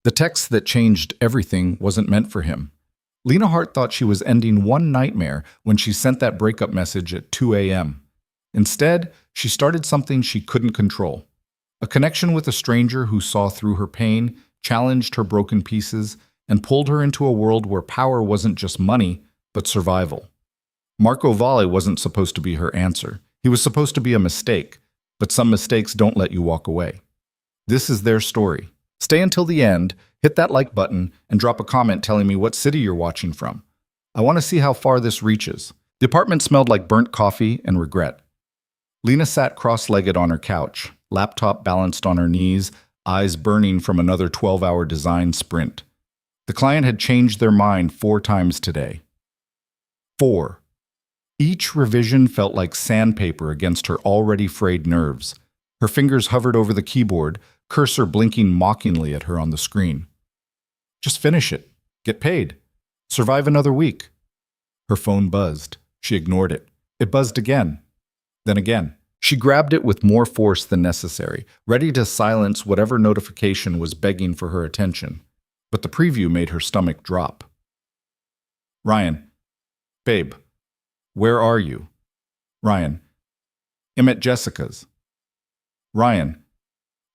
The text that changed everything wasn't meant for him. Lena Hart thought she was ending one nightmare when she sent that breakup message at 2 a.m. Instead, she started something she couldn't control. A connection with a stranger who saw through her pain, challenged her broken pieces, and pulled her into a world where power wasn't just money, but survival. Marco Valle wasn't supposed to be her answer. He was supposed to be a mistake, but some mistakes don't let you walk away. This is their story. Stay until the end, hit that like button, and drop a comment telling me what city you're watching from. I want to see how far this reaches. The apartment smelled like burnt coffee and regret. Lena sat cross-legged on her couch, laptop balanced on her knees, eyes burning from another 12-hour design sprint. The client had changed their mind 4 times today. 4. Each revision felt like sandpaper against her already frayed nerves. Her fingers hovered over the keyboard, cursor blinking mockingly at her on the screen. Just finish it. Get paid. Survive another week. Her phone buzzed. She ignored it. It buzzed again. Then again. She grabbed it with more force than necessary, ready to silence whatever notification was begging for her attention. But the preview made her stomach drop. Ryan. Babe. Where are you? Ryan. I'm at Jessica's. Ryan.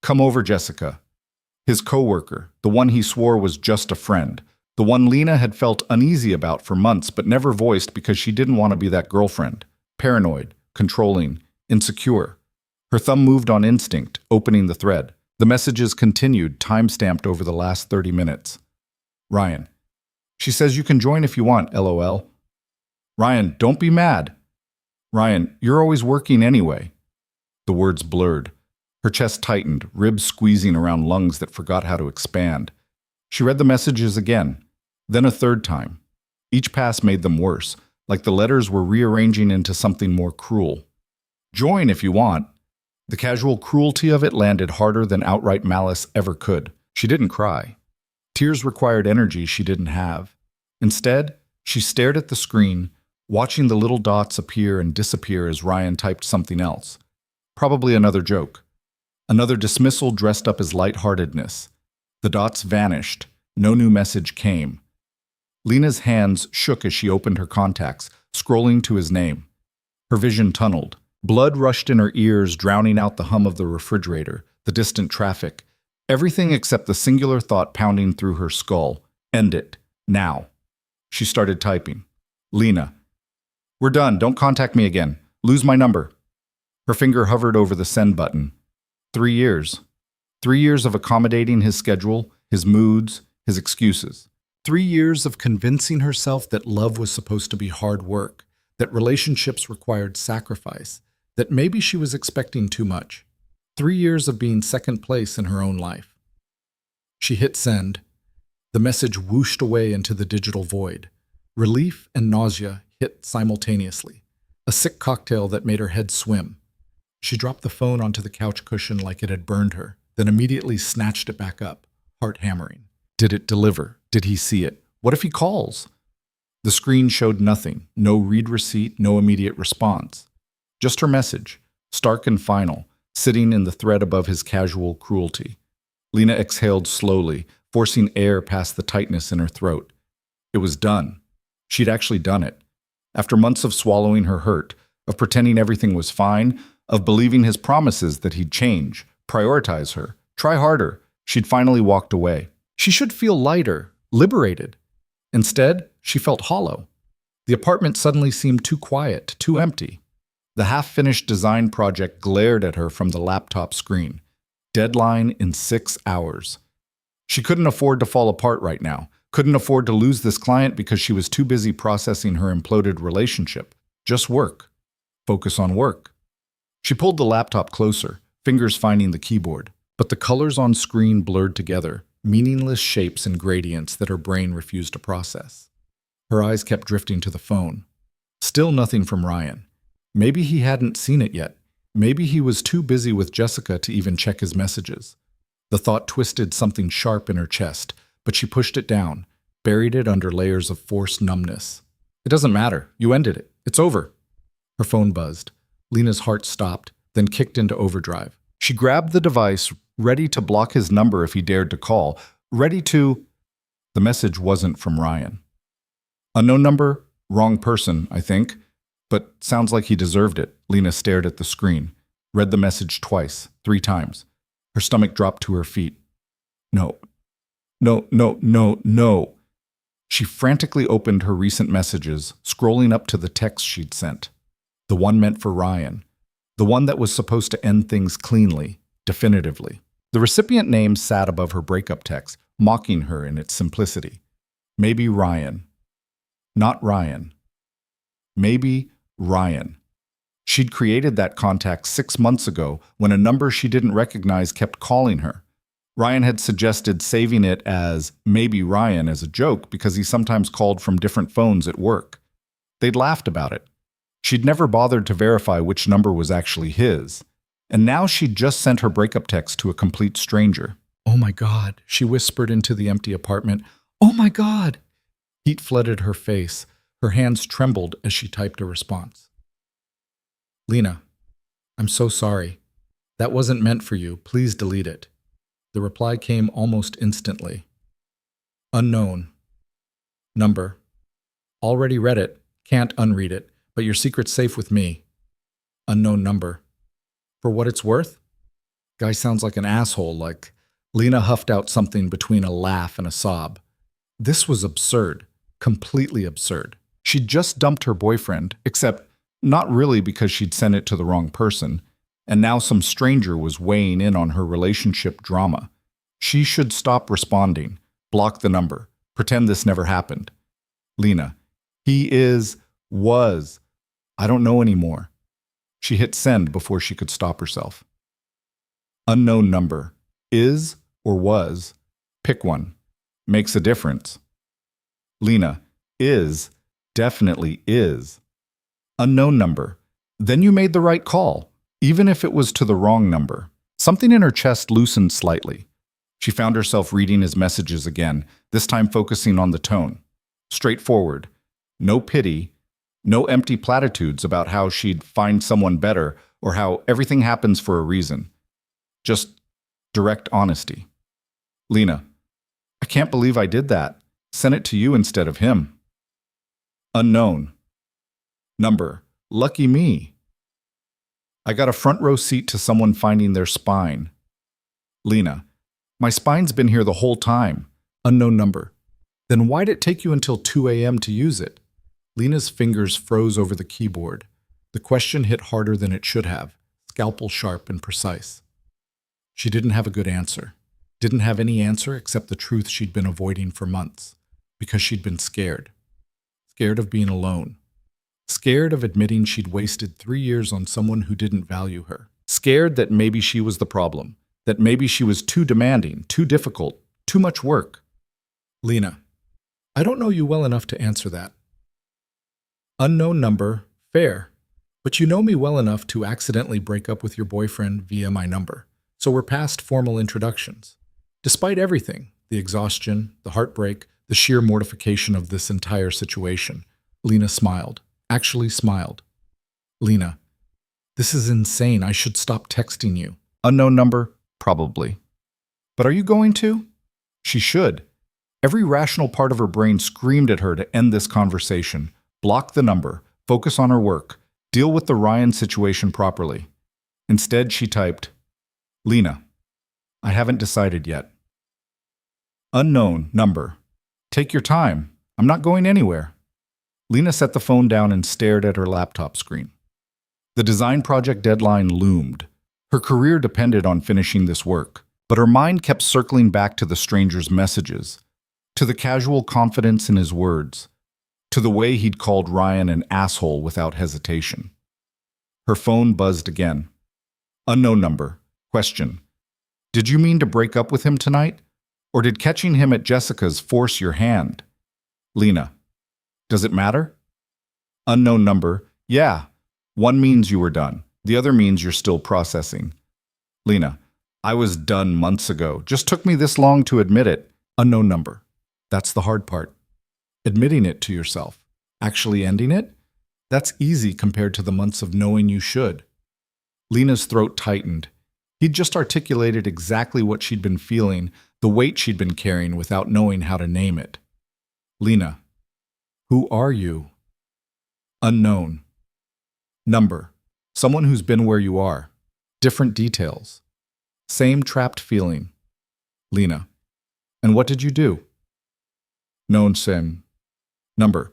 Come over, Jessica. His coworker, the one he swore was just a friend, the one Lena had felt uneasy about for months but never voiced because she didn't want to be that girlfriend. Paranoid, controlling, insecure. Her thumb moved on instinct, opening the thread. The messages continued, time-stamped over the last 30 minutes. Ryan. She says you can join if you want, LOL. Ryan, don't be mad. Ryan, you're always working anyway. The words blurred. Her chest tightened, ribs squeezing around lungs that forgot how to expand. She read the messages again, then a third time. Each pass made them worse, like the letters were rearranging into something more cruel. Join if you want. The casual cruelty of it landed harder than outright malice ever could. She didn't cry. Tears required energy she didn't have. Instead, she stared at the screen, watching the little dots appear and disappear as Ryan typed something else. Probably another joke. Another dismissal dressed up as lightheartedness. The dots vanished. No new message came. Lena's hands shook as she opened her contacts, scrolling to his name. Her vision tunneled. Blood rushed in her ears, drowning out the hum of the refrigerator, the distant traffic. Everything except the singular thought pounding through her skull. End it. Now. She started typing. Lena. We're done. Don't contact me again. Lose my number. Her finger hovered over the send button. 3 years. 3 years of accommodating his schedule, his moods, his excuses. 3 years of convincing herself that love was supposed to be hard work, that relationships required sacrifice, that maybe she was expecting too much. 3 years of being second place in her own life. She hit send. The message whooshed away into the digital void. Relief and nausea hit simultaneously. A sick cocktail that made her head swim. She dropped the phone onto the couch cushion like it had burned her, then immediately snatched it back up, heart hammering. Did it deliver? Did he see it? What if he calls? The screen showed nothing, no read receipt, no immediate response. Just her message, stark and final, sitting in the thread above his casual cruelty. Lena exhaled slowly, forcing air past the tightness in her throat. It was done. She'd actually done it. After months of swallowing her hurt, of pretending everything was fine, of believing his promises that he'd change, prioritize her, try harder, she'd finally walked away. She should feel lighter, liberated. Instead, she felt hollow. The apartment suddenly seemed too quiet, too empty. The half-finished design project glared at her from the laptop screen. Deadline in 6 hours. She couldn't afford to fall apart right now, couldn't afford to lose this client because she was too busy processing her imploded relationship. Just work. Focus on work. She pulled the laptop closer, fingers finding the keyboard. But the colors on screen blurred together, meaningless shapes and gradients that her brain refused to process. Her eyes kept drifting to the phone. Still nothing from Ryan. Maybe he hadn't seen it yet. Maybe he was too busy with Jessica to even check his messages. The thought twisted something sharp in her chest, but she pushed it down, buried it under layers of forced numbness. It doesn't matter. You ended it. It's over. Her phone buzzed. Lena's heart stopped, then kicked into overdrive. She grabbed the device, ready to block his number if he dared to call, ready to... The message wasn't from Ryan. Unknown number, wrong person, I think. But sounds like he deserved it. Lena stared at the screen, read the message twice, 3 times. Her stomach dropped to her feet. No. No, no, no, no. She frantically opened her recent messages, scrolling up to the text she'd sent. The one meant for Ryan. The one that was supposed to end things cleanly, definitively. The recipient name sat above her breakup text, mocking her in its simplicity. Maybe Ryan. Not Ryan. Maybe Ryan. She'd created that contact 6 months ago when a number she didn't recognize kept calling her. Ryan had suggested saving it as maybe Ryan as a joke because he sometimes called from different phones at work. They'd laughed about it. She'd never bothered to verify which number was actually his. And now she'd just sent her breakup text to a complete stranger. "Oh my God," she whispered into the empty apartment. "Oh my God." Heat flooded her face. Her hands trembled as she typed a response. "Lena, I'm so sorry. That wasn't meant for you. Please delete it." The reply came almost instantly. Unknown. Number. Already read it. Can't unread it, but your secret's safe with me. Unknown number. For what it's worth? Guy sounds like an asshole, like... Lena huffed out something between a laugh and a sob. This was absurd. Completely absurd. She'd just dumped her boyfriend, except not really because she'd sent it to the wrong person, and now some stranger was weighing in on her relationship drama. She should stop responding, block the number, pretend this never happened. Lena. Was. I don't know anymore. She hit send before she could stop herself. Unknown number. Is or was. Pick one. Makes a difference. Lena. Is. Definitely is. Unknown number. Then you made the right call, even if it was to the wrong number. Something in her chest loosened slightly. She found herself reading his messages again, this time focusing on the tone. Straightforward. No pity. No empty platitudes about how she'd find someone better or how everything happens for a reason. Just direct honesty. Lena. I can't believe I did that. Sent it to you instead of him. Unknown. Number. Lucky me. I got a front row seat to someone finding their spine. Lena. My spine's been here the whole time. Unknown number. Then why'd it take you until 2 a.m. to use it? Lena's fingers froze over the keyboard. The question hit harder than it should have, scalpel sharp and precise. She didn't have a good answer. Didn't have any answer except the truth she'd been avoiding for months, because she'd been scared. Scared of being alone. Scared of admitting she'd wasted 3 years on someone who didn't value her. Scared that maybe she was the problem, that maybe she was too demanding, too difficult, too much work. Lena. I don't know you well enough to answer that. Unknown number, fair. But you know me well enough to accidentally break up with your boyfriend via my number. So we're past formal introductions. Despite everything, the exhaustion, the heartbreak, the sheer mortification of this entire situation, Lena smiled. Actually smiled. Lena. This is insane. I should stop texting you. Unknown number? Probably. But are you going to? She should. Every rational part of her brain screamed at her to end this conversation, block the number, focus on her work, deal with the Ryan situation properly. Instead, she typed, Lena. I haven't decided yet. Unknown number. Take your time. I'm not going anywhere. Lena set the phone down and stared at her laptop screen. The design project deadline loomed. Her career depended on finishing this work, but her mind kept circling back to the stranger's messages, to the casual confidence in his words, to the way he'd called Ryan an asshole without hesitation. Her phone buzzed again. Unknown number. Question. Did you mean to break up with him tonight? Or did catching him at Jessica's force your hand? Lena. Does it matter? Unknown number. Yeah. One means you were done. The other means you're still processing. Lena. I was done months ago. Just took me this long to admit it. Unknown number. That's the hard part. Admitting it to yourself. Actually ending it? That's easy compared to the months of knowing you should. Lena's throat tightened. He'd just articulated exactly what she'd been feeling, the weight she'd been carrying without knowing how to name it. Lena. Who are you? Unknown. Number. Someone who's been where you are. Different details. Same trapped feeling. Lena. And what did you do? Known Sim. Number.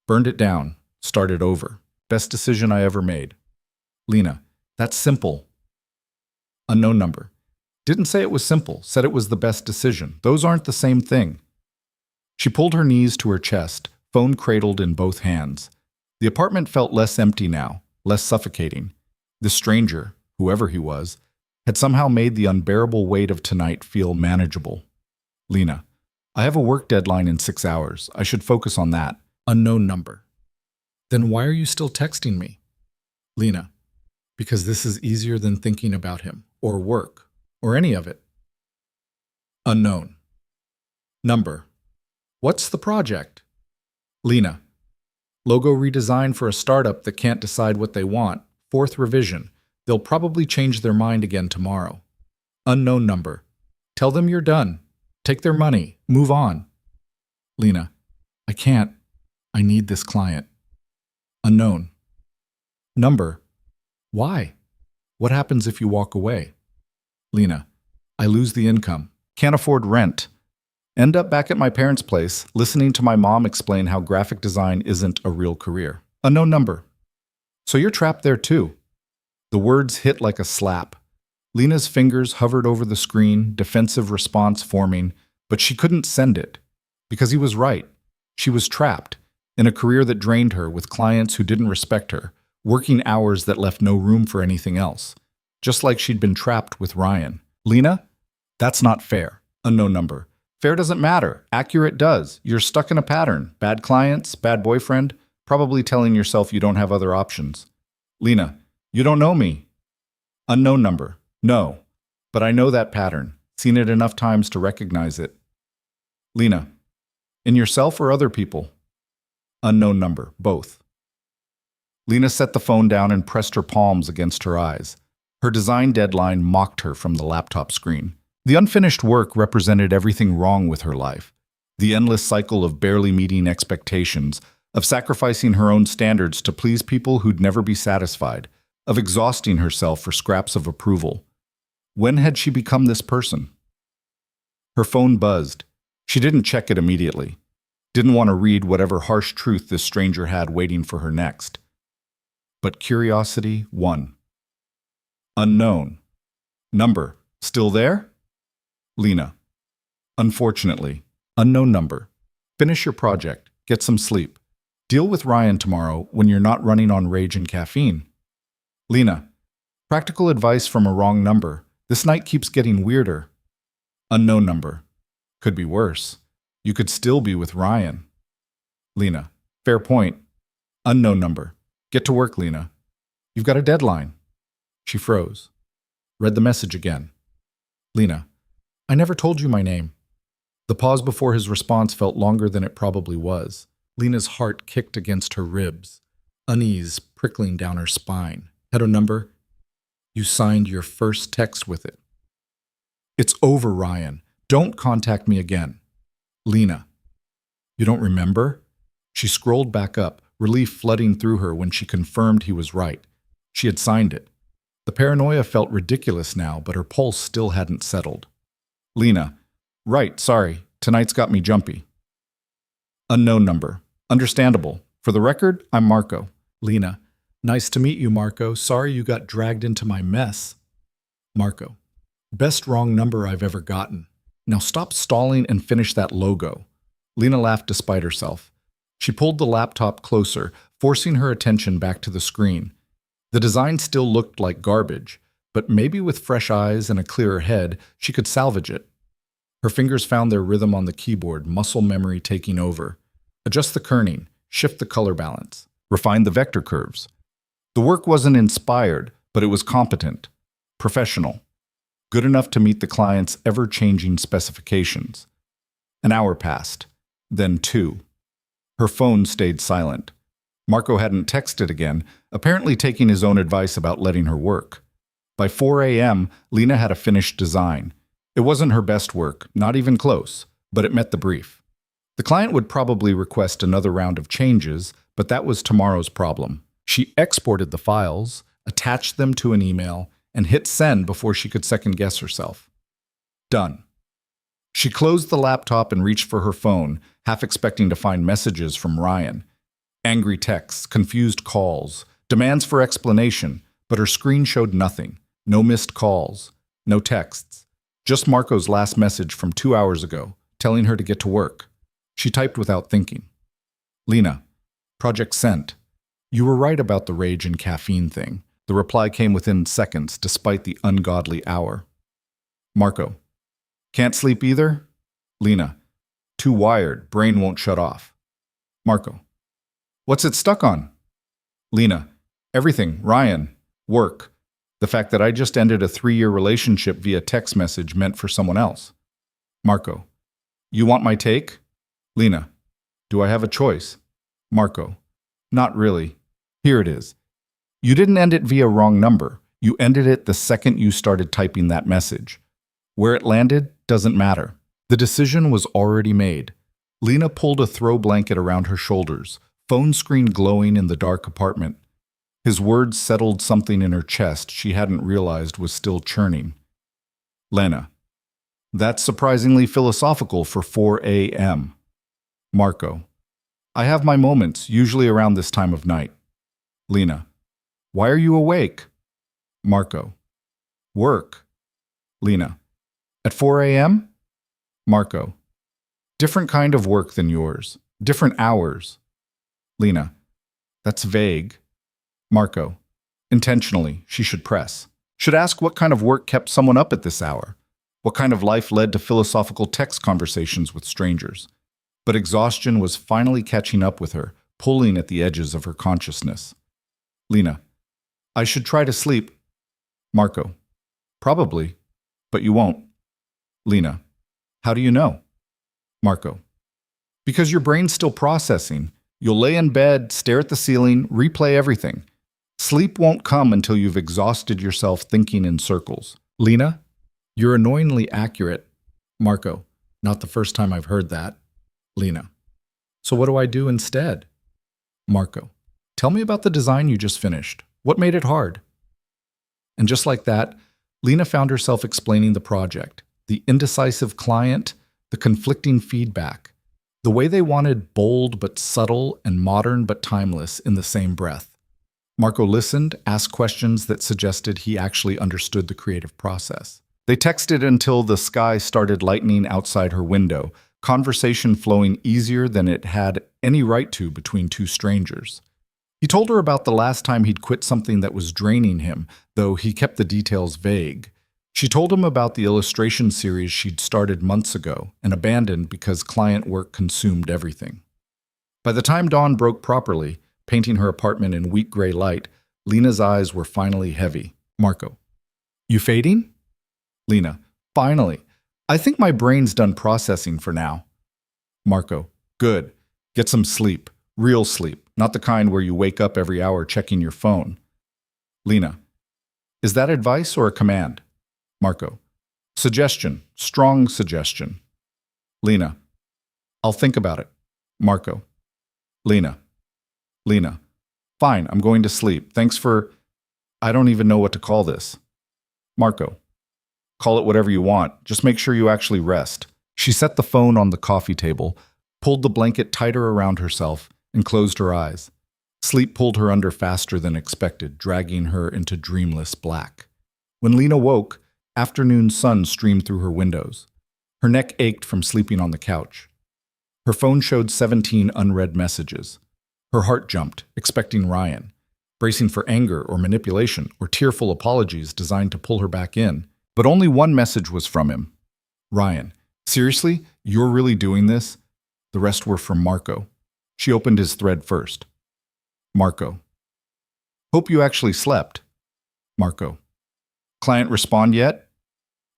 Burned it down. Started over. Best decision I ever made. Lena. That's simple. Unknown number. Didn't say it was simple. Said it was the best decision. Those aren't the same thing. She pulled her knees to her chest, phone cradled in both hands. The apartment felt less empty now, less suffocating. The stranger, whoever he was, had somehow made the unbearable weight of tonight feel manageable. Lena. I have a work deadline in 6 hours. I should focus on that. Unknown number. Then why are you still texting me? Lena. Because this is easier than thinking about him, or work, or any of it. Unknown. Number. What's the project? Lena. Logo redesign for a startup that can't decide what they want. 4th revision. They'll probably change their mind again tomorrow. Unknown number. Tell them you're done. Take their money. Move on. Lena. I can't. I need this client. Unknown. Number. Why? What happens if you walk away? Lena. I lose the income. Can't afford rent. End up back at my parents' place, listening to my mom explain how graphic design isn't a real career. Unknown number. So you're trapped there too. The words hit like a slap. Lena's fingers hovered over the screen, defensive response forming, but she couldn't send it. Because he was right. She was trapped, in a career that drained her with clients who didn't respect her, working hours that left no room for anything else. Just like she'd been trapped with Ryan. Lena? That's not fair. Unknown number. Fair doesn't matter. Accurate does. You're stuck in a pattern. Bad clients, bad boyfriend, probably telling yourself you don't have other options. Lena. You don't know me. Unknown number. No. But I know that pattern. Seen it enough times to recognize it. Lena. In yourself or other people? Unknown number. Both. Lena set the phone down and pressed her palms against her eyes. Her design deadline mocked her from the laptop screen. The unfinished work represented everything wrong with her life. The endless cycle of barely meeting expectations, of sacrificing her own standards to please people who'd never be satisfied, of exhausting herself for scraps of approval. When had she become this person? Her phone buzzed. She didn't check it immediately. Didn't want to read whatever harsh truth this stranger had waiting for her next. But curiosity won. Unknown. Number. Still there? Lena. Unfortunately. Unknown number. Finish your project. Get some sleep. Deal with Ryan tomorrow when you're not running on rage and caffeine. Lena. Practical advice from a wrong number. This night keeps getting weirder. Unknown number. Could be worse. You could still be with Ryan. Lena. Fair point. Unknown number. Get to work, Lena. You've got a deadline. She froze. Read the message again. Lena. I never told you my name. The pause before his response felt longer than it probably was. Lena's heart kicked against her ribs, unease prickling down her spine. Had a number? You signed your first text with it. It's over, Ryan. Don't contact me again. Lena. You don't remember? She scrolled back up, relief flooding through her when she confirmed he was right. She had signed it. The paranoia felt ridiculous now, but her pulse still hadn't settled. Lena. Right, sorry. Tonight's got me jumpy. Unknown number. Understandable. For the record, I'm Marco. Lena. Nice to meet you, Marco. Sorry you got dragged into my mess. Marco. Best wrong number I've ever gotten. Now stop stalling and finish that logo. Lena laughed despite herself. She pulled the laptop closer, forcing her attention back to the screen. The design still looked like garbage, but maybe with fresh eyes and a clearer head, she could salvage it. Her fingers found their rhythm on the keyboard, muscle memory taking over. Adjust the kerning, shift the color balance, refine the vector curves. The work wasn't inspired, but it was competent, professional, good enough to meet the client's ever-changing specifications. An hour passed, then 2. Her phone stayed silent. Marco hadn't texted again, apparently taking his own advice about letting her work. By 4 a.m., Lena had a finished design. It wasn't her best work, not even close, but it met the brief. The client would probably request another round of changes, but that was tomorrow's problem. She exported the files, attached them to an email, and hit send before she could second-guess herself. Done. She closed the laptop and reached for her phone, half expecting to find messages from Ryan. Angry texts, confused calls, demands for explanation, but her screen showed nothing. No missed calls, no texts. Just Marco's last message from 2 hours ago, telling her to get to work. She typed without thinking. Lena, project sent. You were right about the rage and caffeine thing. The reply came within seconds, despite the ungodly hour. Marco, can't sleep either? Lena, too wired, brain won't shut off. Marco, what's it stuck on? Lena, everything, Ryan, work. The fact that I just ended a 3-year relationship via text message meant for someone else. Marco, you want my take? Lena, do I have a choice? Marco, not really. Here it is. You didn't end it via wrong number. You ended it the second you started typing that message. Where it landed doesn't matter. The decision was already made. Lena pulled a throw blanket around her shoulders, phone screen glowing in the dark apartment. His words settled something in her chest she hadn't realized was still churning. Lena, that's surprisingly philosophical for 4 a.m. Marco, I have my moments, usually around this time of night. Lena, why are you awake? Marco, work. Lena, at 4 a.m.? Marco, different kind of work than yours, different hours. Lena, that's vague. Marco, intentionally, she should press. Should ask what kind of work kept someone up at this hour. What kind of life led to philosophical text conversations with strangers. But exhaustion was finally catching up with her, pulling at the edges of her consciousness. Lena, I should try to sleep. Marco, probably, but you won't. Lena, how do you know? Marco, because your brain's still processing. You'll lay in bed, stare at the ceiling, replay everything. Sleep won't come until you've exhausted yourself thinking in circles. Lena, you're annoyingly accurate. Marco, not the first time I've heard that. Lena, so what do I do instead? Marco, tell me about the design you just finished. What made it hard? And just like that, Lena found herself explaining the project, the indecisive client, the conflicting feedback, the way they wanted bold but subtle and modern but timeless in the same breath. Marco listened, asked questions that suggested he actually understood the creative process. They texted until the sky started lightening outside her window, conversation flowing easier than it had any right to between two strangers. He told her about the last time he'd quit something that was draining him, though he kept the details vague. She told him about the illustration series she'd started months ago and abandoned because client work consumed everything. By the time dawn broke properly, painting her apartment in wheat gray light, Lena's eyes were finally heavy. Marco, you fading? Lena, finally. I think my brain's done processing for now. Marco, good. Get some sleep. Real sleep, not the kind where you wake up every hour checking your phone. Lena, is that advice or a command? Marco, suggestion, strong suggestion. Lena, I'll think about it. Marco, Lena, fine, I'm going to sleep. Thanks for, I don't even know what to call this. Marco, call it whatever you want. Just make sure you actually rest. She set the phone on the coffee table, pulled the blanket tighter around herself, and closed her eyes. Sleep pulled her under faster than expected, dragging her into dreamless black. When Lena woke, afternoon sun streamed through her windows. Her neck ached from sleeping on the couch. Her phone showed 17 unread messages. Her heart jumped, expecting Ryan, bracing for anger or manipulation or tearful apologies designed to pull her back in. But only one message was from him. Ryan, seriously? You're really doing this? The rest were from Marco. She opened his thread first. Marco, hope you actually slept. Marco, client respond yet?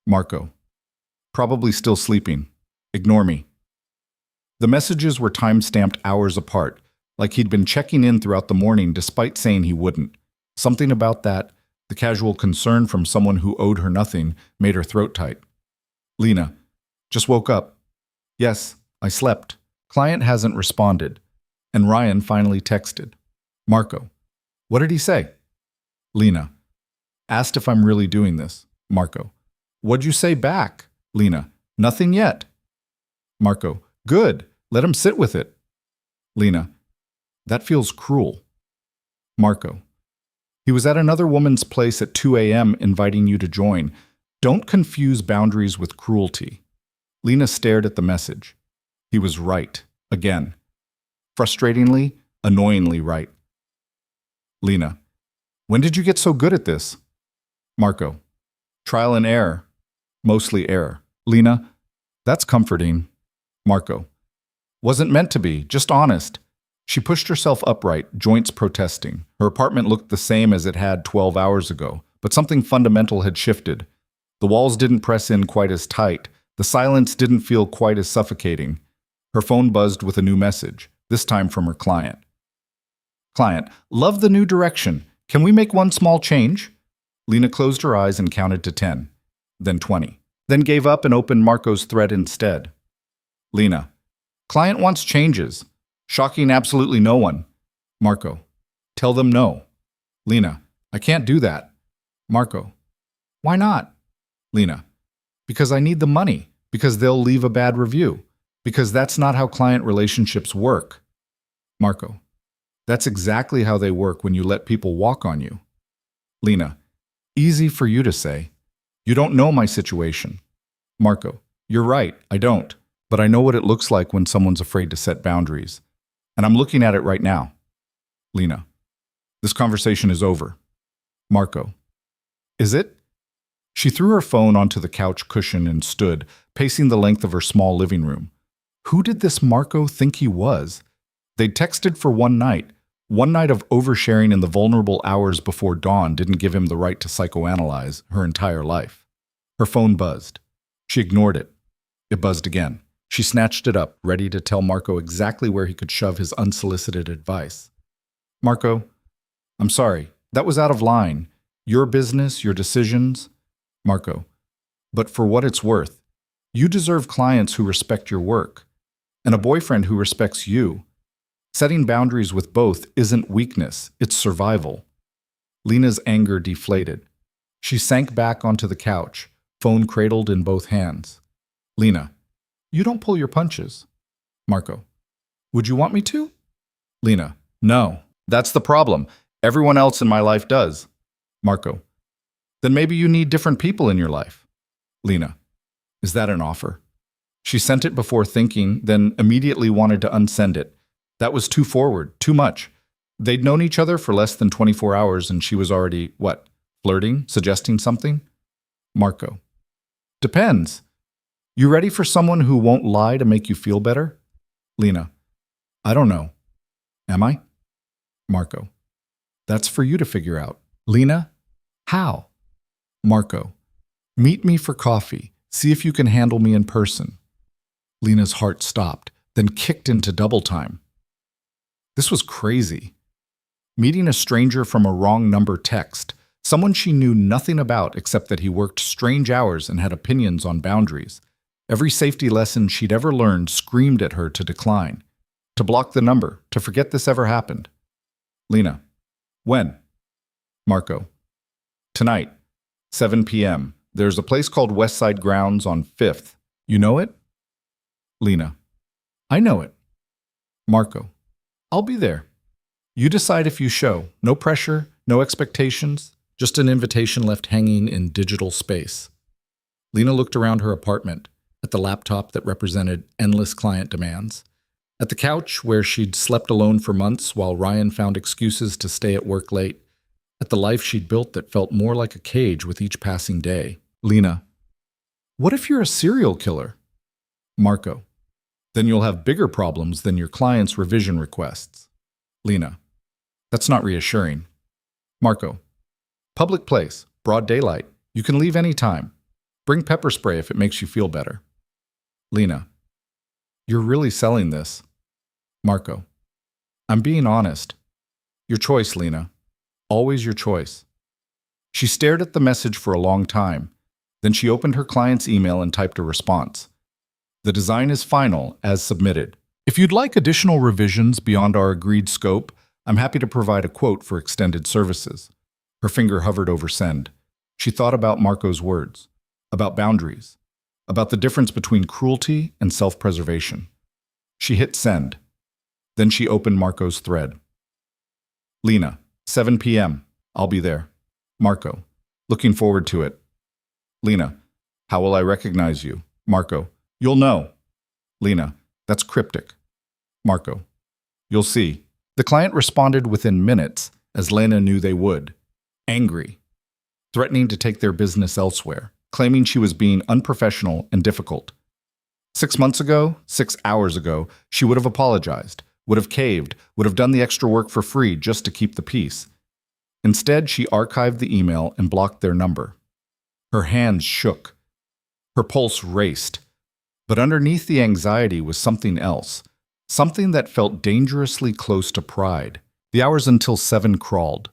Marco, probably still sleeping. Ignore me. The messages were time-stamped hours apart, like he'd been checking in throughout the morning despite saying he wouldn't. Something about that, the casual concern from someone who owed her nothing, made her throat tight. Lena, just woke up. Yes, I slept. Client hasn't responded. And Ryan finally texted. Marco, what did he say? Lena, asked if I'm really doing this. Marco, what'd you say back? Lena, nothing yet. Marco, good. Let him sit with it. Lena, that feels cruel. Marco, he was at another woman's place at 2 a.m. inviting you to join. Don't confuse boundaries with cruelty. Lena stared at the message. He was right. Again. Frustratingly, annoyingly right. Lena, when did you get so good at this? Marco, trial and error. Mostly error. Lena, that's comforting. Marco, wasn't meant to be, just honest. She pushed herself upright, joints protesting. Her apartment looked the same as it had 12 hours ago, but something fundamental had shifted. The walls didn't press in quite as tight. The silence didn't feel quite as suffocating. Her phone buzzed with a new message, this time from her client. Client, love the new direction. Can we make one small change? Lena closed her eyes and counted to 10, then 20, then gave up and opened Marco's thread instead. Lena, client wants changes. Shocking absolutely no one. Marco, tell them no. Lena, I can't do that. Marco, why not? Lena, because I need the money, because they'll leave a bad review, because that's not how client relationships work. Marco, that's exactly how they work when you let people walk on you. Lena, easy for you to say. You don't know my situation. Marco, you're right, I don't, but I know what it looks like when someone's afraid to set boundaries. And I'm looking at it right now. Lena, this conversation is over. Marco, is it? She threw her phone onto the couch cushion and stood, pacing the length of her small living room. Who did this Marco think he was? They'd texted for one night. One night of oversharing in the vulnerable hours before dawn didn't give him the right to psychoanalyze her entire life. Her phone buzzed. She ignored it. It buzzed again. She snatched it up, ready to tell Marco exactly where he could shove his unsolicited advice. Marco, I'm sorry. That was out of line. Your business, your decisions. Marco, but for what it's worth, you deserve clients who respect your work, and a boyfriend who respects you. Setting boundaries with both isn't weakness, it's survival. Lena's anger deflated. She sank back onto the couch, phone cradled in both hands. Lena, you don't pull your punches. Marco, would you want me to? Lena, no. That's the problem. Everyone else in my life does. Marco, then maybe you need different people in your life. Lena, is that an offer? She sent it before thinking, then immediately wanted to unsend it. That was too forward, too much. They'd known each other for less than 24 hours and she was already, flirting, suggesting something? Marco, depends. You ready for someone who won't lie to make you feel better? Lena, I don't know. Am I? Marco, that's for you to figure out. Lena, how? Marco, meet me for coffee. See if you can handle me in person. Lena's heart stopped, then kicked into double time. This was crazy. Meeting a stranger from a wrong number text, someone she knew nothing about except that he worked strange hours and had opinions on boundaries. Every safety lesson she'd ever learned screamed at her to decline, to block the number, to forget this ever happened. Lena, when? Marco, tonight, 7 p.m. There's a place called West Side Grounds on 5th. You know it? Lena, I know it. Marco, I'll be there. You decide if you show. No pressure, no expectations, just an invitation left hanging in digital space. Lena looked around her apartment, at the laptop that represented endless client demands, at the couch where she'd slept alone for months while Ryan found excuses to stay at work late, at the life she'd built that felt more like a cage with each passing day. Lena, what if you're a serial killer? Marco, then you'll have bigger problems than your client's revision requests. Lena, that's not reassuring. Marco, public place, broad daylight. You can leave any time. Bring pepper spray if it makes you feel better. Lena, you're really selling this. Marco, I'm being honest. Your choice, Lena. Always your choice. She stared at the message for a long time, Then she opened her client's email and typed a response. The design is final, as submitted. If you'd like additional revisions beyond our agreed scope, I'm happy to provide a quote for extended services. Her finger hovered over send. She thought about Marco's words, about boundaries, about the difference between cruelty and self-preservation. She hit send. Then she opened Marco's thread. Lena, 7 p.m. I'll be there. Marco, looking forward to it. Lena, how will I recognize you? Marco, you'll know. Lena, that's cryptic. Marco, you'll see. The client responded within minutes, as Lena knew they would. Angry, threatening to take their business elsewhere, claiming she was being unprofessional and difficult. 6 months ago, 6 hours ago, she would have apologized, would have caved, would have done the extra work for free just to keep the peace. Instead, she archived the email and blocked their number. Her hands shook. Her pulse raced. But underneath the anxiety was something else, something that felt dangerously close to pride. The hours until 7 crawled.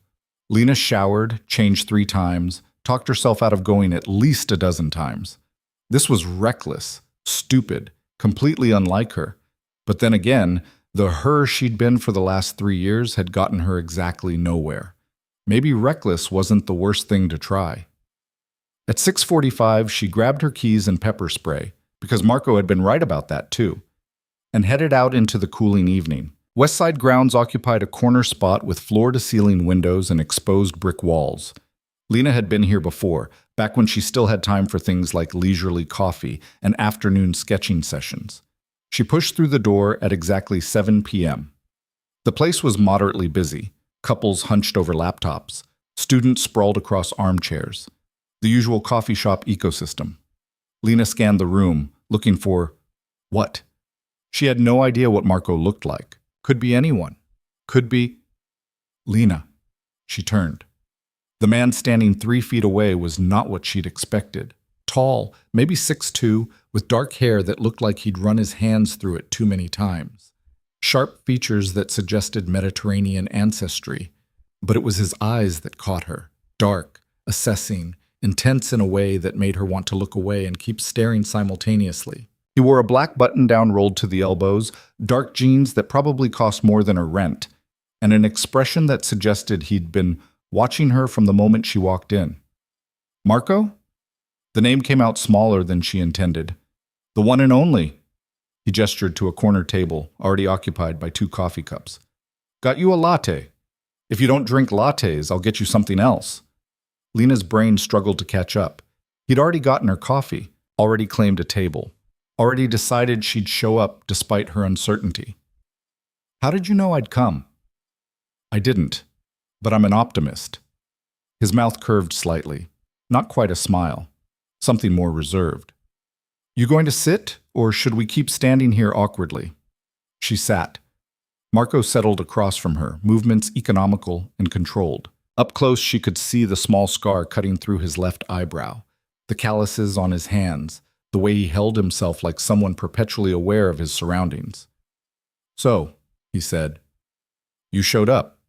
Lena showered, changed 3 times, talked herself out of going at least a dozen times. This was reckless, stupid, completely unlike her. But then again, the her she'd been for the last 3 years had gotten her exactly nowhere. Maybe reckless wasn't the worst thing to try. At 6:45, she grabbed her keys and pepper spray, because Marco had been right about that too, and headed out into the cooling evening. Westside grounds occupied a corner spot with floor-to-ceiling windows and exposed brick walls. Lena had been here before, back when she still had time for things like leisurely coffee and afternoon sketching sessions. She pushed through the door at exactly 7 p.m. The place was moderately busy, couples hunched over laptops, students sprawled across armchairs, the usual coffee shop ecosystem. Lena scanned the room, looking for what? She had no idea what Marco looked like. Could be anyone. Could be Lena. She turned. The man standing 3 feet away was not what she'd expected. Tall, maybe 6'2", with dark hair that looked like he'd run his hands through it too many times. Sharp features that suggested Mediterranean ancestry. But it was his eyes that caught her. Dark, assessing, intense in a way that made her want to look away and keep staring simultaneously. He wore a black button-down rolled to the elbows, dark jeans that probably cost more than her rent, and an expression that suggested he'd been watching her from the moment she walked in. Marco? The name came out smaller than she intended. The one and only. He gestured to a corner table, already occupied by 2 coffee cups. Got you a latte. If you don't drink lattes, I'll get you something else. Lena's brain struggled to catch up. He'd already gotten her coffee, already claimed a table, already decided she'd show up despite her uncertainty. How did you know I'd come? I didn't, but I'm an optimist. His mouth curved slightly, not quite a smile, something more reserved. You going to sit, or should we keep standing here awkwardly? She sat. Marco settled across from her, movements economical and controlled. Up close, she could see the small scar cutting through his left eyebrow, the calluses on his hands, the way he held himself like someone perpetually aware of his surroundings. So, he said, you showed up.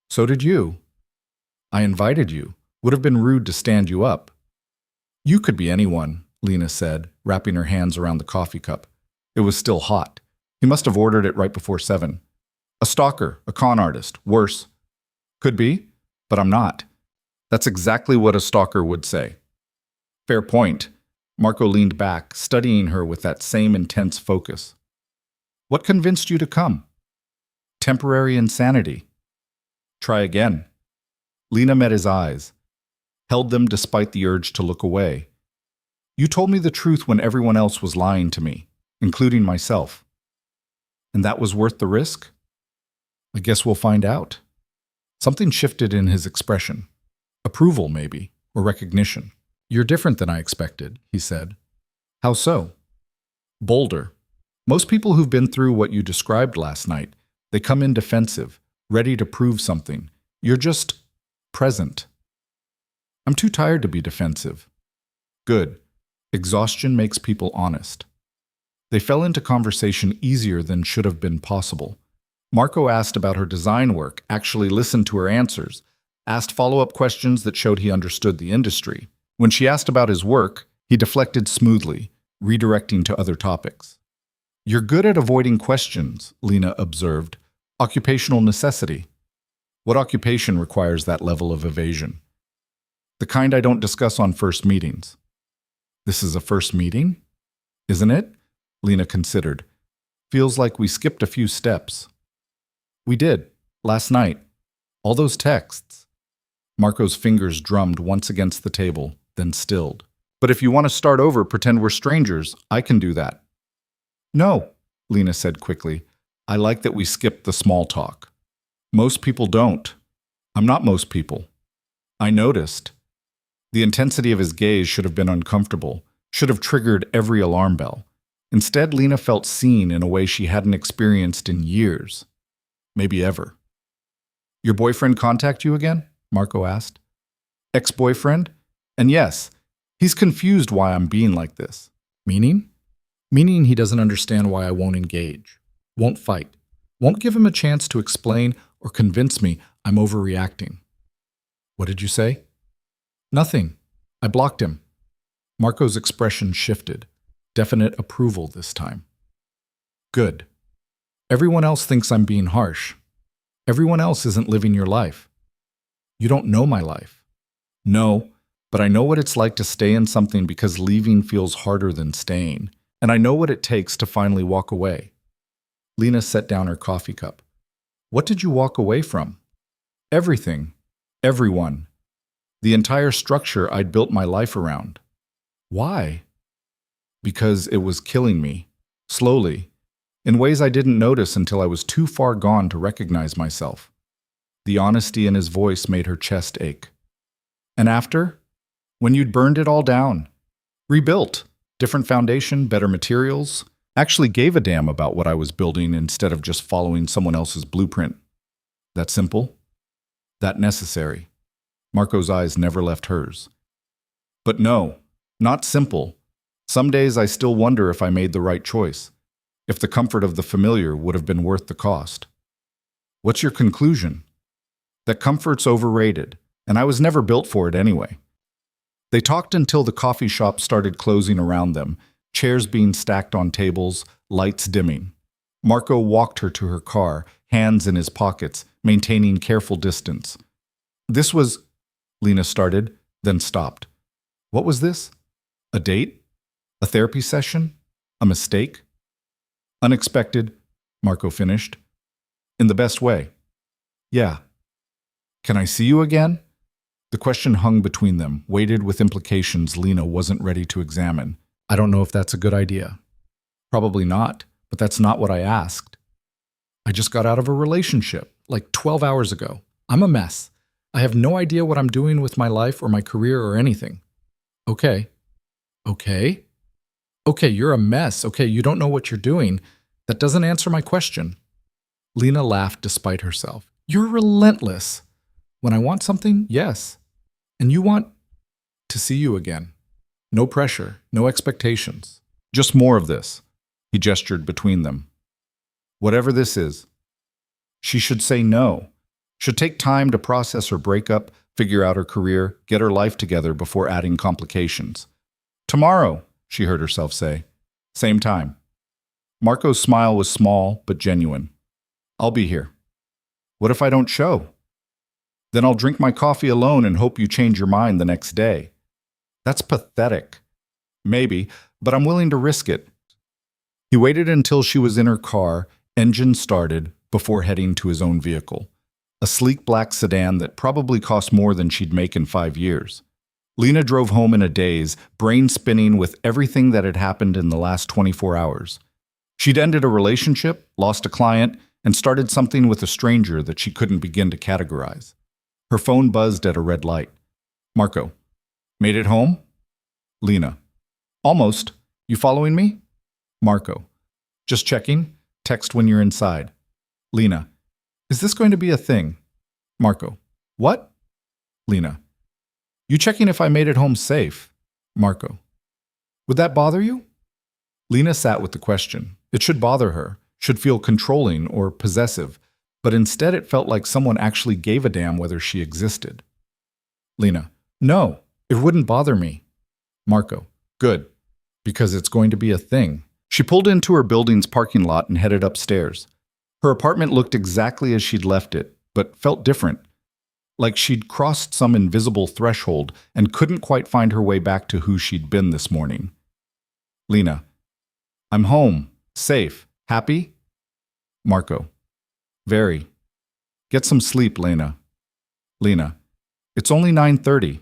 So did you. I invited you. Would have been rude to stand you up. You could be anyone, Lena said, wrapping her hands around the coffee cup. It was still hot. He must have ordered it right before 7. A stalker, a con artist, worse. Could be, but I'm not. That's exactly what a stalker would say. Fair point. Marco leaned back, studying her with that same intense focus. What convinced you to come? Temporary insanity. Try again. Lena met his eyes, held them despite the urge to look away. You told me the truth when everyone else was lying to me, including myself. And that was worth the risk? I guess we'll find out. Something shifted in his expression. Approval, maybe, or recognition. You're different than I expected, he said. How so? Bolder. Most people who've been through what you described last night, they come in defensive, ready to prove something. You're just present. I'm too tired to be defensive. Good. Exhaustion makes people honest. They fell into conversation easier than should have been possible. Marco asked about her design work, actually listened to her answers, asked follow-up questions that showed he understood the industry. When she asked about his work, he deflected smoothly, redirecting to other topics. "You're good at avoiding questions," Lena observed. "Occupational necessity." "What occupation requires that level of evasion?" "The kind I don't discuss on first meetings." "This is a first meeting? Isn't it?" Lena considered. "Feels like we skipped a few steps." "We did, last night. All those texts." Marco's fingers drummed once against the table, then stilled. "But if you want to start over, pretend we're strangers, I can do that." "No," Lena said quickly. "I like that we skipped the small talk." "Most people don't." "I'm not most people." "I noticed." The intensity of his gaze should have been uncomfortable, should have triggered every alarm bell. Instead, Lena felt seen in a way she hadn't experienced in years. Maybe ever. "Your boyfriend contact you again?" Marco asked. "Ex-boyfriend? And yes, he's confused why I'm being like this." "Meaning?" "Meaning he doesn't understand why I won't engage, won't fight, won't give him a chance to explain or convince me I'm overreacting." "What did you say?" "Nothing. I blocked him." Marco's expression shifted. Definite approval this time. "Good. Everyone else thinks I'm being harsh. Everyone else isn't living your life. You don't know my life." "No, but I know what it's like to stay in something because leaving feels harder than staying. And I know what it takes to finally walk away." Lena set down her coffee cup. "What did you walk away from?" "Everything. Everyone. The entire structure I'd built my life around." "Why?" "Because it was killing me. Slowly. In ways I didn't notice until I was too far gone to recognize myself." The honesty in his voice made her chest ache. "And after? When you'd burned it all down? Rebuilt. Different foundation, better materials. Actually gave a damn about what I was building instead of just following someone else's blueprint. That simple? That necessary?" Marco's eyes never left hers. "But no, not simple. Some days I still wonder if I made the right choice. If the comfort of the familiar would have been worth the cost." "What's your conclusion?" "That comfort's overrated, and I was never built for it anyway." They talked until the coffee shop started closing around them, chairs being stacked on tables, lights dimming. Marco walked her to her car, hands in his pockets, maintaining careful distance. "This was," Lena started, then stopped. "What was this? A date? A therapy session? A mistake?" "Unexpected," Marco finished. "In the best way." "Yeah." "Can I see you again?" The question hung between them, weighted with implications Lena wasn't ready to examine. "I don't know if that's a good idea." "Probably not, but that's not what I asked." "I just got out of a relationship, like 12 hours ago. I'm a mess. I have no idea what I'm doing with my life or my career or anything." "Okay." "Okay?" "Okay, you're a mess. Okay, you don't know what you're doing. That doesn't answer my question." Lena laughed despite herself. "You're relentless. When I want something, yes. And you want to see you again. No pressure, no expectations. Just more of this." He gestured between them. "Whatever this is." She should say no. Should take time to process her breakup, figure out her career, get her life together before adding complications. "Tomorrow," she heard herself say. "Same time." Marco's smile was small but genuine. "I'll be here." "What if I don't show?" "Then I'll drink my coffee alone and hope you change your mind the next day." "That's pathetic." "Maybe, but I'm willing to risk it." He waited until she was in her car, engine started, before heading to his own vehicle. A sleek black sedan that probably cost more than she'd make in 5 years. Lena drove home in a daze, brain spinning with everything that had happened in the last 24 hours. She'd ended a relationship, lost a client, and started something with a stranger that she couldn't begin to categorize. Her phone buzzed at a red light. "Marco." "Made it home?" Lena. "Almost. You following me?" Marco. "Just checking. Text when you're inside." Lena. "Is this going to be a thing?" Marco. "What?" Lena. "You checking if I made it home safe?" Marco. "Would that bother you?" Lena sat with the question. It should bother her, should feel controlling or possessive, but instead it felt like someone actually gave a damn whether she existed. Lena. "No, it wouldn't bother me. Marco. Good, because it's going to be a thing. She pulled into her building's parking lot and headed upstairs. Her apartment looked exactly as she'd left it, but felt different, like she'd crossed some invisible threshold and couldn't quite find her way back to who she'd been this morning. Lena. I'm home. Safe. Happy? Marco. Very. Get some sleep, Lena. Lena. It's only 9:30.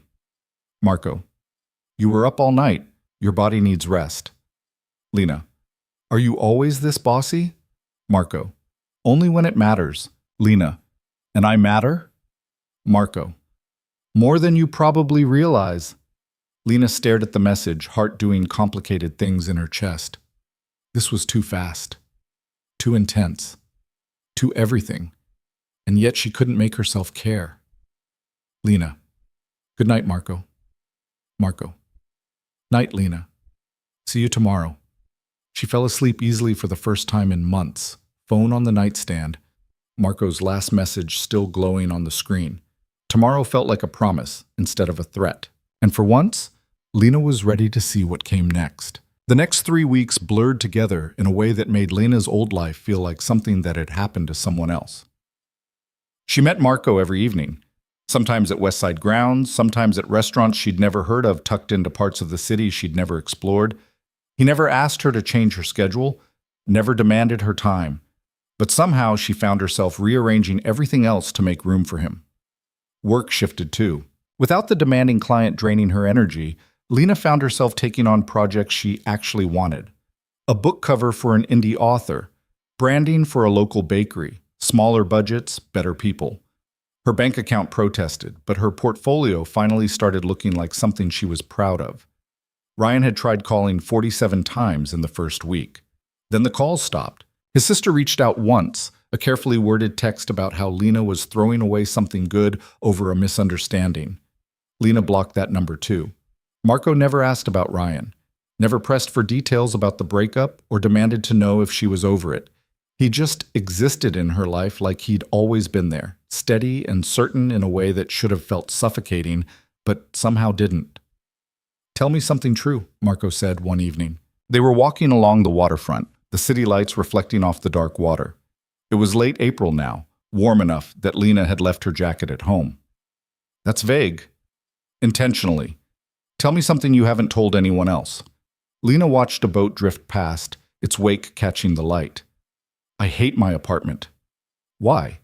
Marco. You were up all night. Your body needs rest. Lena. Are you always this bossy? Marco. Only when it matters. Lena. And I matter? Marco. More than you probably realize. Lena stared at the message, heart doing complicated things in her chest. This was too fast. Too intense. Too everything. And yet she couldn't make herself care. Lena. Good night, Marco. Marco. Night, Lena. See you tomorrow. She fell asleep easily for the first time in months, phone on the nightstand, Marco's last message still glowing on the screen. Tomorrow felt like a promise instead of a threat. And for once, Lena was ready to see what came next. The next 3 weeks blurred together in a way that made Lena's old life feel like something that had happened to someone else. She met Marco every evening, sometimes at West Side grounds, sometimes at restaurants she'd never heard of tucked into parts of the city she'd never explored. He never asked her to change her schedule, never demanded her time, but somehow she found herself rearranging everything else to make room for him. Work shifted too. Without the demanding client draining her energy, Lena found herself taking on projects she actually wanted. A book cover for an indie author, branding for a local bakery, smaller budgets, better people. Her bank account protested, but her portfolio finally started looking like something she was proud of. Ryan had tried calling 47 times in the first week. Then the calls stopped. His sister reached out once, a carefully worded text about how Lena was throwing away something good over a misunderstanding. Lena blocked that number too. Marco never asked about Ryan, never pressed for details about the breakup or demanded to know if she was over it. He just existed in her life like he'd always been there, steady and certain in a way that should have felt suffocating, but somehow didn't. Tell me something true, Marco said one evening. They were walking along the waterfront, the city lights reflecting off the dark water. It was late April now, warm enough that Lena had left her jacket at home. That's vague. Intentionally. Tell me something you haven't told anyone else. Lena watched a boat drift past, its wake catching the light. I hate my apartment. Why?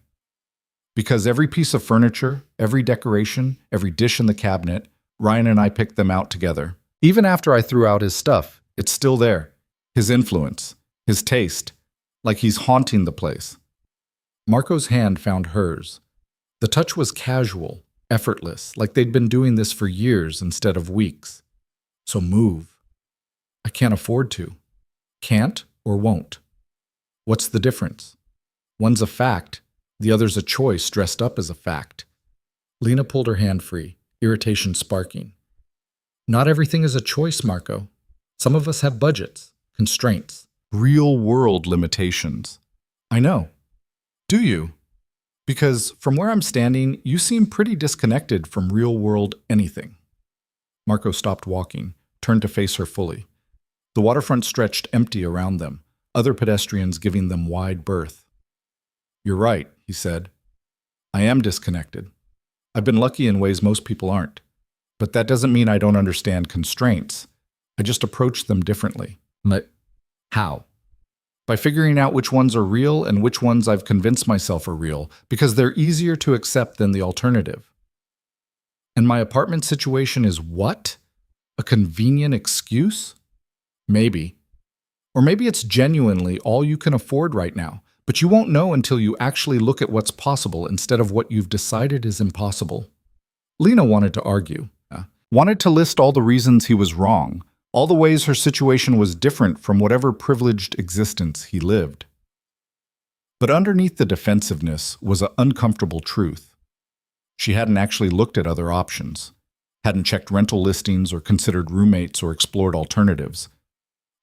Because every piece of furniture, every decoration, every dish in the cabinet, Ryan and I picked them out together. Even after I threw out his stuff, it's still there. His influence, his taste, like he's haunting the place. Marco's hand found hers. The touch was casual, effortless, like they'd been doing this for years instead of weeks. So move. I can't afford to. Can't or won't. What's the difference? One's a fact, the other's a choice dressed up as a fact. Lena pulled her hand free, irritation sparking. Not everything is a choice, Marco. Some of us have budgets, constraints, real-world limitations. I know. Do you? Because from where I'm standing, you seem pretty disconnected from real-world anything. Marco stopped walking, turned to face her fully. The waterfront stretched empty around them, other pedestrians giving them wide berth. You're right, he said. I am disconnected. I've been lucky in ways most people aren't. But that doesn't mean I don't understand constraints. I just approach them differently. How? By figuring out which ones are real and which ones I've convinced myself are real, because they're easier to accept than the alternative. And my apartment situation is what? A convenient excuse? Maybe. Or maybe it's genuinely all you can afford right now, but you won't know until you actually look at what's possible instead of what you've decided is impossible. Lena wanted to argue, wanted to list all the reasons he was wrong, all the ways her situation was different from whatever privileged existence he lived. But underneath the defensiveness was an uncomfortable truth. She hadn't actually looked at other options, hadn't checked rental listings or considered roommates or explored alternatives.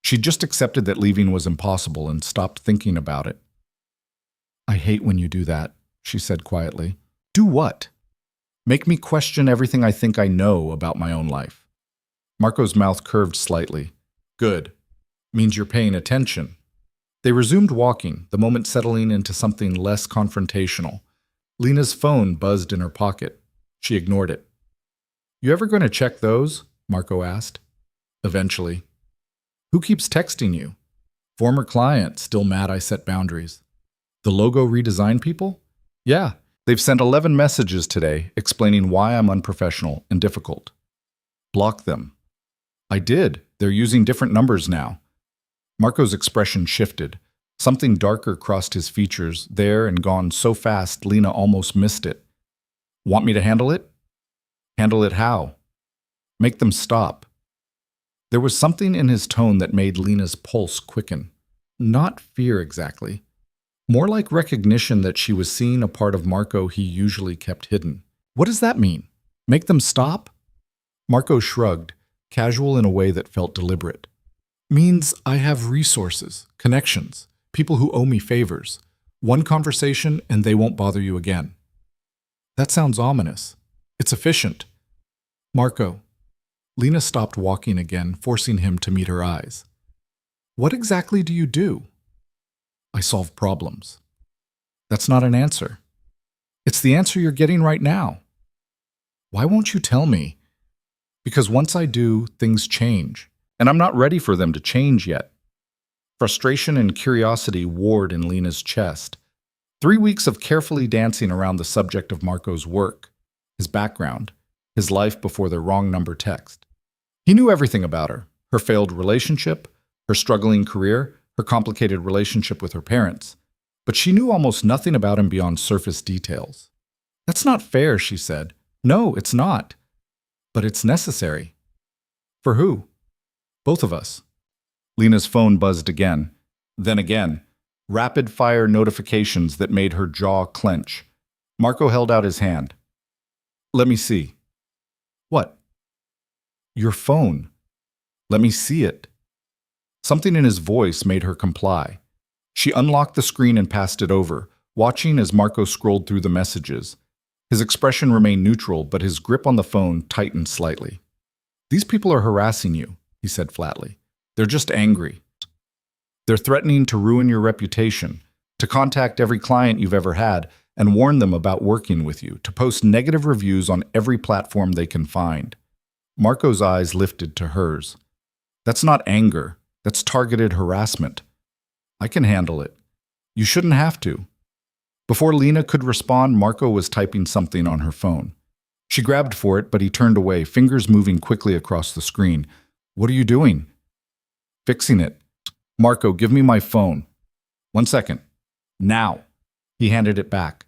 She'd just accepted that leaving was impossible and stopped thinking about it. I hate when you do that, she said quietly. Do what? Make me question everything I think I know about my own life. Marco's mouth curved slightly. Good. Means you're paying attention. They resumed walking, the moment settling into something less confrontational. Lena's phone buzzed in her pocket. She ignored it. You ever going to check those? Marco asked. Eventually. Who keeps texting you? Former client, still mad I set boundaries. The logo redesign people? Yeah, they've sent 11 messages today explaining why I'm unprofessional and difficult. Block them. I did. They're using different numbers now. Marco's expression shifted. Something darker crossed his features, there and gone so fast Lena almost missed it. Want me to handle it? Handle it how? Make them stop. There was something in his tone that made Lena's pulse quicken. Not fear exactly. More like recognition that she was seeing a part of Marco he usually kept hidden. What does that mean? Make them stop? Marco shrugged, casual in a way that felt deliberate. Means I have resources, connections, people who owe me favors. One conversation and they won't bother you again. That sounds ominous. It's efficient. Marco. Lena stopped walking again, forcing him to meet her eyes. What exactly do you do? I solve problems. That's not an answer. It's the answer you're getting right now. Why won't you tell me? Because once I do, things change, and I'm not ready for them to change yet. Frustration and curiosity warred in Lena's chest. 3 weeks of carefully dancing around the subject of Marco's work, his background, his life before their wrong number text. He knew everything about her, her failed relationship, her struggling career, her complicated relationship with her parents. But she knew almost nothing about him beyond surface details. That's not fair, she said. No, it's not. But it's necessary. For who? Both of us. Lena's phone buzzed again, then again. Rapid-fire notifications that made her jaw clench. Marco held out his hand. Let me see. What? Your phone. Let me see it. Something in his voice made her comply. She unlocked the screen and passed it over, watching as Marco scrolled through the messages. His expression remained neutral, but his grip on the phone tightened slightly. These people are harassing you, he said flatly. They're just angry. They're threatening to ruin your reputation, to contact every client you've ever had and warn them about working with you, to post negative reviews on every platform they can find. Marco's eyes lifted to hers. That's not anger. That's targeted harassment. I can handle it. You shouldn't have to. Before Lena could respond, Marco was typing something on her phone. She grabbed for it, but he turned away, fingers moving quickly across the screen. What are you doing? Fixing it. Marco, give me my phone. 1 second. Now. He handed it back.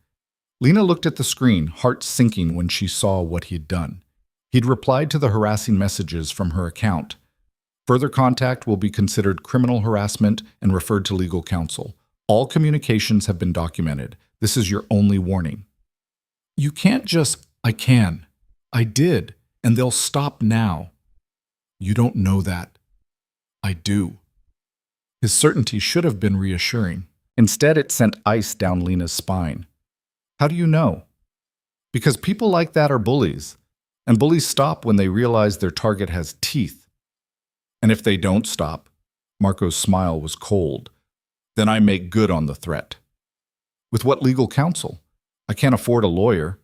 Lena looked at the screen, heart sinking when she saw what he'd done. He'd replied to the harassing messages from her account. Further contact will be considered criminal harassment and referred to legal counsel. All communications have been documented. This is your only warning. You can't just, I can. I did, and they'll stop now. You don't know that. I do. His certainty should have been reassuring. Instead, it sent ice down Lena's spine. How do you know? Because people like that are bullies, and bullies stop when they realize their target has teeth. And if they don't stop, Marco's smile was cold, then I make good on the threat. With what legal counsel? I can't afford a lawyer.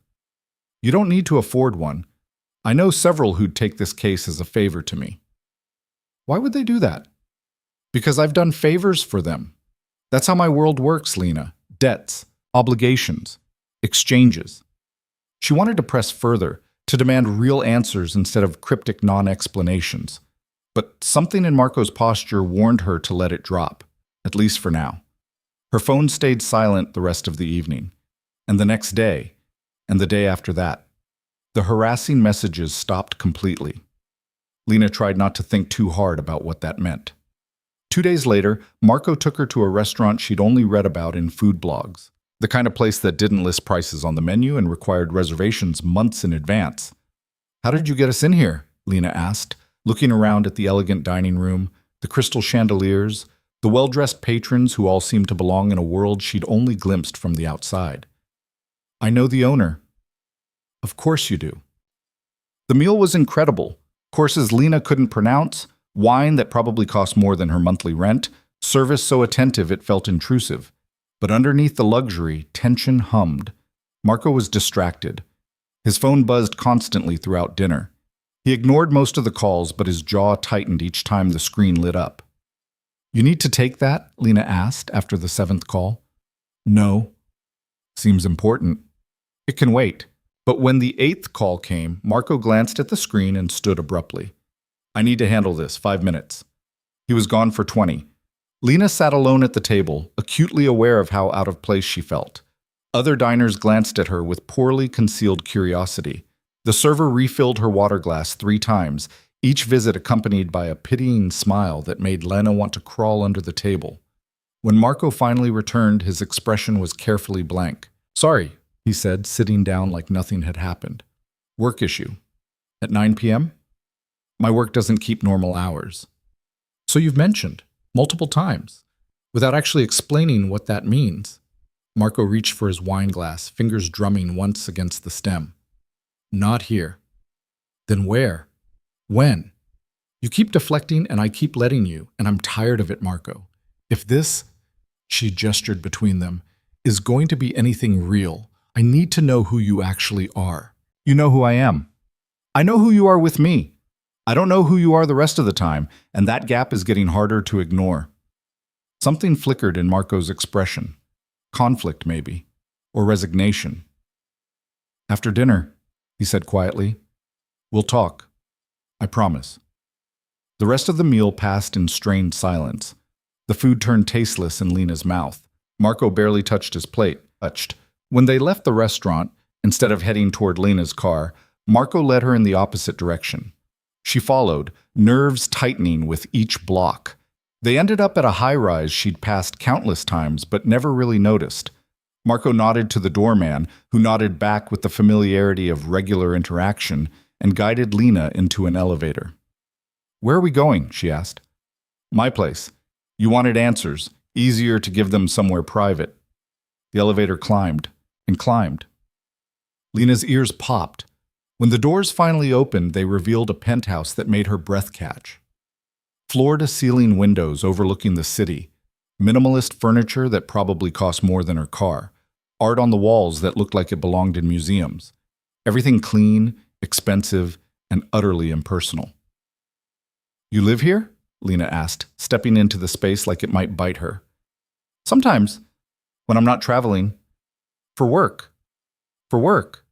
You don't need to afford one. I know several who'd take this case as a favor to me. Why would they do that? Because I've done favors for them. That's how my world works, Lena. Debts, obligations, exchanges. She wanted to press further, to demand real answers instead of cryptic non-explanations. But something in Marco's posture warned her to let it drop, at least for now. Her phone stayed silent the rest of the evening, and the next day, and the day after that. The harassing messages stopped completely. Lena tried not to think too hard about what that meant. 2 days later, Marco took her to a restaurant she'd only read about in food blogs, the kind of place that didn't list prices on the menu and required reservations months in advance. How did you get us in here? Lena asked, looking around at the elegant dining room, the crystal chandeliers, the well-dressed patrons who all seemed to belong in a world she'd only glimpsed from the outside. I know the owner. Of course you do. The meal was incredible. Courses Lena couldn't pronounce, wine that probably cost more than her monthly rent, service so attentive it felt intrusive. But underneath the luxury, tension hummed. Marco was distracted. His phone buzzed constantly throughout dinner. He ignored most of the calls, but his jaw tightened each time the screen lit up. "You need to take that?" Lena asked after the 7th call. "No." "Seems important." "It can wait." But when the 8th call came, Marco glanced at the screen and stood abruptly. "I need to handle this. 5 minutes." He was gone for 20. Lena sat alone at the table, acutely aware of how out of place she felt. Other diners glanced at her with poorly concealed curiosity. The server refilled her water glass 3 times, each visit accompanied by a pitying smile that made Lena want to crawl under the table. When Marco finally returned, his expression was carefully blank. "Sorry," he said, sitting down like nothing had happened. "Work issue. At 9 p.m.? My work doesn't keep normal hours." "So you've mentioned, multiple times, without actually explaining what that means." Marco reached for his wine glass, fingers drumming once against the stem. "Not here." "Then where? When? You keep deflecting and I keep letting you, and I'm tired of it, Marco. If this," she gestured between them, "is going to be anything real, I need to know who you actually are." "You know who I am. I know who you are with me. I don't know who you are the rest of the time, and that gap is getting harder to ignore." Something flickered in Marco's expression. Conflict, maybe, or resignation. "After dinner," he said quietly, "we'll talk. I promise." The rest of the meal passed in strained silence. The food turned tasteless in Lena's mouth. Marco barely touched his plate. When they left the restaurant, instead of heading toward Lena's car, Marco led her in the opposite direction. She followed, nerves tightening with each block. They ended up at a high-rise she'd passed countless times but never really noticed. Marco nodded to the doorman, who nodded back with the familiarity of regular interaction, and guided Lena into an elevator. "Where are we going?" she asked. "My place. You wanted answers. Easier to give them somewhere private." The elevator climbed and climbed. Lena's ears popped. When the doors finally opened, they revealed a penthouse that made her breath catch. Floor-to-ceiling windows overlooking the city, minimalist furniture that probably cost more than her car, art on the walls that looked like it belonged in museums. Everything clean, expensive, and utterly impersonal. "You live here?" Lena asked, stepping into the space like it might bite her. "Sometimes, when I'm not traveling. For work." "For work."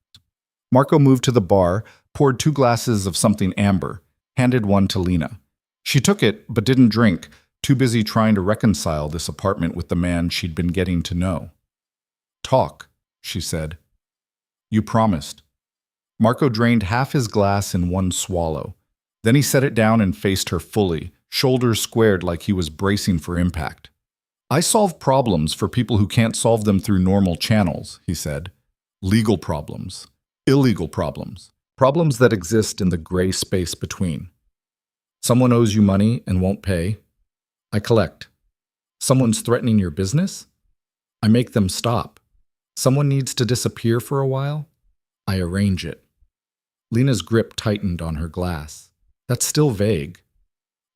Marco moved to the bar, poured 2 glasses of something amber, handed one to Lena. She took it, but didn't drink, too busy trying to reconcile this apartment with the man she'd been getting to know. "Talk," she said. "You promised." Marco drained half his glass in one swallow. Then he set it down and faced her fully, shoulders squared like he was bracing for impact. "I solve problems for people who can't solve them through normal channels," he said. "Legal problems. Illegal problems. Problems that exist in the gray space between. Someone owes you money and won't pay. I collect. Someone's threatening your business? I make them stop. Someone needs to disappear for a while? I arrange it." Lena's grip tightened on her glass. "That's still vague."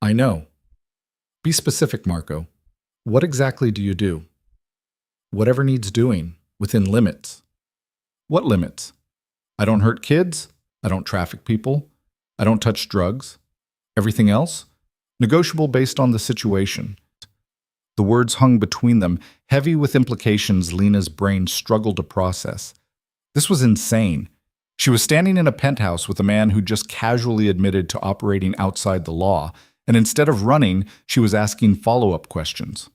"I know." "Be specific, Marco. What exactly do you do?" "Whatever needs doing, within limits." "What limits?" "I don't hurt kids. I don't traffic people. I don't touch drugs. Everything else? Negotiable based on the situation." The words hung between them, heavy with implications Lena's brain struggled to process. This was insane. She was standing in a penthouse with a man who just casually admitted to operating outside the law, and instead of running, she was asking follow-up questions.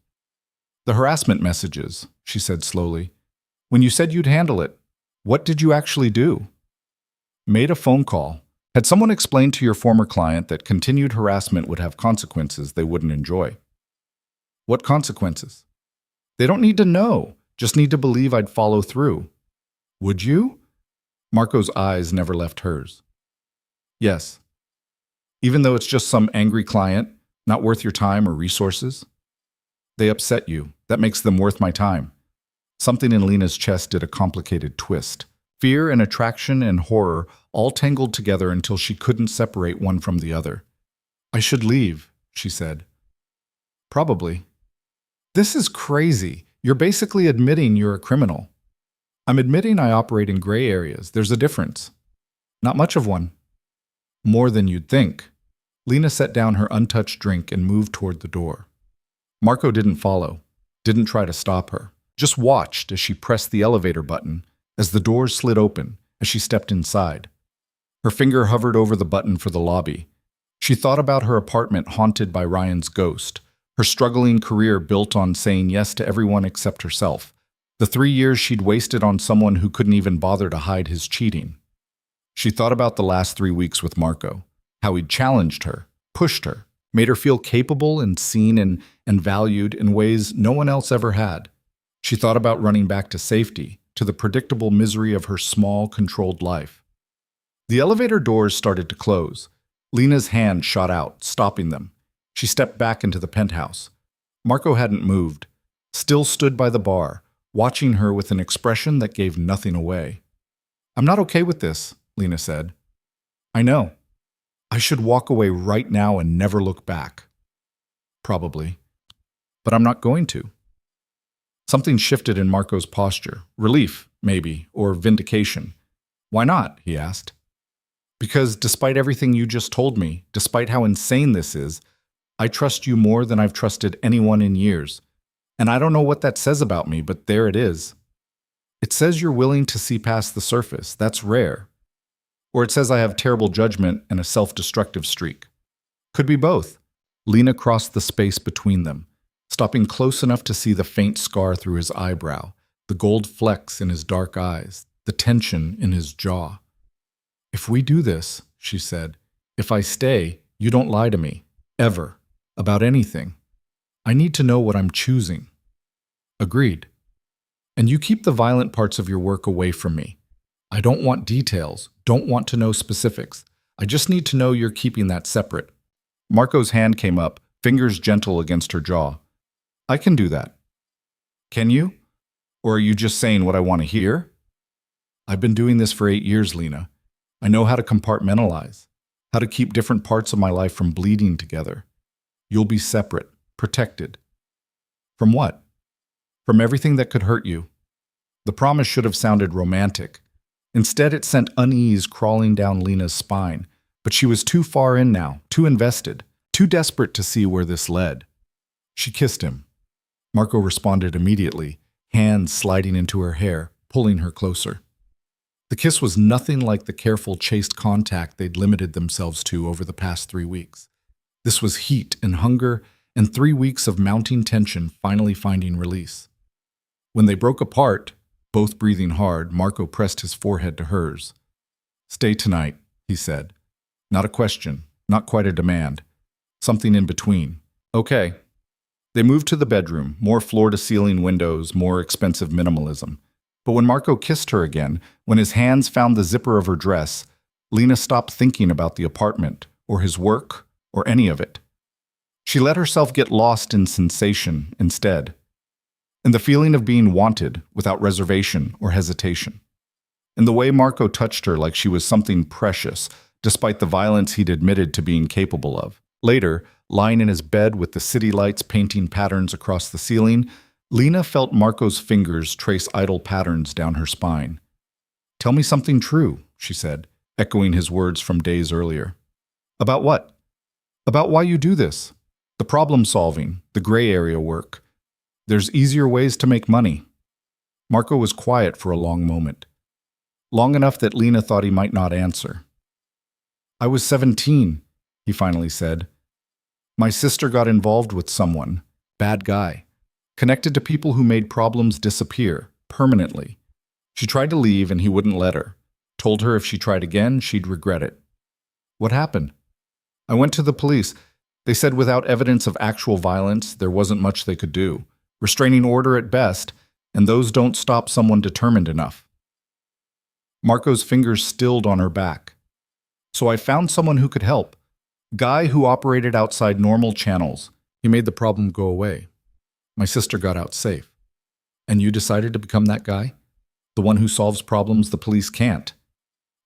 "The harassment messages," she said slowly. "When you said you'd handle it, what did you actually do?" "Made a phone call. Had someone explained to your former client that continued harassment would have consequences they wouldn't enjoy." "What consequences?" "They don't need to know, just need to believe I'd follow through." "Would you?" Marco's eyes never left hers. "Yes. Even though it's just some angry client, not worth your time or resources?" "They upset you. That makes them worth my time." Something in Lena's chest did a complicated twist. Fear and attraction and horror all tangled together until she couldn't separate one from the other. "I should leave," she said. "Probably." "This is crazy. You're basically admitting you're a criminal." "I'm admitting I operate in gray areas. There's a difference." "Not much of one." "More than you'd think." Lena set down her untouched drink and moved toward the door. Marco didn't follow, didn't try to stop her, just watched as she pressed the elevator button, as the doors slid open, as she stepped inside. Her finger hovered over the button for the lobby. She thought about her apartment haunted by Ryan's ghost, her struggling career built on saying yes to everyone except herself, the 3 years she'd wasted on someone who couldn't even bother to hide his cheating. She thought about the last 3 weeks with Marco, how he'd challenged her, pushed her, made her feel capable and seen and valued in ways no one else ever had. She thought about running back to safety, to the predictable misery of her small, controlled life. The elevator doors started to close. Lena's hand shot out, stopping them. She stepped back into the penthouse. Marco hadn't moved, still stood by the bar, watching her with an expression that gave nothing away. "I'm not okay with this," Lena said. "I know. I should walk away right now and never look back." "Probably. But I'm not going to." Something shifted in Marco's posture. Relief, maybe, or vindication. "Why not?" he asked. "Because despite everything you just told me, despite how insane this is, I trust you more than I've trusted anyone in years. And I don't know what that says about me, but there it is. It says you're willing to see past the surface. That's rare. Or it says I have terrible judgment and a self-destructive streak. Could be both." Lena crossed the space between them, stopping close enough to see the faint scar through his eyebrow, the gold flecks in his dark eyes, the tension in his jaw. "If we do this," she said, "if I stay, you don't lie to me, ever, about anything. I need to know what I'm choosing." "Agreed. And you keep the violent parts of your work away from me. I don't want details, don't want to know specifics. I just need to know you're keeping that separate." Marco's hand came up, fingers gentle against her jaw. "I can do that." "Can you? Or are you just saying what I want to hear?" "I've been doing this for 8 years, Lena. I know how to compartmentalize, how to keep different parts of my life from bleeding together. You'll be separate, protected." "From what?" "From everything that could hurt you." The promise should have sounded romantic. Instead, it sent unease crawling down Lena's spine, but she was too far in now, too invested, too desperate to see where this led. She kissed him. Marco responded immediately, hands sliding into her hair, pulling her closer. The kiss was nothing like the careful, chaste contact they'd limited themselves to over the past 3 weeks. This was heat and hunger and 3 weeks of mounting tension finally finding release. When they broke apart, both breathing hard, Marco pressed his forehead to hers. "Stay tonight," he said. Not a question, not quite a demand. Something in between. "Okay." They moved to the bedroom, more floor-to-ceiling windows, more expensive minimalism. But when Marco kissed her again, when his hands found the zipper of her dress, Lena stopped thinking about the apartment, or his work, or any of it. She let herself get lost in sensation instead, in the feeling of being wanted without reservation or hesitation, in the way Marco touched her like she was something precious, despite the violence he'd admitted to being capable of. Later, lying in his bed with the city lights painting patterns across the ceiling, Lena felt Marco's fingers trace idle patterns down her spine. "Tell me something true," she said, echoing his words from days earlier. "About what?" "About why you do this. The problem-solving, the gray area work. There's easier ways to make money." Marco was quiet for a long moment. Long enough that Lena thought he might not answer. "I was 17, he finally said. "My sister got involved with someone, bad guy, connected to people who made problems disappear, permanently. She tried to leave and he wouldn't let her. Told her if she tried again, she'd regret it." "What happened?" "I went to the police. They said without evidence of actual violence, there wasn't much they could do. Restraining order at best, and those don't stop someone determined enough." Marco's fingers stilled on her back. "So I found someone who could help. Guy who operated outside normal channels. He made the problem go away. My sister got out safe." "And you decided to become that guy?" the one who solves problems the police can't.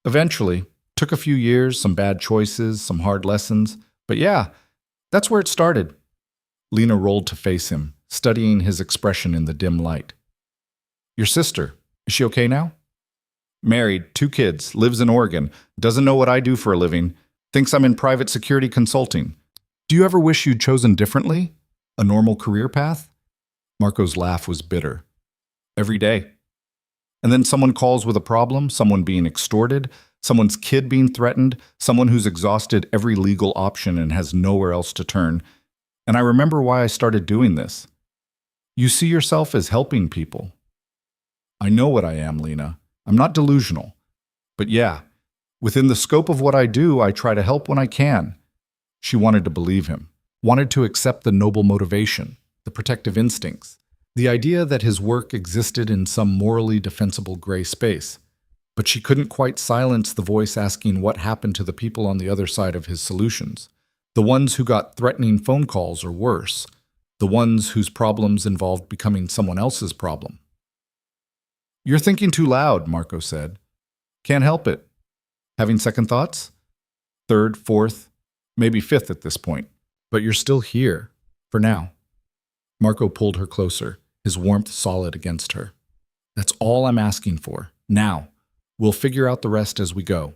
Eventually, took a few years, some bad choices, some hard lessons, but yeah, that's where it started. Lena rolled to face him, studying his expression in the dim light. Your sister, is she okay now? Married, 2 kids, lives in Oregon, doesn't know what I do for a living, thinks I'm in private security consulting. Do you ever wish you'd chosen differently? A normal career path? Marco's laugh was bitter. Every day. And then someone calls with a problem, someone being extorted, someone's kid being threatened, someone who's exhausted every legal option and has nowhere else to turn. And I remember why I started doing this. You see yourself as helping people. I know what I am, Lena. I'm not delusional. But yeah, within the scope of what I do, I try to help when I can. She wanted to believe him, wanted to accept the noble motivation, the protective instincts, the idea that his work existed in some morally defensible gray space. But she couldn't quite silence the voice asking what happened to the people on the other side of his solutions, the ones who got threatening phone calls or worse, the ones whose problems involved becoming someone else's problem. You're thinking too loud, Marco said. Can't help it. Having second thoughts? Third, fourth, maybe fifth at this point. But you're still here, for now. Marco pulled her closer, his warmth solid against her. That's all I'm asking for, now. We'll figure out the rest as we go.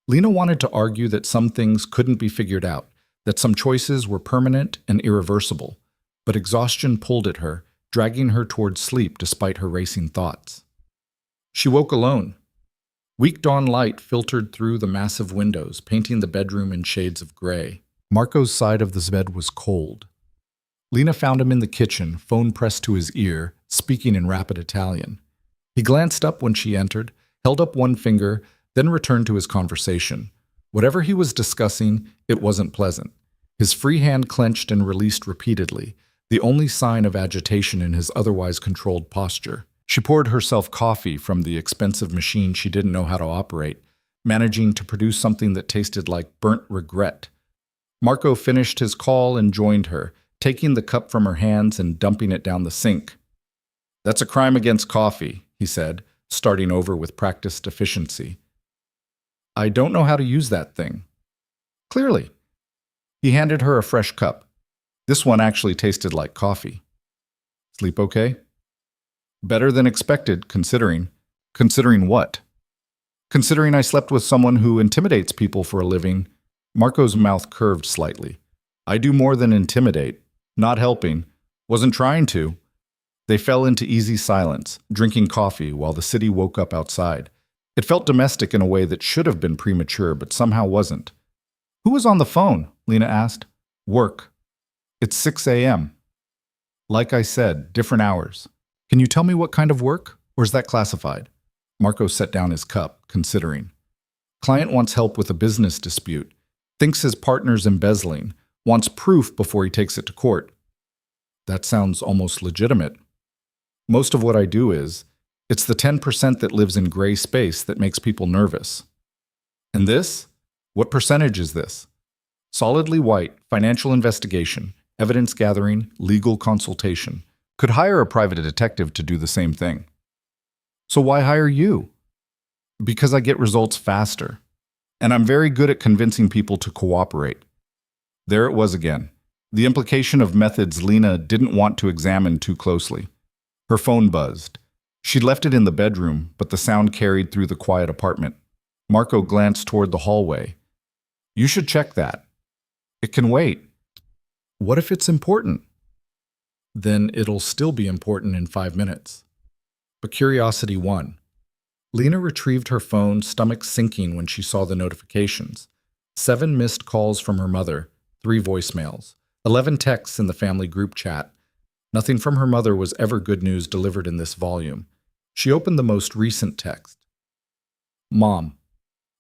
Lena wanted to argue that some things couldn't be figured out, that some choices were permanent and irreversible, but exhaustion pulled at her, dragging her toward sleep despite her racing thoughts. She woke alone. Weak dawn light filtered through the massive windows, painting the bedroom in shades of gray. Marco's side of the bed was cold. Lena found him in the kitchen, phone pressed to his ear, speaking in rapid Italian. He glanced up when she entered, held up one finger, then returned to his conversation. Whatever he was discussing, it wasn't pleasant. His free hand clenched and released repeatedly, the only sign of agitation in his otherwise controlled posture. She poured herself coffee from the expensive machine she didn't know how to operate, managing to produce something that tasted like burnt regret. Marco finished his call and joined her, taking the cup from her hands and dumping it down the sink. That's a crime against coffee, he said, starting over with practiced efficiency. I don't know how to use that thing. Clearly. He handed her a fresh cup. This one actually tasted like coffee. Sleep okay? Better than expected, considering. Considering what? Considering I slept with someone who intimidates people for a living. Marco's mouth curved slightly. I do more than intimidate. Not helping. Wasn't trying to. They fell into easy silence, drinking coffee while the city woke up outside. It felt domestic in a way that should have been premature, but somehow wasn't. Who was on the phone? Lena asked. Work. It's 6 a.m. Like I said, different hours. Can you tell me what kind of work, or is that classified? Marco set down his cup, considering. Client wants help with a business dispute, thinks his partner's embezzling, wants proof before he takes it to court. That sounds almost legitimate. Most of what I do is, it's the 10% that lives in gray space that makes people nervous. And this? What percentage is this? Solidly white, financial investigation, evidence gathering, legal consultation. Could hire a private detective to do the same thing. So why hire you? Because I get results faster. And I'm very good at convincing people to cooperate. There it was again. The implication of methods Lena didn't want to examine too closely. Her phone buzzed. She'd left it in the bedroom, but the sound carried through the quiet apartment. Marco glanced toward the hallway. You should check that. It can wait. What if it's important? Then it'll still be important in 5 minutes. But curiosity won. Lena retrieved her phone, stomach sinking when she saw the notifications. 7 missed calls from her mother, 3 voicemails, 11 texts in the family group chat. Nothing from her mother was ever good news delivered in this volume. She opened the most recent text. Mom,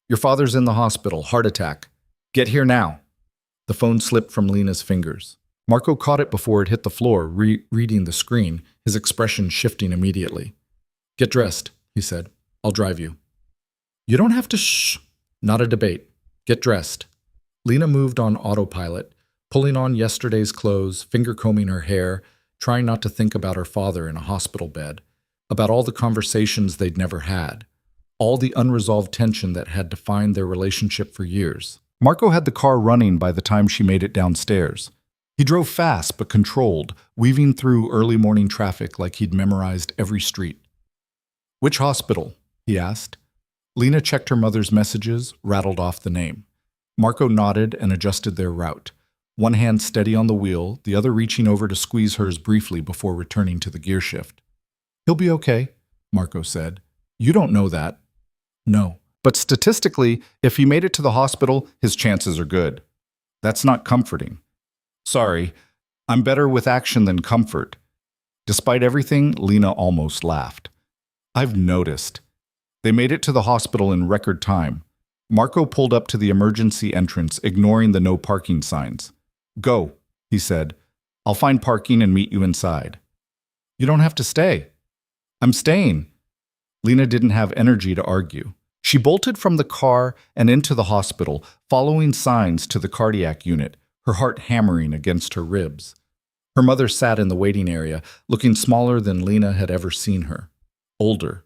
your father's in the hospital, heart attack. Get here now. The phone slipped from Lena's fingers. Marco caught it before it hit the floor, reading the screen, his expression shifting immediately. Get dressed, he said. I'll drive you. You don't have to shh. Not a debate. Get dressed. Lena moved on autopilot, pulling on yesterday's clothes, finger combing her hair, trying not to think about her father in a hospital bed. about all the conversations they'd never had, all the unresolved tension that had defined their relationship for years. Marco had the car running by the time she made it downstairs. He drove fast but controlled, weaving through early morning traffic like he'd memorized every street. "Which hospital?" he asked. Lena checked her mother's messages, rattled off the name. Marco nodded and adjusted their route, one hand steady on the wheel, the other reaching over to squeeze hers briefly before returning to the gear shift. "He'll be okay," Marco said. "You don't know that." "No. But statistically, if he made it to the hospital, his chances are good." "That's not comforting." "Sorry, I'm better with action than comfort." Despite everything, Lena almost laughed. "I've noticed." They made it to the hospital in record time. Marco pulled up to the emergency entrance, ignoring the no parking signs. "Go," he said. "I'll find parking and meet you inside." "You don't have to stay." "I'm staying." Lena didn't have energy to argue. She bolted from the car and into the hospital, following signs to the cardiac unit, her heart hammering against her ribs. Her mother sat in the waiting area, looking smaller than Lena had ever seen her. Older.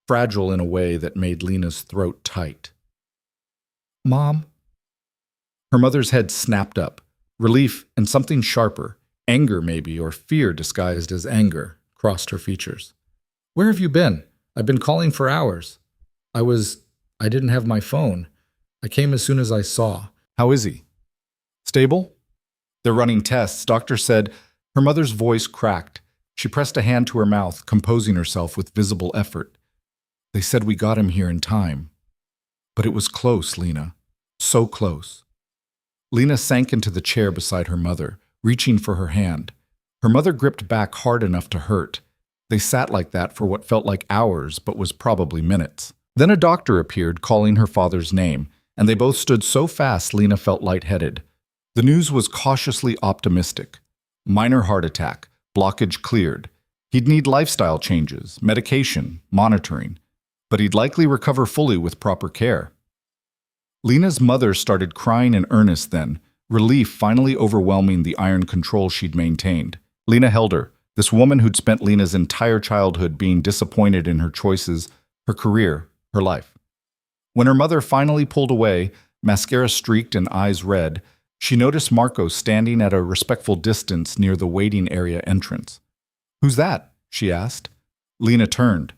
Fragile in a way that made Lena's throat tight. "Mom?" Her mother's head snapped up. Relief and something sharper, anger maybe, or fear disguised as anger, crossed her features. "Where have you been? I've been calling for hours." I didn't have my phone. I came as soon as I saw." "How is he?" "Stable?" "They're running tests," doctor said. Her mother's voice cracked. She pressed a hand to her mouth, composing herself with visible effort. "They said we got him here in time." "But it was close, Lena. So close." Lena sank into the chair beside her mother, reaching for her hand. Her mother gripped back hard enough to hurt. They sat like that for what felt like hours, but was probably minutes. Then a doctor appeared, calling her father's name, and they both stood so fast Lena felt lightheaded. The news was cautiously optimistic. Minor heart attack, blockage cleared. He'd need lifestyle changes, medication, monitoring, but he'd likely recover fully with proper care. Lena's mother started crying in earnest then, relief finally overwhelming the iron control she'd maintained. Lena held her, this woman who'd spent Lena's entire childhood being disappointed in her choices, her career, her life. When her mother finally pulled away, mascara streaked and eyes red, she noticed Marco standing at a respectful distance near the waiting area entrance. "Who's that?" she asked. Lena turned.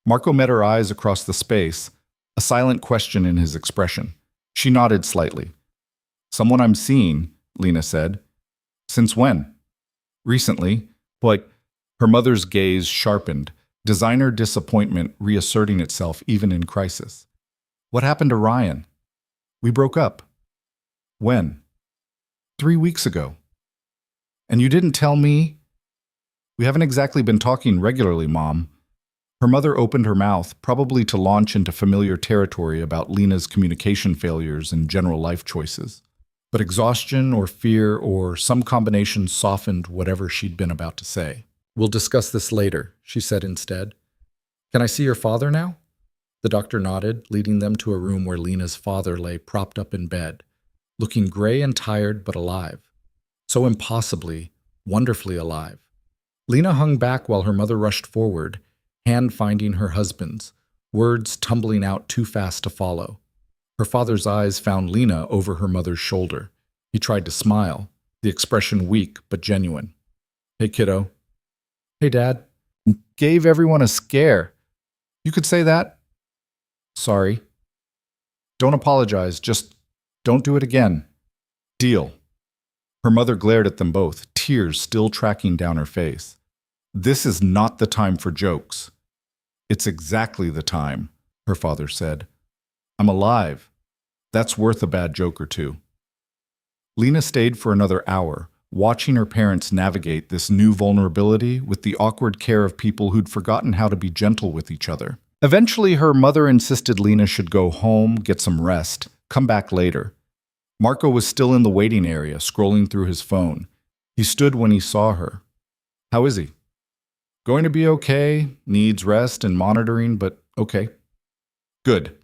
Marco met her eyes across the space, a silent question in his expression. She nodded slightly. "Someone I'm seeing," Lena said. "Since when?" "Recently. Like," her mother's gaze sharpened, designer disappointment reasserting itself even in crisis. "What happened to Ryan?" "We broke up." "When?" 3 weeks ago." "And you didn't tell me?" "We haven't exactly been talking regularly, Mom." Her mother opened her mouth, probably to launch into familiar territory about Lena's communication failures and general life choices. But exhaustion or fear or some combination softened whatever she'd been about to say. "We'll discuss this later," she said instead. "Can I see your father now?" The doctor nodded, leading them to a room where Lena's father lay propped up in bed, looking gray and tired but alive. So impossibly, wonderfully alive. Lena hung back while her mother rushed forward, hand finding her husband's, words tumbling out too fast to follow. Her father's eyes found Lena over her mother's shoulder. He tried to smile, the expression weak but genuine. "Hey, kiddo." "Hey, Dad." "Gave everyone a scare." "You could say that." "Sorry." "Don't apologize, just don't do it again." "Deal." Her mother glared at them both, tears still tracking down her face. "This is not the time for jokes." "It's exactly the time," her father said. "I'm alive. That's worth a bad joke or two." Lena stayed for another hour, watching her parents navigate this new vulnerability with the awkward care of people who'd forgotten how to be gentle with each other. Eventually, her mother insisted Lena should go home, get some rest, come back later. Marco was still in the waiting area, scrolling through his phone. He stood when he saw her. "How is he?" "Going to be okay, needs rest and monitoring, but okay." "Good."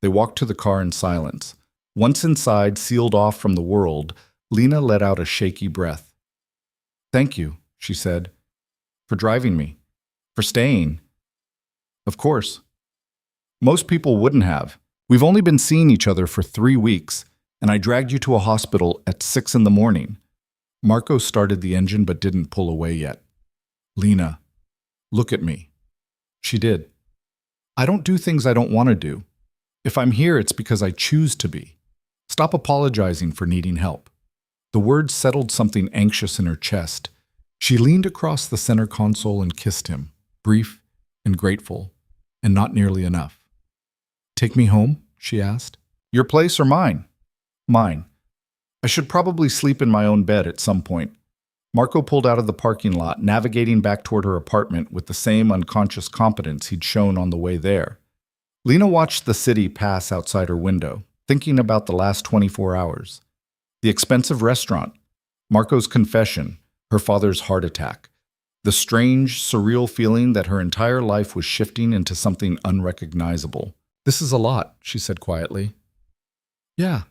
They walked to the car in silence. Once inside, sealed off from the world, Lena let out a shaky breath. "Thank you," she said, "for driving me." For staying. Of course. Most people wouldn't have. We've only been seeing each other for 3 weeks, and I dragged you to a hospital at 6 in the morning. Marco started the engine but didn't pull away yet. Lena, look at me. She did. I don't do things I don't want to do. If I'm here, it's because I choose to be. Stop apologizing for needing help. The words settled something anxious in her chest. She leaned across the center console and kissed him, brief and grateful, and not nearly enough. Take me home? She asked. Your place or mine? Mine. I should probably sleep in my own bed at some point. Marco pulled out of the parking lot, navigating back toward her apartment with the same unconscious competence he'd shown on the way there. Lena watched the city pass outside her window, thinking about the last 24 hours. The expensive restaurant, Marco's confession, her father's heart attack. The strange, surreal feeling that her entire life was shifting into something unrecognizable. This is a lot, she said quietly. Yeah.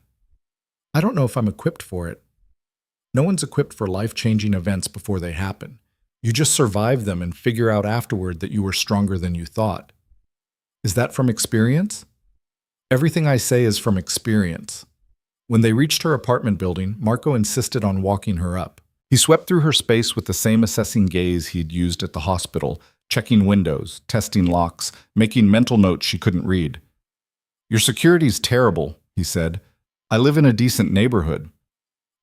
I don't know if I'm equipped for it. No one's equipped for life-changing events before they happen. You just survive them and figure out afterward that you were stronger than you thought. Is that from experience? Everything I say is from experience. When they reached her apartment building, Marco insisted on walking her up. He swept through her space with the same assessing gaze he'd used at the hospital, checking windows, testing locks, making mental notes she couldn't read. Your security's terrible, he said. I live in a decent neighborhood.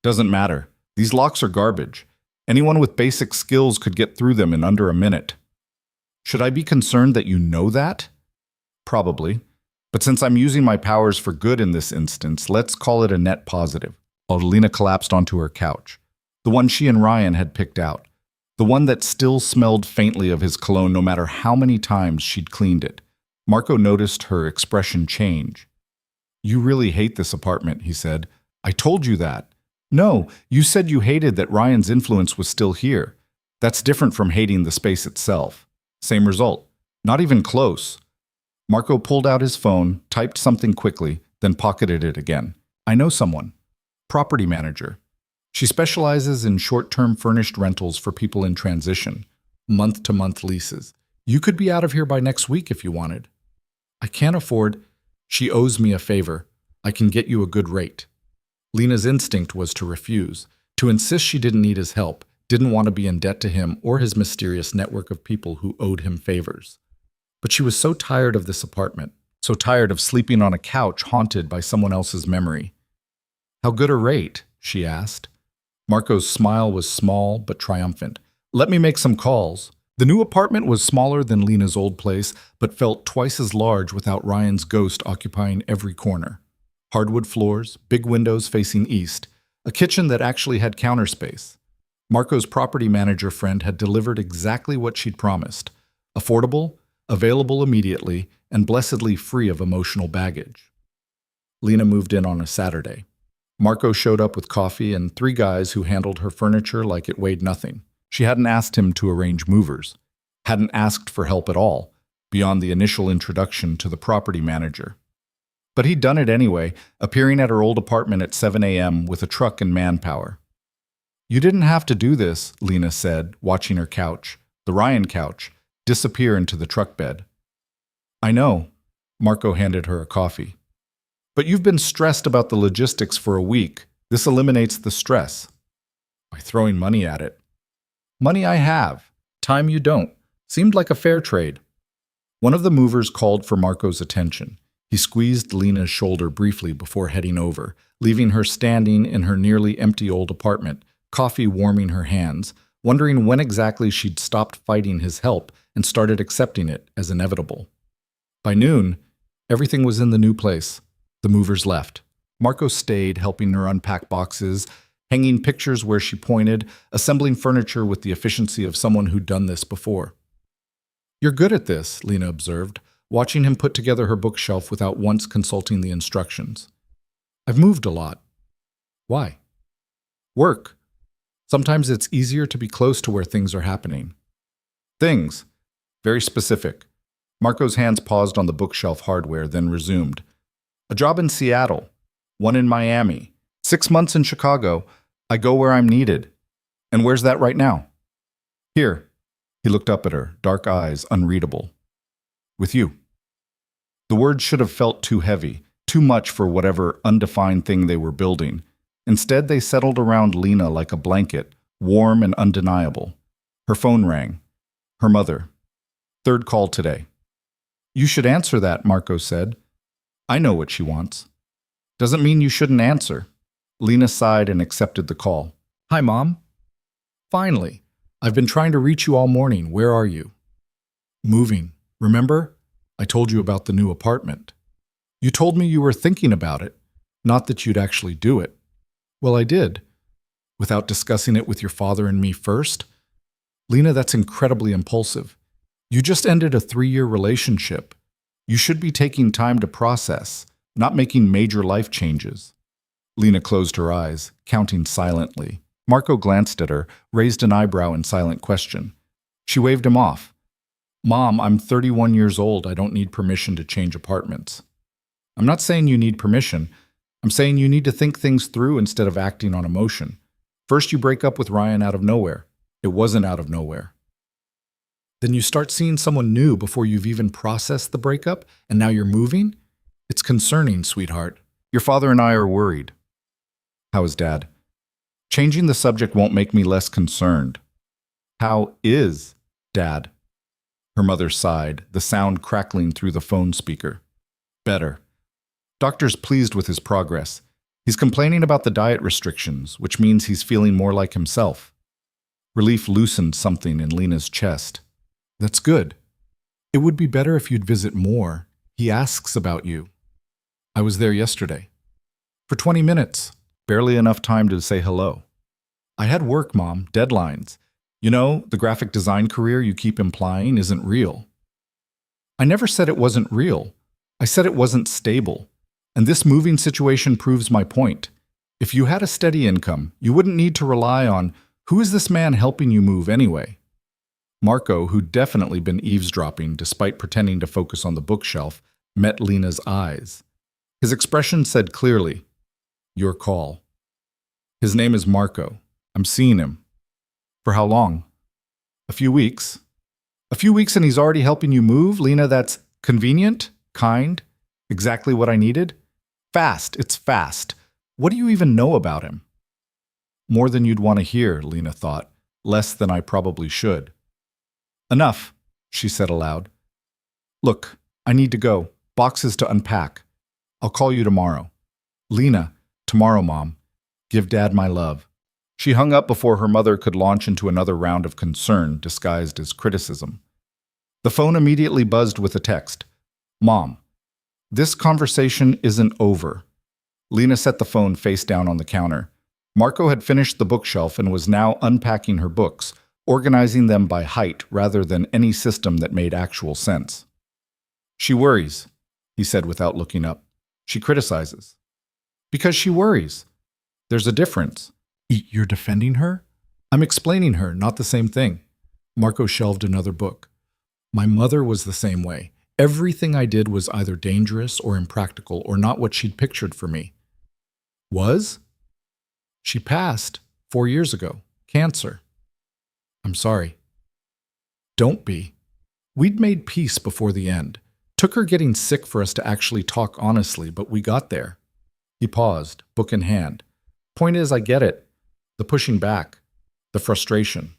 Doesn't matter. These locks are garbage. Anyone with basic skills could get through them in under a minute. Should I be concerned that you know that? Probably. But since I'm using my powers for good in this instance, let's call it a net positive. Lena collapsed onto her couch. The one she and Ryan had picked out. The one that still smelled faintly of his cologne no matter how many times she'd cleaned it. Marco noticed her expression change. You really hate this apartment, he said. I told you that. No, you said you hated that Ryan's influence was still here. That's different from hating the space itself. Same result. Not even close. Marco pulled out his phone, typed something quickly, then pocketed it again. I know someone. Property manager. She specializes in short-term furnished rentals for people in transition, month-to-month leases. You could be out of here by next week if you wanted. I can't afford. She owes me a favor. I can get you a good rate. Lena's instinct was to refuse, to insist she didn't need his help, didn't want to be in debt to him or his mysterious network of people who owed him favors. But she was so tired of this apartment, so tired of sleeping on a couch haunted by someone else's memory. How good a rate? She asked. Marco's smile was small but triumphant. Let me make some calls. The new apartment was smaller than Lena's old place, but felt twice as large without Ryan's ghost occupying every corner. Hardwood floors, big windows facing east, a kitchen that actually had counter space. Marco's property manager friend had delivered exactly what she'd promised. Affordable, available immediately, and blessedly free of emotional baggage. Lena moved in on a Saturday. Marco showed up with coffee and 3 guys who handled her furniture like it weighed nothing. She hadn't asked him to arrange movers, hadn't asked for help at all, beyond the initial introduction to the property manager. But he'd done it anyway, appearing at her old apartment at 7 a.m. with a truck and manpower. You didn't have to do this, Lena said, watching her couch, the Ryan couch, disappear into the truck bed. I know. Marco handed her a coffee. But you've been stressed about the logistics for a week. This eliminates the stress. By throwing money at it. Money I have. Time you don't. Seemed like a fair trade. One of the movers called for Marco's attention. He squeezed Lena's shoulder briefly before heading over, leaving her standing in her nearly empty old apartment, coffee warming her hands, wondering when exactly she'd stopped fighting his help and started accepting it as inevitable. By noon, everything was in the new place. The movers left. Marco stayed, helping her unpack boxes, hanging pictures where she pointed, assembling furniture with the efficiency of someone who'd done this before. You're good at this, Lena observed, watching him put together her bookshelf without once consulting the instructions. I've moved a lot. Why? Work. Sometimes it's easier to be close to where things are happening. Things. Very specific. Marco's hands paused on the bookshelf hardware, then resumed. A job in Seattle. One in Miami. 6 months in Chicago. I go where I'm needed. And where's that right now? Here. He looked up at her, dark eyes unreadable. With you. The words should have felt too heavy, too much for whatever undefined thing they were building. Instead, they settled around Lena like a blanket, warm and undeniable. Her phone rang. Her mother. Third call today. You should answer that, Marco said. I know what she wants. Doesn't mean you shouldn't answer. Lena sighed and accepted the call. Hi, Mom. Finally. I've been trying to reach you all morning. Where are you? Moving. Remember? I told you about the new apartment. You told me you were thinking about it, not that you'd actually do it. Well, I did. Without discussing it with your father and me first? Lena, that's incredibly impulsive. You just ended a 3-year relationship. You should be taking time to process, not making major life changes. Lena closed her eyes, counting silently. Marco glanced at her, raised an eyebrow in silent question. She waved him off. Mom, I'm 31 years old. I don't need permission to change apartments. I'm not saying you need permission. I'm saying you need to think things through instead of acting on emotion. First, you break up with Ryan out of nowhere. It wasn't out of nowhere. Then you start seeing someone new before you've even processed the breakup, and now you're moving? It's concerning, sweetheart. Your father and I are worried. How is Dad? Changing the subject won't make me less concerned. How is Dad? Her mother sighed, the sound crackling through the phone speaker. Better. Doctor's pleased with his progress. He's complaining about the diet restrictions, which means he's feeling more like himself. Relief loosened something in Lena's chest. That's good. It would be better if you'd visit more. He asks about you. I was there yesterday. For 20 minutes. Barely enough time to say hello. I had work, Mom, deadlines. You know, the graphic design career you keep implying isn't real. I never said it wasn't real. I said it wasn't stable. And this moving situation proves my point. If you had a steady income, you wouldn't need to rely on, who is this man helping you move anyway? Marco, who'd definitely been eavesdropping despite pretending to focus on the bookshelf, met Lena's eyes. His expression said clearly, your call. His name is Marco. I'm seeing him. For how long? A few weeks. A few weeks and he's already helping you move? Lena, that's convenient, kind, exactly what I needed? Fast, it's fast. What do you even know about him? More than you'd want to hear, Lena thought. Less than I probably should. Enough, she said aloud. Look, I need to go. Boxes to unpack. I'll call you tomorrow. Lena, tomorrow, Mom. Give Dad my love. She hung up before her mother could launch into another round of concern disguised as criticism. The phone immediately buzzed with a text. Mom, this conversation isn't over. Lena set the phone face down on the counter. Marco had finished the bookshelf and was now unpacking her books, organizing them by height rather than any system that made actual sense. She worries, he said without looking up. She criticizes. Because she worries. There's a difference. You're defending her? I'm explaining her, not the same thing. Marco shelved another book. My mother was the same way. Everything I did was either dangerous or impractical or not what she'd pictured for me. Was? She passed 4 years ago. Cancer. I'm sorry. Don't be. We'd made peace before the end. Took her getting sick for us to actually talk honestly, but we got there. He paused, book in hand. Point is, I get it. The pushing back. The frustration.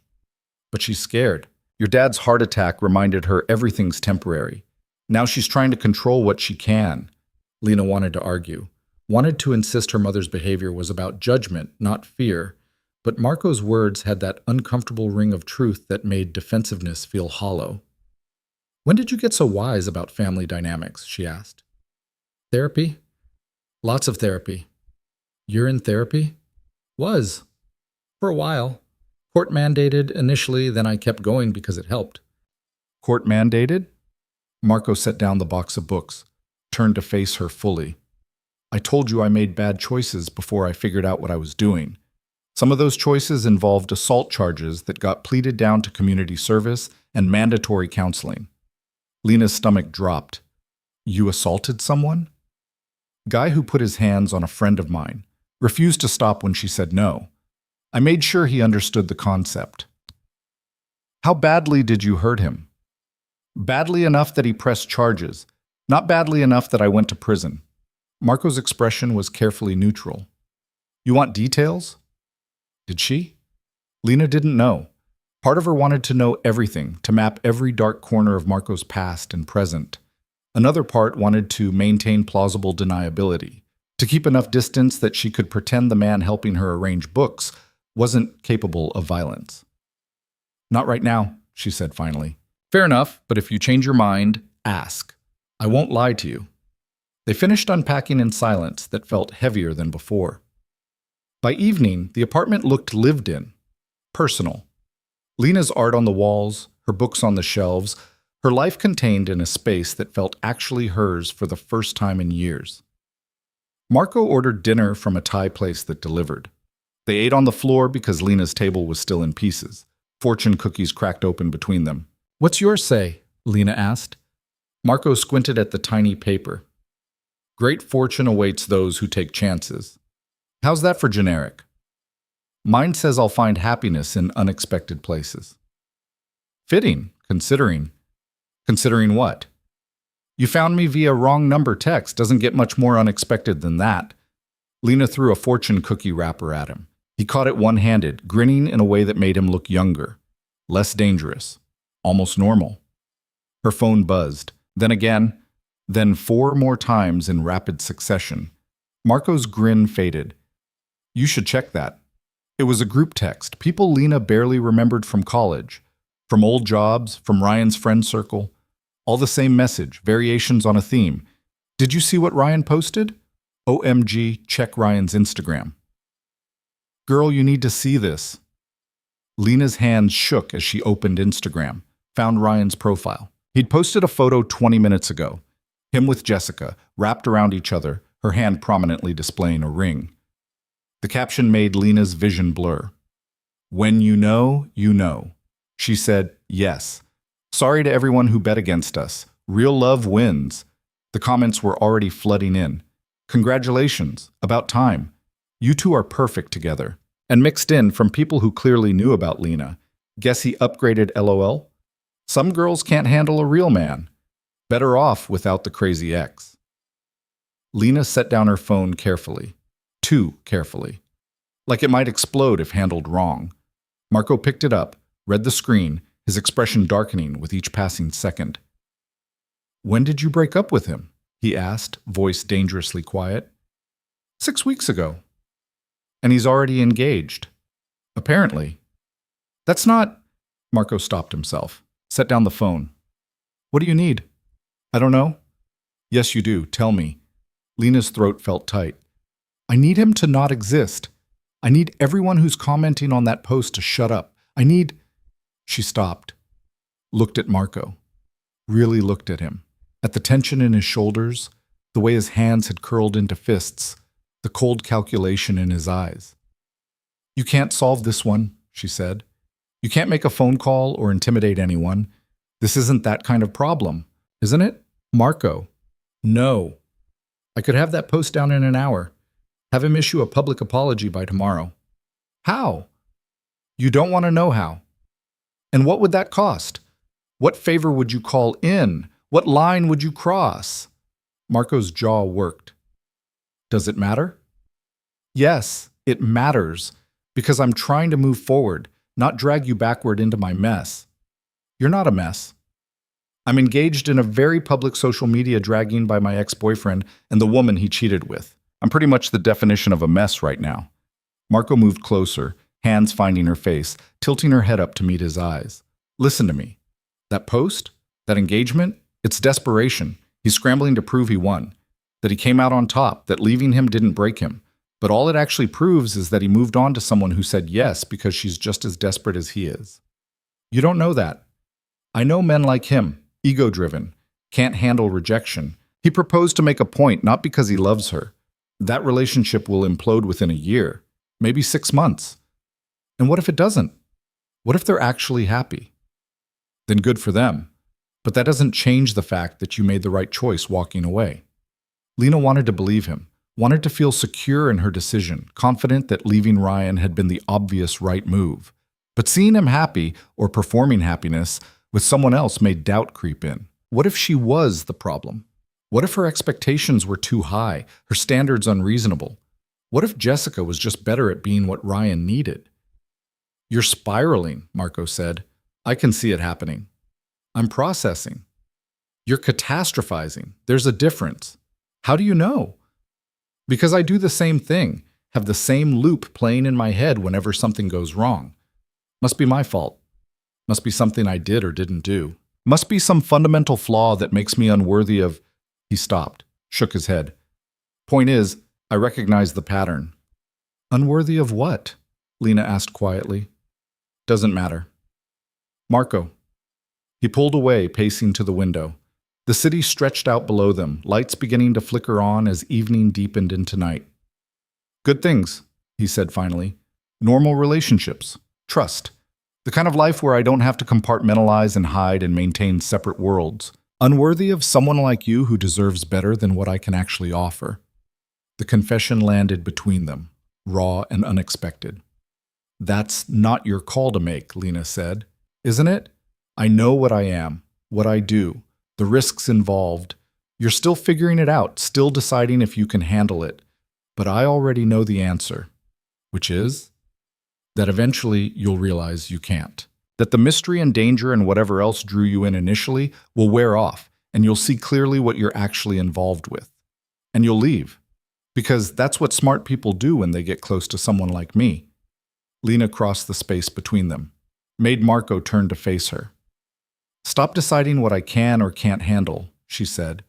But she's scared. Your dad's heart attack reminded her everything's temporary. Now she's trying to control what she can. Lena wanted to argue. Wanted to insist her mother's behavior was about judgment, not fear. But Marco's words had that uncomfortable ring of truth that made defensiveness feel hollow. When did you get so wise about family dynamics? She asked. Therapy? Lots of therapy. You're in therapy? Was. For a while. Court mandated initially, then I kept going because it helped. Court mandated? Marco set down the box of books, turned to face her fully. I told you I made bad choices before I figured out what I was doing. Some of those choices involved assault charges that got pleaded down to community service and mandatory counseling. Lena's stomach dropped. You assaulted someone? Guy who put his hands on a friend of mine. Refused to stop when she said no. I made sure he understood the concept. How badly did you hurt him? Badly enough that he pressed charges, not badly enough that I went to prison. Marco's expression was carefully neutral. You want details? Did she? Lena didn't know. Part of her wanted to know everything, to map every dark corner of Marco's past and present. Another part wanted to maintain plausible deniability, to keep enough distance that she could pretend the man helping her arrange books wasn't capable of violence. Not right now, she said finally. Fair enough, but if you change your mind, ask. I won't lie to you. They finished unpacking in silence that felt heavier than before. By evening, the apartment looked lived in, personal. Lena's art on the walls, her books on the shelves, her life contained in a space that felt actually hers for the first time in years. Marco ordered dinner from a Thai place that delivered. They ate on the floor because Lena's table was still in pieces, fortune cookies cracked open between them. What's yours say? Lena asked. Marco squinted at the tiny paper. Great fortune awaits those who take chances. How's that for generic? Mine says I'll find happiness in unexpected places. Fitting, considering. Considering what? You found me via wrong number text. Doesn't get much more unexpected than that. Lena threw a fortune cookie wrapper at him. He caught it one-handed, grinning in a way that made him look younger, less dangerous, almost normal. Her phone buzzed. Then again, then 4 more times in rapid succession. Marco's grin faded. You should check that. It was a group text, people Lena barely remembered from college, from old jobs, from Ryan's friend circle. All the same message, variations on a theme. Did you see what Ryan posted? OMG, check Ryan's Instagram. Girl, you need to see this. Lena's hands shook as she opened Instagram, found Ryan's profile. He'd posted a photo 20 minutes ago. Him with Jessica, wrapped around each other, her hand prominently displaying a ring. The caption made Lena's vision blur. When you know, you know. She said, yes. Sorry to everyone who bet against us. Real love wins. The comments were already flooding in. Congratulations. About time. You two are perfect together. And mixed in from people who clearly knew about Lena. Guess he upgraded LOL? Some girls can't handle a real man. Better off without the crazy ex. Lena set down her phone carefully. Too carefully. Like it might explode if handled wrong. Marco picked it up, read the screen, his expression darkening with each passing second. When did you break up with him? He asked, voice dangerously quiet. 6 weeks ago. And he's already engaged. Apparently. That's not... Marco stopped himself, set down the phone. What do you need? I don't know. Yes, you do. Tell me. Lena's throat felt tight. I need him to not exist. I need everyone who's commenting on that post to shut up. I need... She stopped, looked at Marco, really looked at him, at the tension in his shoulders, the way his hands had curled into fists, the cold calculation in his eyes. You can't solve this one, she said. You can't make a phone call or intimidate anyone. This isn't that kind of problem, isn't it? Marco. No. I could have that post down in an hour. Have him issue a public apology by tomorrow. How? You don't want to know how. And what would that cost? What favor would you call in? What line would you cross? Marco's jaw worked. Does it matter? Yes, it matters, because I'm trying to move forward, not drag you backward into my mess. You're not a mess. I'm engaged in a very public social media dragging by my ex-boyfriend and the woman he cheated with. I'm pretty much the definition of a mess right now. Marco moved closer, hands finding her face, tilting her head up to meet his eyes. Listen to me. That post? That engagement? It's desperation. He's scrambling to prove he won. That he came out on top, that leaving him didn't break him. But all it actually proves is that he moved on to someone who said yes because she's just as desperate as he is. You don't know that. I know men like him, ego-driven, can't handle rejection. He proposed to make a point, not because he loves her. That relationship will implode within a year, maybe 6 months. And what if it doesn't? What if they're actually happy? Then good for them. But that doesn't change the fact that you made the right choice walking away. Lena wanted to believe him, wanted to feel secure in her decision, confident that leaving Ryan had been the obvious right move. But seeing him happy or performing happiness with someone else made doubt creep in. What if she was the problem? What if her expectations were too high, her standards unreasonable? What if Jessica was just better at being what Ryan needed? You're spiraling, Marco said. I can see it happening. I'm processing. You're catastrophizing. There's a difference. How do you know? Because I do the same thing, have the same loop playing in my head whenever something goes wrong. Must be my fault. Must be something I did or didn't do. Must be some fundamental flaw that makes me unworthy of... He stopped, shook his head. Point is, I recognize the pattern. Unworthy of what? Lena asked quietly. Doesn't matter. Marco. He pulled away, pacing to the window. The city stretched out below them, lights beginning to flicker on as evening deepened into night. Good things, he said finally. Normal relationships. Trust. The kind of life where I don't have to compartmentalize and hide and maintain separate worlds. Unworthy of someone like you who deserves better than what I can actually offer. The confession landed between them, raw and unexpected. That's not your call to make, Lena said. Isn't it? I know what I am, what I do, the risks involved. You're still figuring it out, still deciding if you can handle it. But I already know the answer, which is that eventually you'll realize you can't. That the mystery and danger and whatever else drew you in initially will wear off, and you'll see clearly what you're actually involved with. And you'll leave. Because that's what smart people do when they get close to someone like me. Lena crossed the space between them, made Marco turn to face her. Stop deciding what I can or can't handle, she said.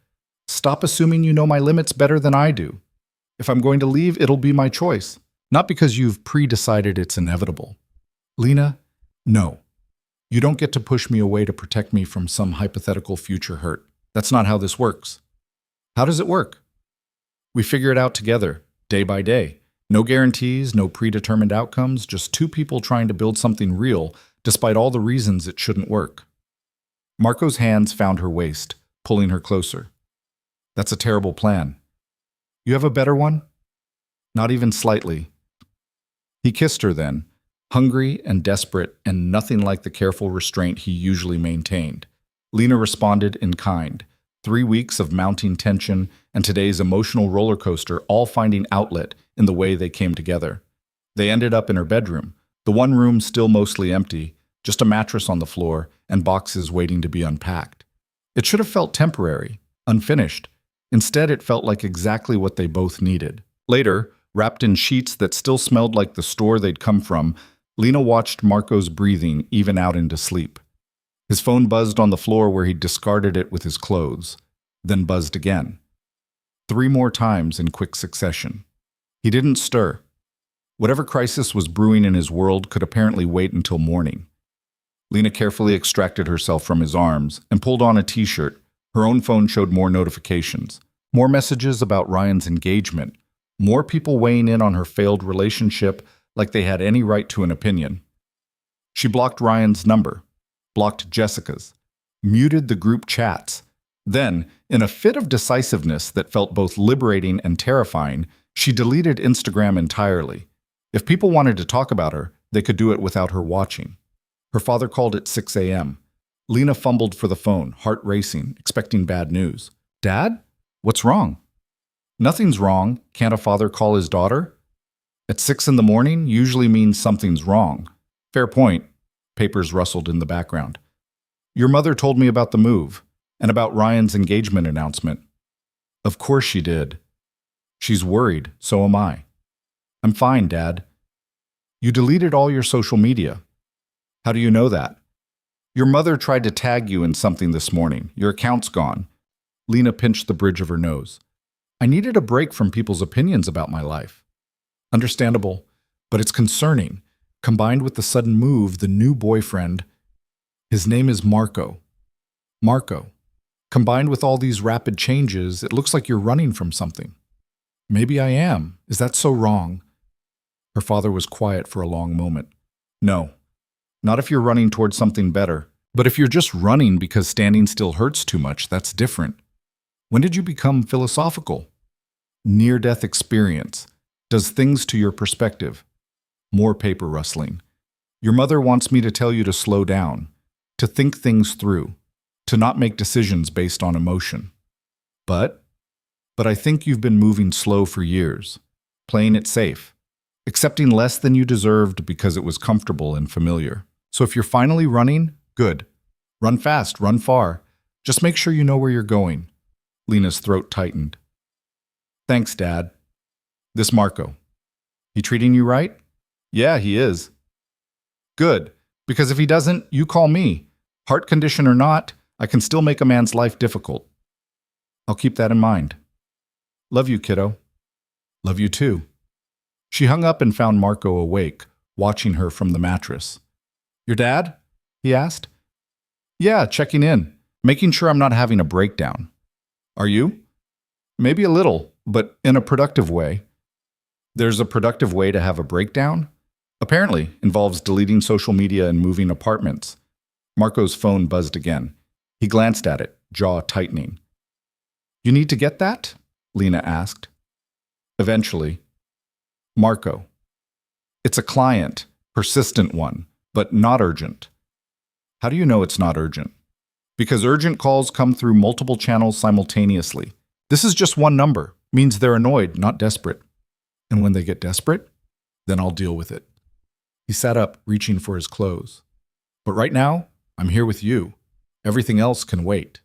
Stop assuming you know my limits better than I do. If I'm going to leave, it'll be my choice. Not because you've pre-decided it's inevitable. Lena, no. You don't get to push me away to protect me from some hypothetical future hurt. That's not how this works. How does it work? We figure it out together, day by day. No guarantees, no predetermined outcomes, just two people trying to build something real, despite all the reasons it shouldn't work. Marco's hands found her waist, pulling her closer. That's a terrible plan. You have a better one? Not even slightly. He kissed her then, hungry and desperate and nothing like the careful restraint he usually maintained. Lena responded in kind. 3 weeks of mounting tension and today's emotional roller coaster all finding outlet in the way they came together. They ended up in her bedroom, the one room still mostly empty, just a mattress on the floor and boxes waiting to be unpacked. It should have felt temporary, unfinished. Instead, it felt like exactly what they both needed. Later, wrapped in sheets that still smelled like the store they'd come from, Lena watched Marco's breathing even out into sleep. His phone buzzed on the floor where he'd discarded it with his clothes, then buzzed again. 3 more times in quick succession. He didn't stir. Whatever crisis was brewing in his world could apparently wait until morning. Lena carefully extracted herself from his arms and pulled on a t-shirt. Her own phone showed more notifications, more messages about Ryan's engagement, more people weighing in on her failed relationship like they had any right to an opinion. She blocked Ryan's number, blocked Jessica's, muted the group chats. Then, in a fit of decisiveness that felt both liberating and terrifying, she deleted Instagram entirely. If people wanted to talk about her, they could do it without her watching. Her father called at 6 a.m. Lena fumbled for the phone, heart racing, expecting bad news. Dad? What's wrong? Nothing's wrong. Can't a father call his daughter? At 6 in the morning usually means something's wrong. Fair point. Papers rustled in the background. Your mother told me about the move, and about Ryan's engagement announcement. Of course she did. She's worried, so am I. I'm fine, Dad. You deleted all your social media. How do you know that? Your mother tried to tag you in something this morning. Your account's gone. Lena pinched the bridge of her nose. I needed a break from people's opinions about my life. Understandable, but it's concerning. Combined with the sudden move, the new boyfriend. His name is Marco. Marco. Combined with all these rapid changes, it looks like you're running from something. Maybe I am. Is that so wrong? Her father was quiet for a long moment. No. Not if you're running towards something better. But if you're just running because standing still hurts too much, that's different. When did you become philosophical? Near-death experience. Does things to your perspective. More paper rustling. Your mother wants me to tell you to slow down, to think things through, to not make decisions based on emotion. But I think you've been moving slow for years, playing it safe, accepting less than you deserved because it was comfortable and familiar. So if you're finally running, good. Run fast, run far. Just make sure you know where you're going. Lena's throat tightened. Thanks, Dad. This Marco. He treating you right? Yeah, he is. Good, because if he doesn't, you call me. Heart condition or not, I can still make a man's life difficult. I'll keep that in mind. Love you, kiddo. Love you too. She hung up and found Marco awake, watching her from the mattress. Your dad? He asked. Yeah, checking in, making sure I'm not having a breakdown. Are you? Maybe a little, but in a productive way. There's a productive way to have a breakdown? Apparently, involves deleting social media and moving apartments. Marco's phone buzzed again. He glanced at it, jaw tightening. You need to get that? Lena asked. Eventually. Marco. It's a client, persistent one, but not urgent. How do you know it's not urgent? Because urgent calls come through multiple channels simultaneously. This is just one number, means they're annoyed, not desperate. And when they get desperate, then I'll deal with it. He sat up, reaching for his clothes. But right now, I'm here with you. Everything else can wait.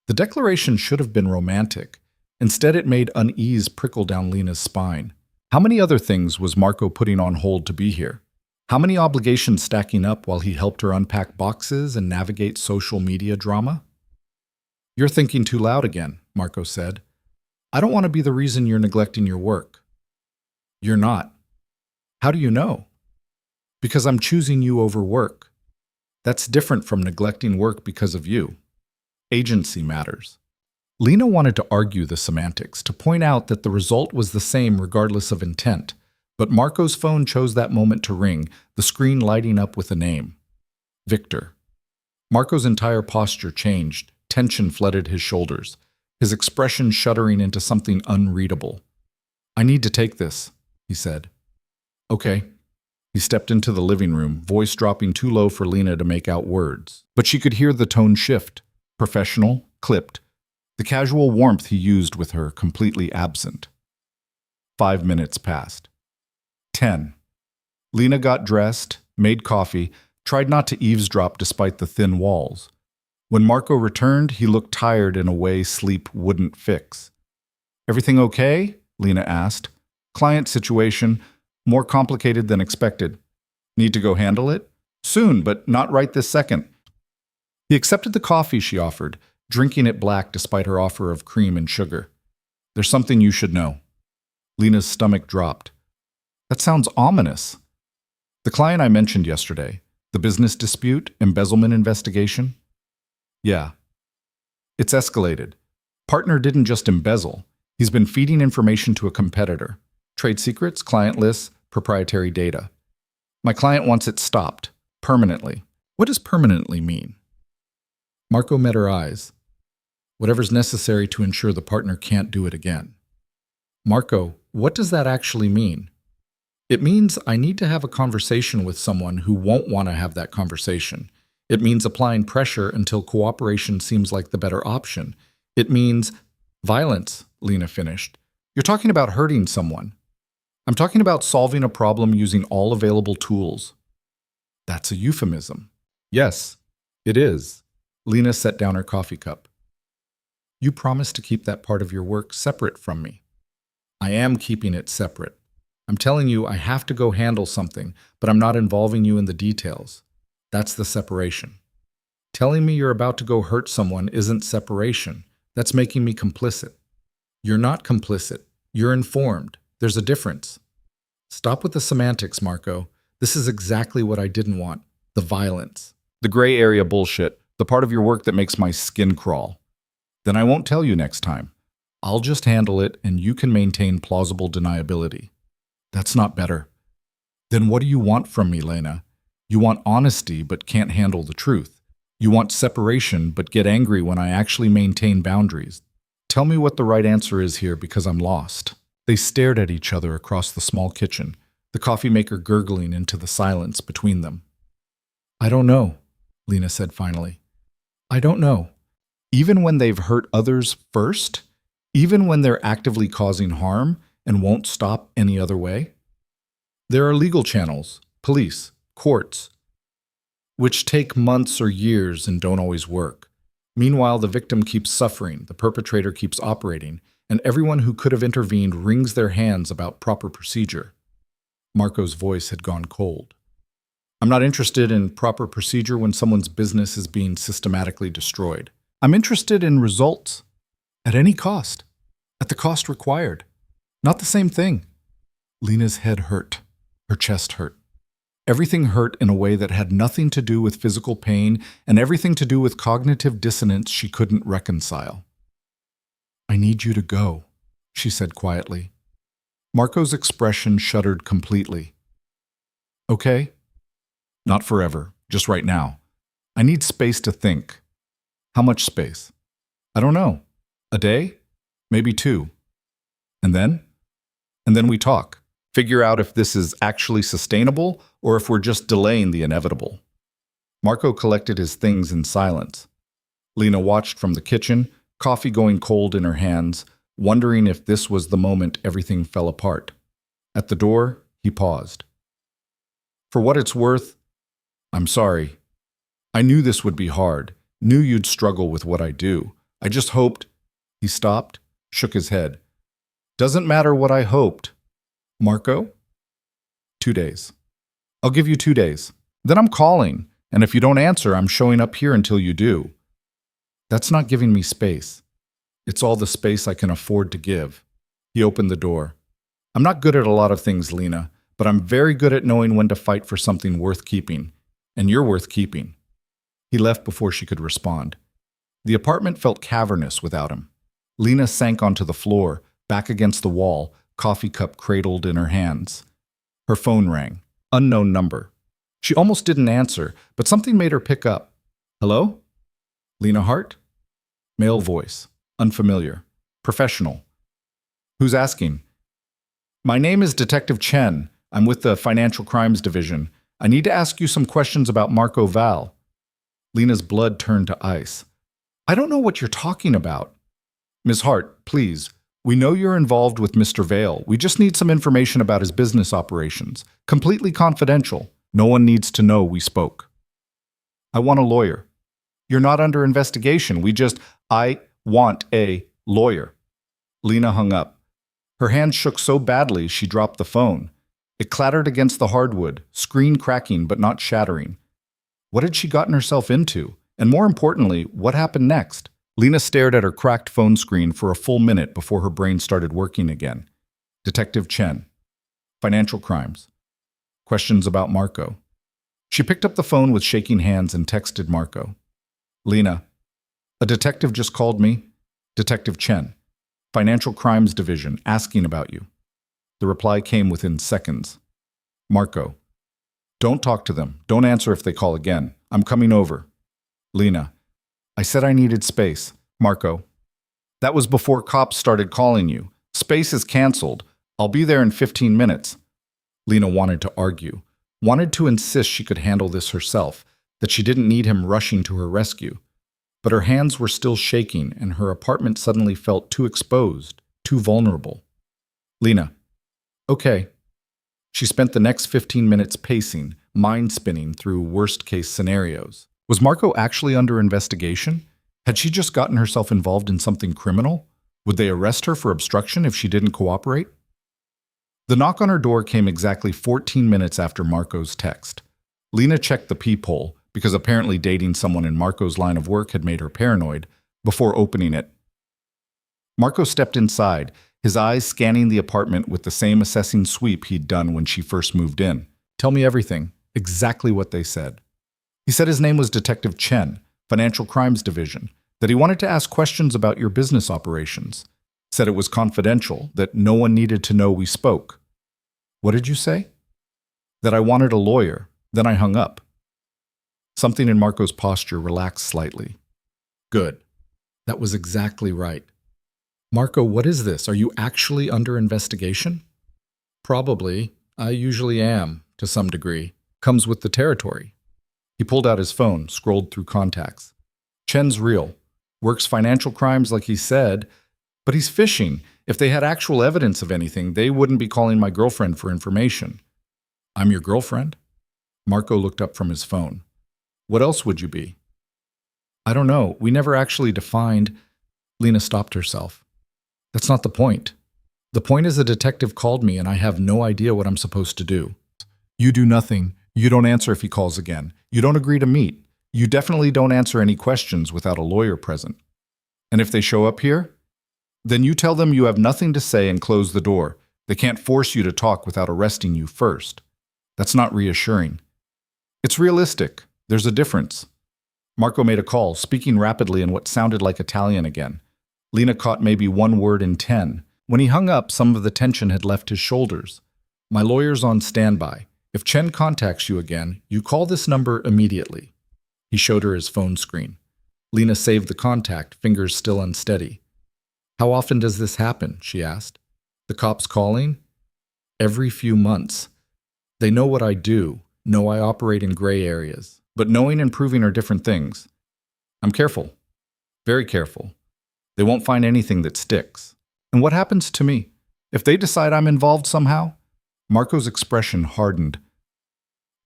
The declaration should have been romantic. Instead, it made unease prickle down Lena's spine. How many other things was Marco putting on hold to be here? How many obligations stacking up while he helped her unpack boxes and navigate social media drama? You're thinking too loud again, Marco said. I don't want to be the reason you're neglecting your work. You're not. How do you know? Because I'm choosing you over work. That's different from neglecting work because of you. Agency matters. Lena wanted to argue the semantics, to point out that the result was the same regardless of intent, but Marco's phone chose that moment to ring, the screen lighting up with a name. Victor. Marco's entire posture changed, tension flooded his shoulders, his expression shuddering into something unreadable. I need to take this, he said. Okay. He stepped into the living room, voice dropping too low for Lena to make out words. But she could hear the tone shift, professional, clipped, the casual warmth he used with her completely absent. 5 minutes passed. 10. Lena got dressed, made coffee, tried not to eavesdrop despite the thin walls. When Marco returned, he looked tired in a way sleep wouldn't fix. Everything okay? Lena asked. Client situation, more complicated than expected. Need to go handle it? Soon, but not right this second. He accepted the coffee she offered, drinking it black despite her offer of cream and sugar. There's something you should know. Lena's stomach dropped. That sounds ominous. The client I mentioned yesterday, the business dispute, embezzlement investigation? Yeah. It's escalated. Partner didn't just embezzle. He's been feeding information to a competitor. Trade secrets, client lists, proprietary data. My client wants it stopped. Permanently. What does permanently mean? Marco met her eyes. Whatever's necessary to ensure the partner can't do it again. Marco, what does that actually mean? It means I need to have a conversation with someone who won't want to have that conversation. It means applying pressure until cooperation seems like the better option. It means violence, Lena finished. You're talking about hurting someone. I'm talking about solving a problem using all available tools. That's a euphemism. Yes, it is. Lena set down her coffee cup. You promised to keep that part of your work separate from me. I am keeping it separate. I'm telling you I have to go handle something, but I'm not involving you in the details. That's the separation. Telling me you're about to go hurt someone isn't separation. That's making me complicit. You're not complicit. You're informed. There's a difference. Stop with the semantics, Marco. This is exactly what I didn't want. The violence. The gray area bullshit. The part of your work that makes my skin crawl. Then I won't tell you next time. I'll just handle it and you can maintain plausible deniability. That's not better. Then what do you want from me, Lena? You want honesty but can't handle the truth. You want separation but get angry when I actually maintain boundaries. Tell me what the right answer is here because I'm lost. They stared at each other across the small kitchen, the coffee maker gurgling into the silence between them. I don't know, Lena said finally. I don't know. Even when they've hurt others first? Even when they're actively causing harm and won't stop any other way? There are legal channels, police, courts, which take months or years and don't always work. Meanwhile, the victim keeps suffering, the perpetrator keeps operating, and everyone who could have intervened wrings their hands about proper procedure. Marco's voice had gone cold. I'm not interested in proper procedure when someone's business is being systematically destroyed. I'm interested in results. At any cost. At the cost required. Not the same thing. Lena's head hurt. Her chest hurt. Everything hurt in a way that had nothing to do with physical pain and everything to do with cognitive dissonance she couldn't reconcile. I need you to go, she said quietly. Marco's expression shuddered completely. Okay? Not forever, just right now. I need space to think. How much space? I don't know. A day? Maybe 2. And then? And then we talk. Figure out if this is actually sustainable or if we're just delaying the inevitable. Marco collected his things in silence. Lena watched from the kitchen, coffee going cold in her hands, wondering if this was the moment everything fell apart. At the door, he paused. For what it's worth, I'm sorry. I knew this would be hard, knew you'd struggle with what I do. I just hoped. He stopped, shook his head. Doesn't matter what I hoped. Marco? 2 days. I'll give you 2 days. Then I'm calling, and if you don't answer, I'm showing up here until you do. That's not giving me space. It's all the space I can afford to give. He opened the door. I'm not good at a lot of things, Lena, but I'm very good at knowing when to fight for something worth keeping. And you're worth keeping. He left before she could respond. The apartment felt cavernous without him. Lena sank onto the floor, back against the wall, coffee cup cradled in her hands. Her phone rang. Unknown number. She almost didn't answer, but something made her pick up. Hello? Lena Hart? Male voice. Unfamiliar. Professional. Who's asking? My name is Detective Chen. I'm with the Financial Crimes Division. I need to ask you some questions about Marco Val. Lena's blood turned to ice. I don't know what you're talking about. Ms. Hart, please. We know you're involved with Mr. Vale. We just need some information about his business operations. Completely confidential. No one needs to know we spoke. I want a lawyer. You're not under investigation. I want a lawyer. Lena hung up. Her hand shook so badly she dropped the phone. It clattered against the hardwood, screen cracking but not shattering. What had she gotten herself into? And more importantly, what happened next? Lena stared at her cracked phone screen for a full minute before her brain started working again. Detective Chen. Financial crimes. Questions about Marco. She picked up the phone with shaking hands and texted Marco. Lena, a detective just called me. Detective Chen. Financial Crimes Division, asking about you. The reply came within seconds. Marco. Don't talk to them. Don't answer if they call again. I'm coming over. Lena. I said I needed space. Marco. That was before cops started calling you. Space is canceled. I'll be there in 15 minutes. Lena wanted to argue. Wanted to insist she could handle this herself, that she didn't need him rushing to her rescue. But her hands were still shaking and her apartment suddenly felt too exposed, too vulnerable. Lena. Okay. She spent the next 15 minutes pacing, mind-spinning through worst-case scenarios. Was Marco actually under investigation? Had she just gotten herself involved in something criminal? Would they arrest her for obstruction if she didn't cooperate? The knock on her door came exactly 14 minutes after Marco's text. Lena checked the peephole, because apparently dating someone in Marco's line of work had made her paranoid, before opening it. Marco stepped inside, his eyes scanning the apartment with the same assessing sweep he'd done when she first moved in. Tell me everything, exactly what they said. He said his name was Detective Chen, Financial Crimes Division, that he wanted to ask questions about your business operations. Said it was confidential, that no one needed to know we spoke. What did you say? That I wanted a lawyer. Then I hung up. Something in Marco's posture relaxed slightly. Good. That was exactly right. Marco, what is this? Are you actually under investigation? Probably. I usually am, to some degree. Comes with the territory. He pulled out his phone, scrolled through contacts. Chen's real. Works financial crimes like he said, but he's fishing. If they had actual evidence of anything, they wouldn't be calling my girlfriend for information. I'm your girlfriend? Marco looked up from his phone. What else would you be? I don't know. We never actually defined. Lena stopped herself. That's not the point. The point is a detective called me and I have no idea what I'm supposed to do. You do nothing. You don't answer if he calls again. You don't agree to meet. You definitely don't answer any questions without a lawyer present. And if they show up here, then you tell them you have nothing to say and close the door. They can't force you to talk without arresting you first. That's not reassuring. It's realistic. There's a difference. Marco made a call, speaking rapidly in what sounded like Italian again. Lena caught maybe one word in 10. When he hung up, some of the tension had left his shoulders. My lawyer's on standby. If Chen contacts you again, you call this number immediately. He showed her his phone screen. Lena saved the contact, fingers still unsteady. How often does this happen? She asked. The cops calling? Every few months. They know what I do, know I operate in gray areas, but knowing and proving are different things. I'm careful, very careful. They won't find anything that sticks. And what happens to me? If they decide I'm involved somehow? Marco's expression hardened.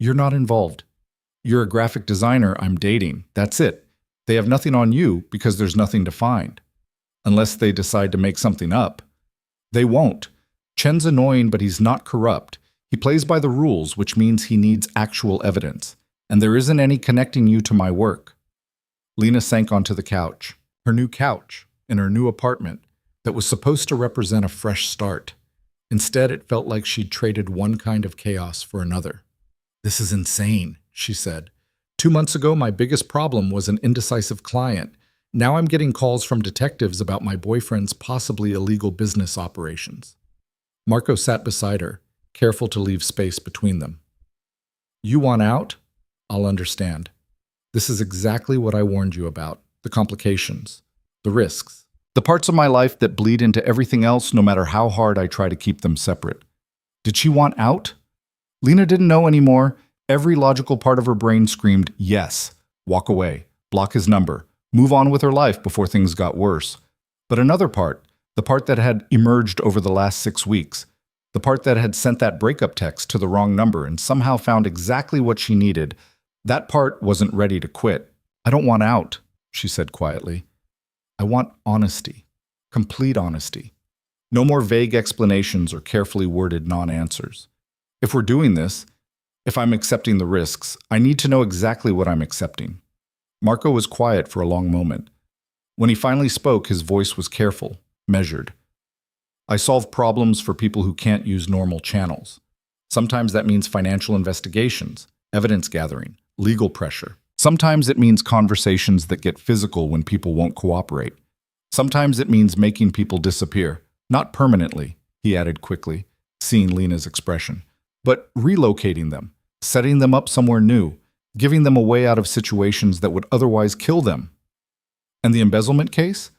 You're not involved. You're a graphic designer I'm dating. That's it. They have nothing on you because there's nothing to find. Unless they decide to make something up. They won't. Chen's annoying, but he's not corrupt. He plays by the rules, which means he needs actual evidence. And there isn't any connecting you to my work. Lena sank onto the couch. Her new couch, in her new apartment, that was supposed to represent a fresh start. Instead, it felt like she'd traded one kind of chaos for another. This is insane, she said. 2 months ago, my biggest problem was an indecisive client. Now I'm getting calls from detectives about my boyfriend's possibly illegal business operations. Marco sat beside her, careful to leave space between them. You want out? I'll understand. This is exactly what I warned you about. The complications. The risks. The parts of my life that bleed into everything else no matter how hard I try to keep them separate. Did she want out? Lena didn't know anymore. Every logical part of her brain screamed, yes. Walk away. Block his number. Move on with her life before things got worse. But another part, the part that had emerged over the last 6 weeks, the part that had sent that breakup text to the wrong number and somehow found exactly what she needed, that part wasn't ready to quit. I don't want out, she said quietly. I want honesty. Complete honesty. No more vague explanations or carefully worded non-answers. If we're doing this, if I'm accepting the risks, I need to know exactly what I'm accepting. Marco was quiet for a long moment. When he finally spoke, his voice was careful, measured. I solve problems for people who can't use normal channels. Sometimes that means financial investigations, evidence gathering, legal pressure. Sometimes it means conversations that get physical when people won't cooperate. Sometimes it means making people disappear. Not permanently, he added quickly, seeing Lena's expression, but relocating them, setting them up somewhere new, giving them a way out of situations that would otherwise kill them. And the embezzlement case?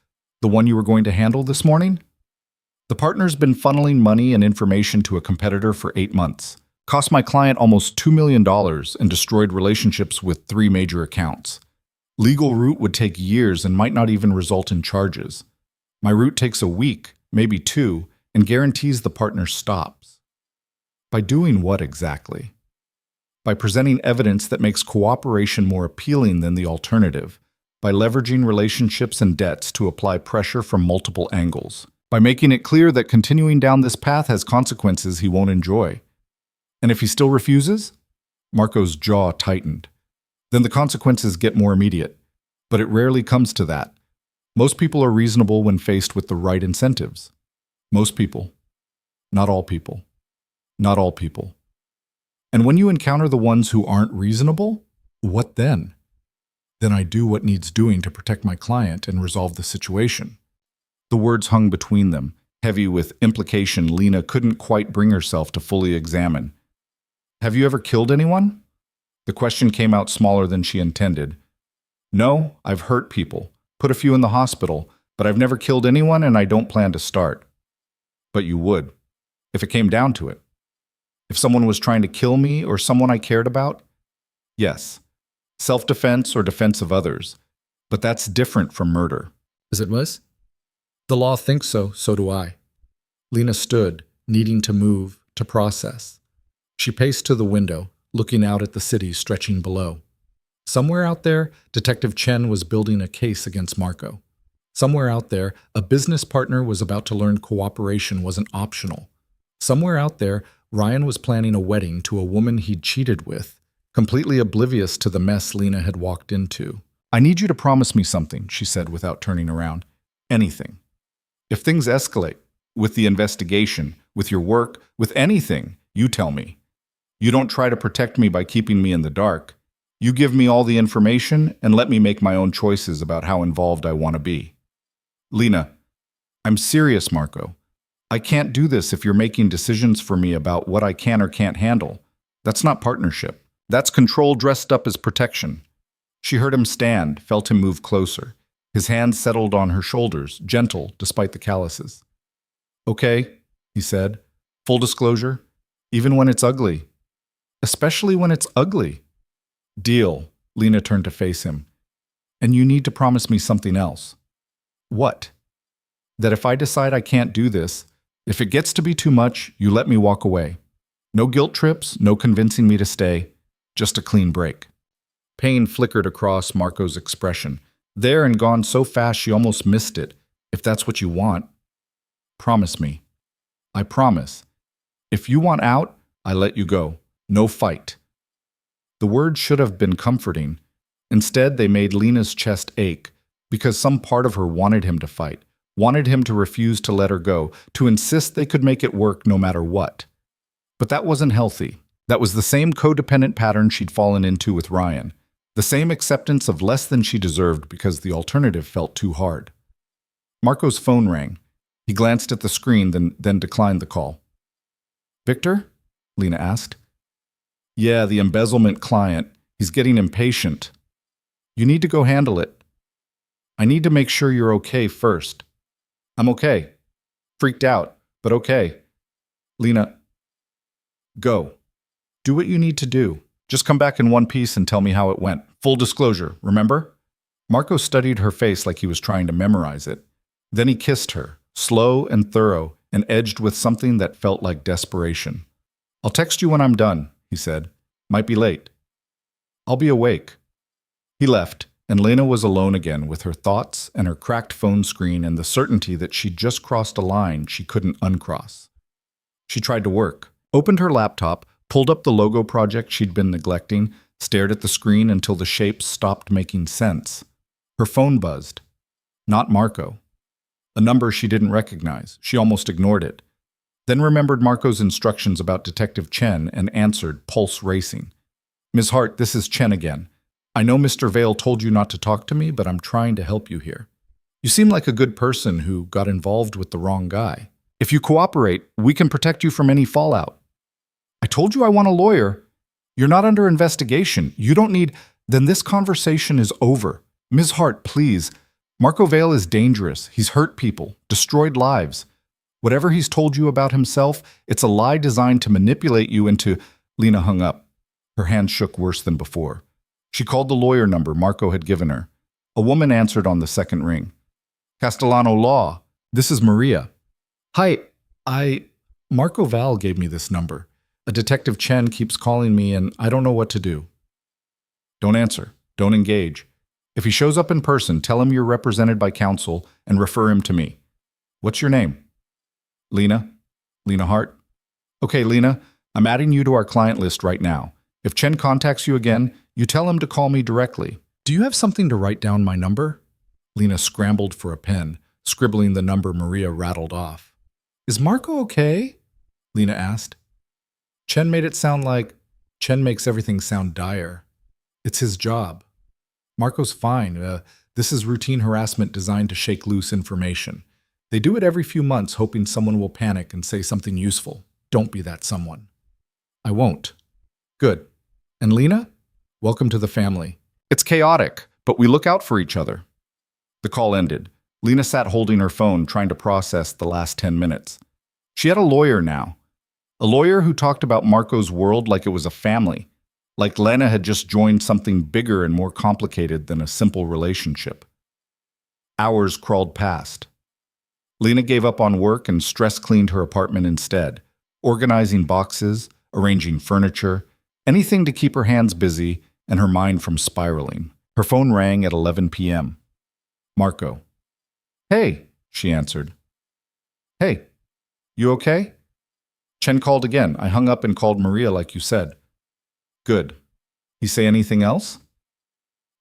The one you were going to handle this morning? The partner's been funneling money and information to a competitor for 8 months. Cost my client almost $2 million and destroyed relationships with 3 major accounts. Legal route would take years and might not even result in charges. My route takes a week, maybe 2, and guarantees the partner stops. By doing what exactly? By presenting evidence that makes cooperation more appealing than the alternative, by leveraging relationships and debts to apply pressure from multiple angles, by making it clear that continuing down this path has consequences he won't enjoy. And if he still refuses? Marco's jaw tightened. Then the consequences get more immediate. But it rarely comes to that. Most people are reasonable when faced with the right incentives. Most people. Not all people. Not all people. And when you encounter the ones who aren't reasonable, what then? Then I do what needs doing to protect my client and resolve the situation. The words hung between them, heavy with implication Lena couldn't quite bring herself to fully examine. Have you ever killed anyone? The question came out smaller than she intended. No, I've hurt people, put a few in the hospital, but I've never killed anyone and I don't plan to start. But you would, if it came down to it. If someone was trying to kill me or someone I cared about? Yes. self-defense or defense of others. But that's different from murder. As it was? The law thinks so, so do I. Lena stood, needing to move, to process. She paced to the window, looking out at the city stretching below. Somewhere out there, Detective Chen was building a case against Marco. Somewhere out there, a business partner was about to learn cooperation wasn't optional. Somewhere out there, Ryan was planning a wedding to a woman he'd cheated with, completely oblivious to the mess Lena had walked into. I need you to promise me something, she said without turning around. Anything. If things escalate, with the investigation, with your work, with anything, you tell me. You don't try to protect me by keeping me in the dark. You give me all the information and let me make my own choices about how involved I want to be. Lena, I'm serious, Marco. I can't do this if you're making decisions for me about what I can or can't handle. That's not partnership. That's control dressed up as protection. She heard him stand, felt him move closer. His hands settled on her shoulders, gentle despite the calluses. Okay, he said. Full disclosure, even when it's ugly. Especially when it's ugly. Deal, Lena turned to face him. And you need to promise me something else. What? That if I decide I can't do this, if it gets to be too much, you let me walk away. No guilt trips, no convincing me to stay, just a clean break. Pain flickered across Marco's expression, there and gone so fast she almost missed it. If that's what you want, promise me. I promise. If you want out, I let you go. No fight. The words should have been comforting. Instead, they made Lena's chest ache, because some part of her wanted him to fight, wanted him to refuse to let her go, to insist they could make it work no matter what. But that wasn't healthy. That was the same codependent pattern she'd fallen into with Ryan, the same acceptance of less than she deserved because the alternative felt too hard. Marco's phone rang. He glanced at the screen, then declined the call. Victor? Lena asked. Yeah, the embezzlement client. He's getting impatient. You need to go handle it. I need to make sure you're okay first. I'm okay. Freaked out, but okay. Lena, go. Do what you need to do. Just come back in one piece and tell me how it went. Full disclosure, remember? Marco studied her face like he was trying to memorize it. Then he kissed her, slow and thorough, and edged with something that felt like desperation. I'll text you when I'm done, he said. Might be late. I'll be awake. He left, and Lena was alone again with her thoughts and her cracked phone screen and the certainty that she'd just crossed a line she couldn't uncross. She tried to work, opened her laptop, pulled up the logo project she'd been neglecting, stared at the screen until the shapes stopped making sense. Her phone buzzed. Not Marco. A number she didn't recognize. She almost ignored it. Then remembered Marco's instructions about Detective Chen and answered, pulse racing. Ms. Hart, this is Chen again. I know Mr. Vale told you not to talk to me, but I'm trying to help you here. You seem like a good person who got involved with the wrong guy. If you cooperate, we can protect you from any fallout. I told you I want a lawyer. You're not under investigation. You don't need... Then this conversation is over. Ms. Hart, please. Marco Vale is dangerous. He's hurt people, destroyed lives. Whatever he's told you about himself, it's a lie designed to manipulate you into... Lena hung up. Her hand shook worse than before. She called the lawyer number Marco had given her. A woman answered on the second ring. Castellano Law. This is Maria. Hi, Marco Val gave me this number. A Detective Chen keeps calling me and I don't know what to do. Don't answer. Don't engage. If he shows up in person, tell him you're represented by counsel and refer him to me. What's your name? Lena? Lena Hart? Okay, Lena, I'm adding you to our client list right now. If Chen contacts you again, you tell him to call me directly. Do you have something to write down my number? Lena scrambled for a pen, scribbling the number Maria rattled off. Is Marco okay? Lena asked. Chen made it sound like... Chen makes everything sound dire. It's his job. Marco's fine. This is routine harassment designed to shake loose information. They do it every few months, hoping someone will panic and say something useful. Don't be that someone. I won't. Good. And Lena? Welcome to the family. It's chaotic, but we look out for each other. The call ended. Lena sat holding her phone, trying to process the last 10 minutes. She had a lawyer now. A lawyer who talked about Marco's world like it was a family. like Lena had just joined something bigger and more complicated than a simple relationship. Hours crawled past. Lena gave up on work and stress cleaned her apartment instead, organizing boxes, arranging furniture, anything to keep her hands busy and her mind from spiraling. Her phone rang at 11 p.m. Marco. "Hey," she answered. "Hey, you okay?" Chen called again. I hung up and called Maria like you said. "Good. He say anything else?"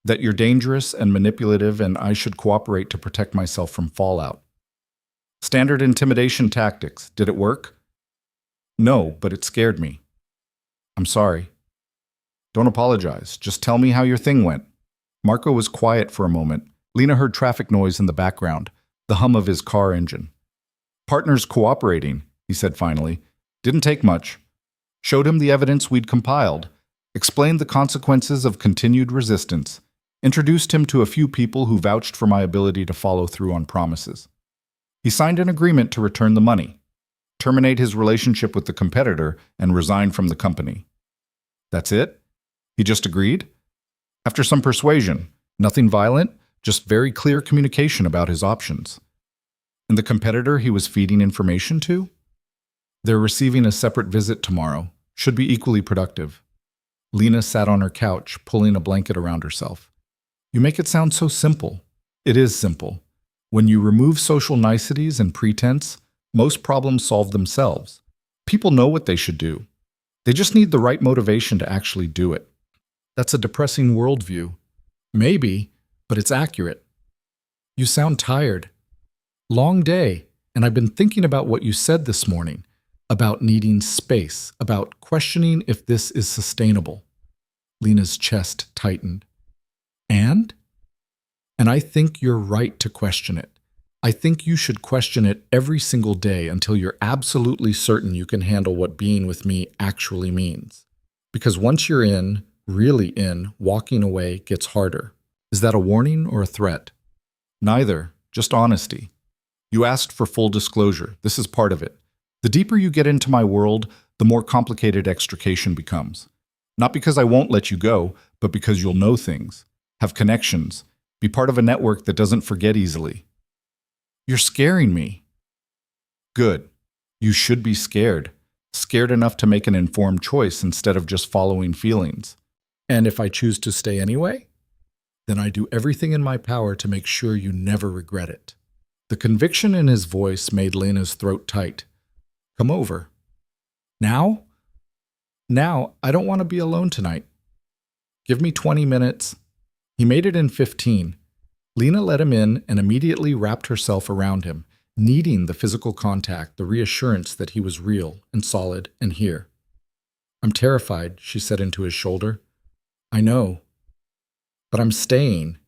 "That you're dangerous and manipulative and I should cooperate to protect myself from fallout." "Standard intimidation tactics. Did it work?" "No, but it scared me." "I'm sorry." "Don't apologize. Just tell me how your thing went." Marco was quiet for a moment. Lena heard traffic noise in the background, the hum of his car engine. "Partners cooperating," he said finally. "Didn't take much. Showed him the evidence we'd compiled, explained the consequences of continued resistance, introduced him to a few people who vouched for my ability to follow through on promises. He signed an agreement to return the money, terminate his relationship with the competitor, and resign from the company." "That's it? He just agreed?" "After some persuasion. Nothing violent, just very clear communication about his options." "And the competitor he was feeding information to?" "They're receiving a separate visit tomorrow. Should be equally productive." Lena sat on her couch, pulling a blanket around herself. "You make it sound so simple." "It is simple. When you remove social niceties and pretense, most problems solve themselves. People know what they should do. They just need the right motivation to actually do it." "That's a depressing worldview." "Maybe, but it's accurate." "You sound tired." "Long day, and I've been thinking about what you said this morning, about needing space, about questioning if this is sustainable." Lena's chest tightened. And I think you're right to question it. I think you should question it every single day until you're absolutely certain you can handle what being with me actually means. Because once you're in, really in, walking away gets harder. Is that a warning or a threat? Neither, just honesty. You asked for full disclosure. This is part of it. The deeper you get into my world, the more complicated extrication becomes. Not because I won't let you go, but because you'll know things, have connections, be part of a network that doesn't forget easily. You're scaring me. Good. You should be scared. Scared enough to make an informed choice instead of just following feelings. And if I choose to stay anyway? Then I do everything in my power to make sure you never regret it. The conviction in his voice made Lena's throat tight. Come over. Now? Now, I don't want to be alone tonight. Give me 20 minutes. He made it in 15. Lena let him in and immediately wrapped herself around him, needing the physical contact, the reassurance that he was real and solid and here. I'm terrified, she said into his shoulder. I know. But I'm staying.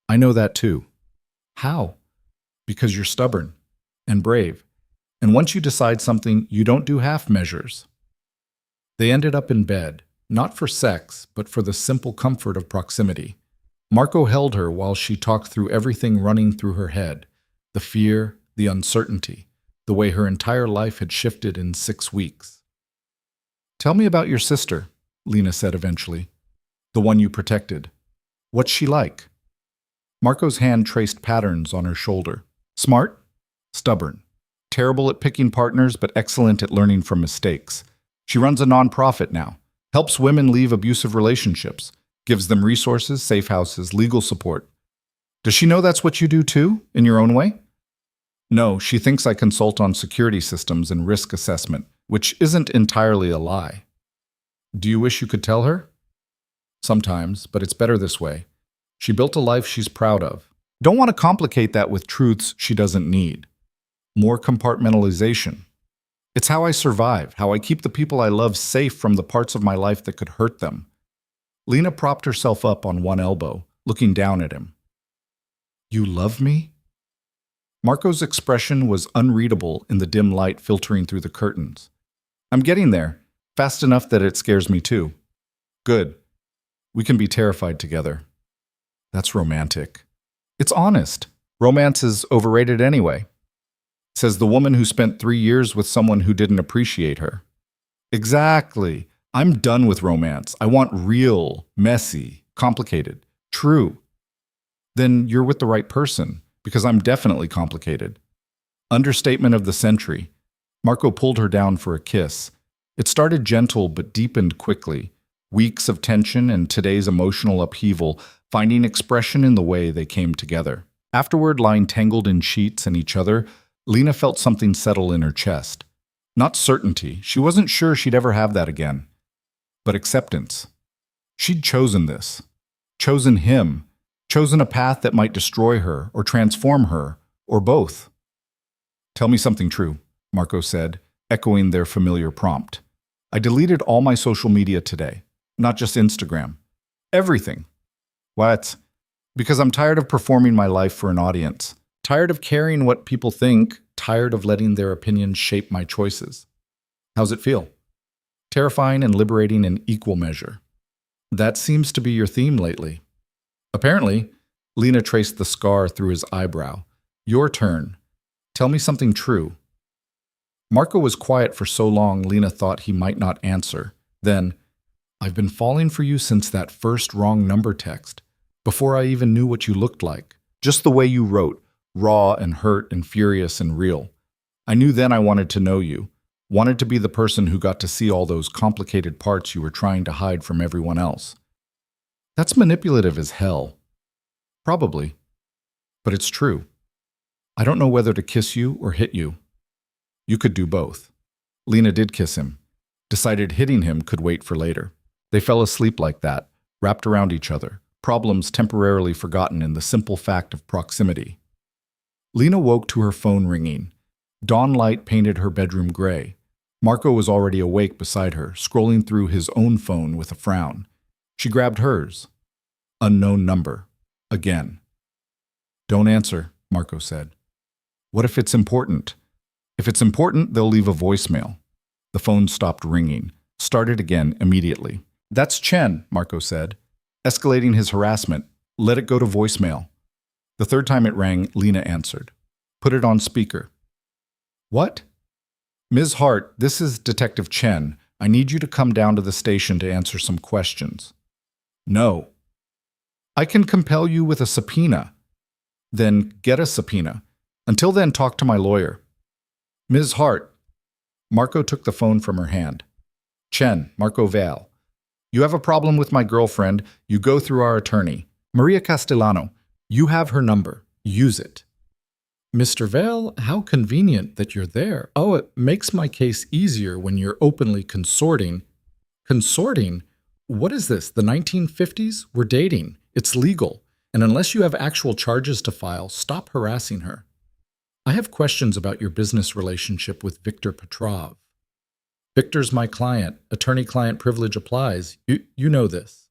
I know that too. How? Because you're stubborn and brave. And once you decide something, you don't do half measures. They ended up in bed, not for sex, but for the simple comfort of proximity. Marco held her while she talked through everything running through her head, the fear, the uncertainty, the way her entire life had shifted in 6 weeks. Tell me about your sister, Lena said eventually. The one you protected. What's she like? Marco's hand traced patterns on her shoulder. Smart, stubborn, terrible at picking partners but excellent at learning from mistakes. She runs a nonprofit now, helps women leave abusive relationships, gives them resources, safe houses, legal support. Does she know that's what you do too, in your own way? No, she thinks I consult on security systems and risk assessment, which isn't entirely a lie. Do you wish you could tell her? Sometimes, but it's better this way. She built a life she's proud of. Don't want to complicate that with truths she doesn't need. More compartmentalization. It's how I survive, how I keep the people I love safe from the parts of my life that could hurt them. Lena propped herself up on one elbow, looking down at him. You love me? Marco's expression was unreadable in the dim light filtering through the curtains. I'm getting there, fast enough that it scares me too. Good. We can be terrified together. That's romantic. It's honest. Romance is overrated anyway. Says the woman who spent 3 years with someone who didn't appreciate her. Exactly. I'm done with romance. I want real, messy, complicated, true. Then you're with the right person, because I'm definitely complicated. Understatement of the century. Marco pulled her down for a kiss. It started gentle but deepened quickly. Weeks of tension and today's emotional upheaval finding expression in the way they came together. Afterward, lying tangled in sheets and each other, Lena felt something settle in her chest. Not certainty, she wasn't sure she'd ever have that again, but acceptance. She'd chosen this, chosen him, chosen a path that might destroy her or transform her, or both. Tell me something true, Marco said, echoing their familiar prompt. I deleted all my social media today, not just Instagram. Everything. What? Because I'm tired of performing my life for an audience, tired of caring what people think, tired of letting their opinions shape my choices. How's it feel? Terrifying and liberating in equal measure. That seems to be your theme lately. Apparently, Lena traced the scar through his eyebrow. Your turn. Tell me something true. Marco was quiet for so long Lena thought he might not answer. Then, I've been falling for you since that first wrong number text, before I even knew what you looked like. Just the way you wrote, raw and hurt and furious and real. I knew then I wanted to know you, wanted to be the person who got to see all those complicated parts you were trying to hide from everyone else. That's manipulative as hell. Probably. But it's true. I don't know whether to kiss you or hit you. You could do both. Lena did kiss him, decided hitting him could wait for later. They fell asleep like that, wrapped around each other, problems temporarily forgotten in the simple fact of proximity. Lena woke to her phone ringing. Dawn light painted her bedroom gray. Marco was already awake beside her, scrolling through his own phone with a frown. She grabbed hers. Unknown number. Again. Don't answer, Marco said. What if it's important? If it's important, they'll leave a voicemail. The phone stopped ringing, started again immediately. That's Chen, Marco said, escalating his harassment. Let it go to voicemail. The third time it rang, Lena answered. Put it on speaker. What? Ms. Hart, this is Detective Chen. I need you to come down to the station to answer some questions. No. I can compel you with a subpoena. Then get a subpoena. Until then, talk to my lawyer. Ms. Hart. Marco took the phone from her hand. Chen, Marco Val. You have a problem with my girlfriend, you go through our attorney. Maria Castellano. You have her number. Use it. Mr. Vale, how convenient that you're there. Oh, it makes my case easier when you're openly consorting. Consorting? What is this, the 1950s? We're dating. It's legal. And unless you have actual charges to file, stop harassing her. I have questions about your business relationship with Victor Petrov. Victor's my client. Attorney-client privilege applies. You know this.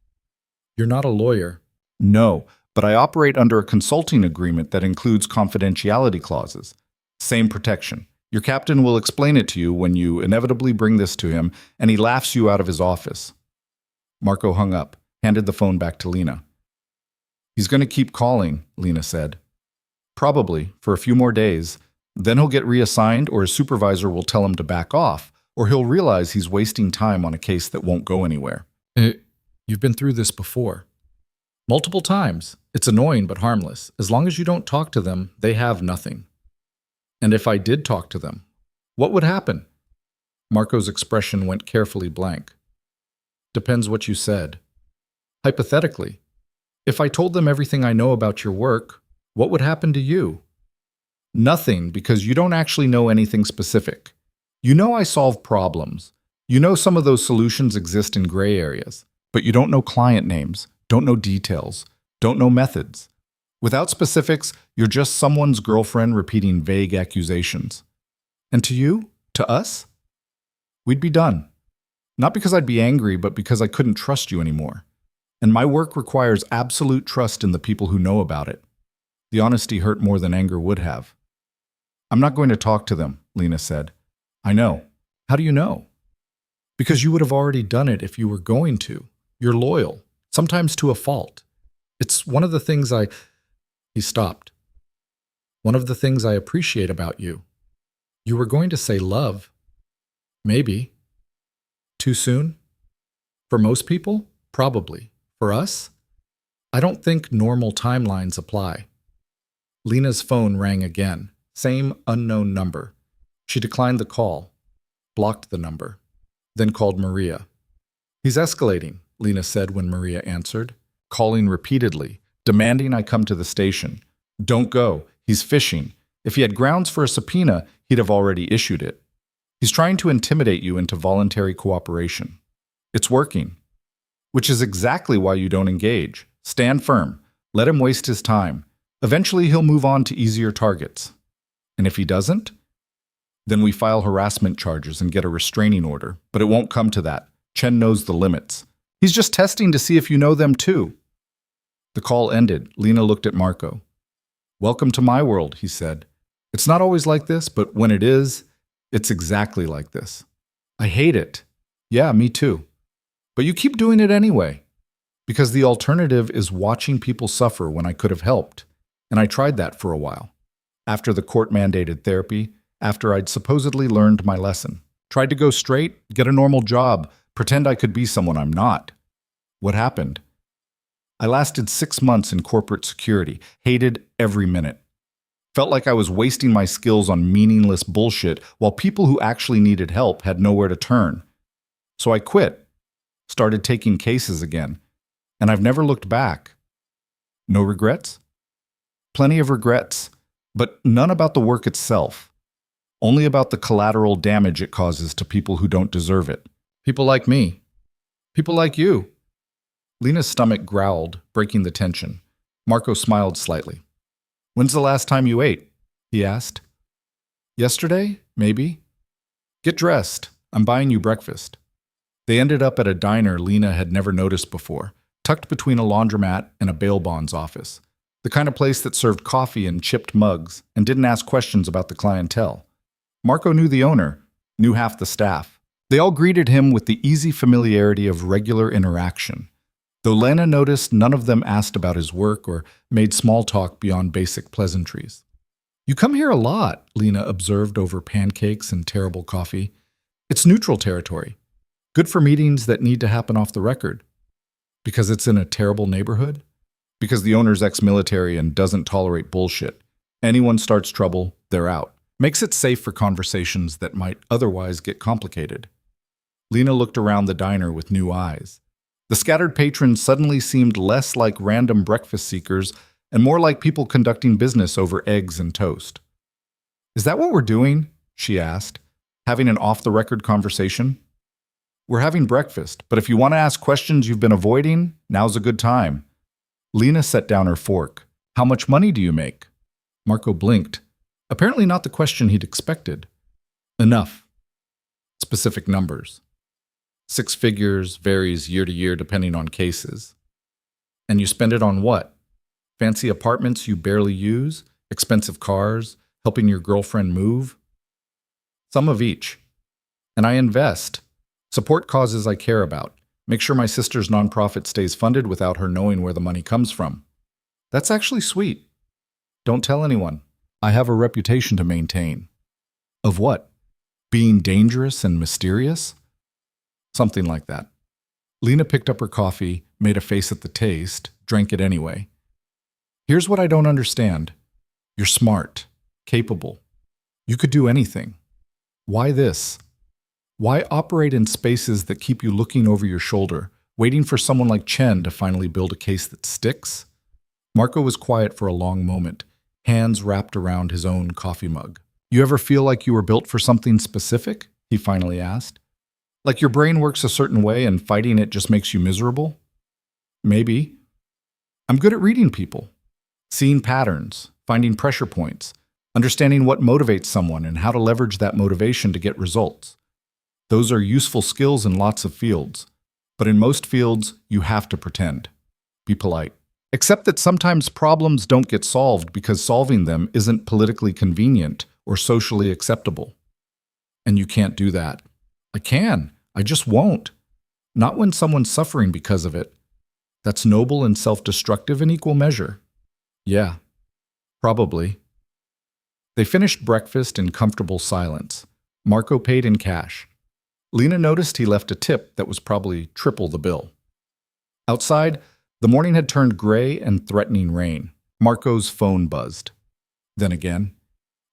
You're not a lawyer. No, but I operate under a consulting agreement that includes confidentiality clauses. Same protection. Your captain will explain it to you when you inevitably bring this to him, and he laughs you out of his office. Marco hung up, handed the phone back to Lena. He's going to keep calling, Lena said. Probably, for a few more days. Then he'll get reassigned, or his supervisor will tell him to back off, or he'll realize he's wasting time on a case that won't go anywhere. You've been through this before. Multiple times. It's annoying but harmless. As long as you don't talk to them, they have nothing. And if I did talk to them, what would happen? Marco's expression went carefully blank. Depends what you said. Hypothetically, if I told them everything I know about your work, what would happen to you? Nothing, because you don't actually know anything specific. You know I solve problems. You know some of those solutions exist in gray areas, but you don't know client names, don't know details, don't know methods. Without specifics, you're just someone's girlfriend repeating vague accusations. And to you, to us, we'd be done. Not because I'd be angry, but because I couldn't trust you anymore. And my work requires absolute trust in the people who know about it. The honesty hurt more than anger would have. I'm not going to talk to them, Lena said. I know. How do you know? Because you would have already done it if you were going to. You're loyal, sometimes to a fault. It's one of the things He stopped. One of the things I appreciate about you. You were going to say love. Maybe. Too soon? For most people, probably. For us, I don't think normal timelines apply. Lena's phone rang again. Same unknown number. She declined the call, blocked the number, then called Maria. He's escalating, Lena said when Maria answered, calling repeatedly, demanding I come to the station. Don't go. He's fishing. If he had grounds for a subpoena, he'd have already issued it. He's trying to intimidate you into voluntary cooperation. It's working. Which is exactly why you don't engage. Stand firm. Let him waste his time. Eventually, he'll move on to easier targets. And if he doesn't, then we file harassment charges and get a restraining order. But it won't come to that. Chen knows the limits. He's just testing to see if you know them too. The call ended. Lena looked at Marco. Welcome to my world, he said. It's not always like this, but when it is, it's exactly like this. I hate it. Yeah, me too. But you keep doing it anyway. Because the alternative is watching people suffer when I could have helped. And I tried that for a while. After the court-mandated therapy, after I'd supposedly learned my lesson. Tried to go straight, get a normal job, pretend I could be someone I'm not. What happened? I lasted 6 months in corporate security, hated every minute. Felt like I was wasting my skills on meaningless bullshit while people who actually needed help had nowhere to turn. So I quit, started taking cases again, and I've never looked back. No regrets? Plenty of regrets, but none about the work itself. Only about the collateral damage it causes to people who don't deserve it. People like me. People like you. Lena's stomach growled, breaking the tension. Marco smiled slightly. When's the last time you ate? He asked. Yesterday, maybe. Get dressed. I'm buying you breakfast. They ended up at a diner Lena had never noticed before, tucked between a laundromat and a bail bonds office. The kind of place that served coffee in chipped mugs and didn't ask questions about the clientele. Marco knew the owner, knew half the staff. They all greeted him with the easy familiarity of regular interaction. Though Lena noticed none of them asked about his work or made small talk beyond basic pleasantries. You come here a lot, Lena observed over pancakes and terrible coffee. It's neutral territory. Good for meetings that need to happen off the record. Because it's in a terrible neighborhood? Because the owner's ex-military and doesn't tolerate bullshit. Anyone starts trouble, they're out. Makes it safe for conversations that might otherwise get complicated. Lena looked around the diner with new eyes. The scattered patrons suddenly seemed less like random breakfast seekers and more like people conducting business over eggs and toast. Is that what we're doing? She asked, having an off-the-record conversation. We're having breakfast, but if you want to ask questions you've been avoiding, now's a good time. Lena set down her fork. How much money do you make? Marco blinked. Apparently not the question he'd expected. Enough. Specific numbers. 6 figures, varies year to year depending on cases. And you spend it on what? Fancy apartments you barely use? Expensive cars? Helping your girlfriend move? Some of each. And I invest. Support causes I care about. Make sure my sister's nonprofit stays funded without her knowing where the money comes from. That's actually sweet. Don't tell anyone. I have a reputation to maintain. Of what? Being dangerous and mysterious? Something like that. Lena picked up her coffee, made a face at the taste, drank it anyway. Here's what I don't understand. You're smart, capable. You could do anything. Why this? Why operate in spaces that keep you looking over your shoulder, waiting for someone like Chen to finally build a case that sticks? Marco was quiet for a long moment, hands wrapped around his own coffee mug. You ever feel like you were built for something specific? He finally asked. Like your brain works a certain way and fighting it just makes you miserable? Maybe. I'm good at reading people, seeing patterns, finding pressure points, understanding what motivates someone and how to leverage that motivation to get results. Those are useful skills in lots of fields, but in most fields, you have to pretend. Be polite. Except that sometimes problems don't get solved because solving them isn't politically convenient or socially acceptable. And you can't do that. I can. I just won't. Not when someone's suffering because of it. That's noble and self-destructive in equal measure. Yeah, probably. They finished breakfast in comfortable silence. Marco paid in cash. Lena noticed he left a tip that was probably triple the bill. Outside, the morning had turned gray and threatening rain. Marco's phone buzzed. Then again,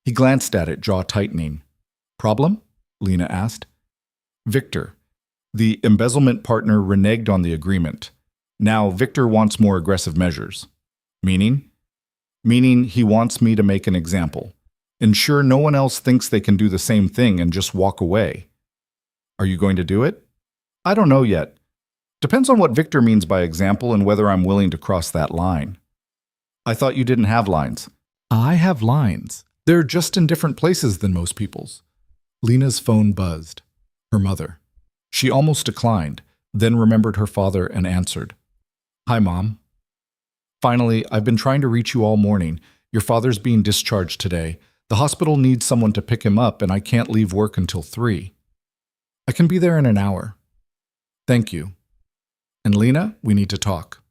he glanced at it, jaw tightening. Problem? Lena asked. Victor. The embezzlement partner reneged on the agreement. Now Victor wants more aggressive measures. Meaning? Meaning he wants me to make an example. Ensure no one else thinks they can do the same thing and just walk away. Are you going to do it? I don't know yet. Depends on what Victor means by example and whether I'm willing to cross that line. I thought you didn't have lines. I have lines. They're just in different places than most people's. Lena's phone buzzed. Her mother. She almost declined, then remembered her father and answered. Hi, Mom. Finally, I've been trying to reach you all morning. Your father's being discharged today. The hospital needs someone to pick him up, and I can't leave work until 3. I can be there in an hour. Thank you. And Lena, we need to talk.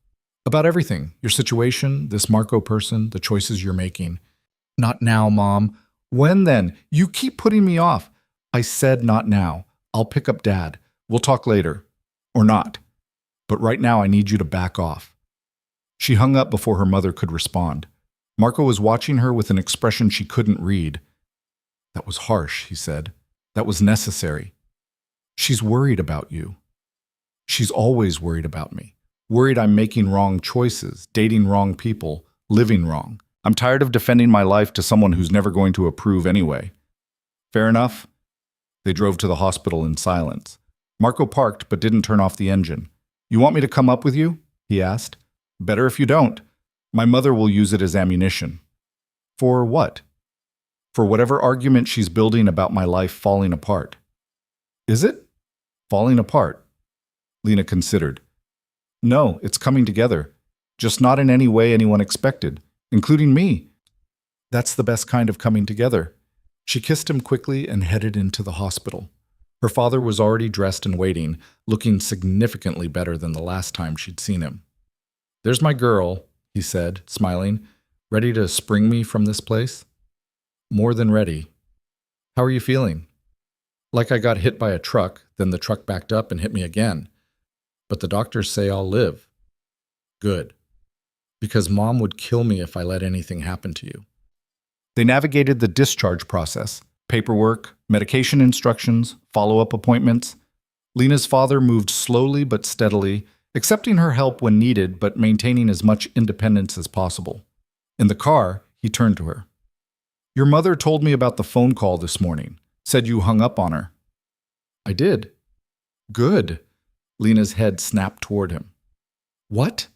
About everything, your situation, this Marco person, the choices you're making. Not now, Mom. When then? You keep putting me off. I said not now. I'll pick up Dad. We'll talk later. Or not. But right now I need you to back off. She hung up before her mother could respond. Marco was watching her with an expression she couldn't read. That was harsh, he said. That was necessary. She's worried about you. She's always worried about me. Worried I'm making wrong choices, dating wrong people, living wrong. I'm tired of defending my life to someone who's never going to approve anyway. Fair enough? They drove to the hospital in silence. Marco parked but didn't turn off the engine. You want me to come up with you? He asked. Better if you don't. My mother will use it as ammunition. For what? For whatever argument she's building about my life falling apart. Is it? Falling apart? Lena considered. No, it's coming together. Just not in any way anyone expected, including me. That's the best kind of coming together. She kissed him quickly and headed into the hospital. Her father was already dressed and waiting, looking significantly better than the last time she'd seen him. There's my girl, he said, smiling. Ready to spring me from this place? More than ready. How are you feeling? Like I got hit by a truck, then the truck backed up and hit me again. But the doctors say I'll live. Good. Because Mom would kill me if I let anything happen to you. They navigated the discharge process, paperwork, medication instructions, follow-up appointments. Lena's father moved slowly but steadily, accepting her help when needed but maintaining as much independence as possible. In the car, he turned to her. Your mother told me about the phone call this morning. Said you hung up on her. I did. Good. Lena's head snapped toward him. What?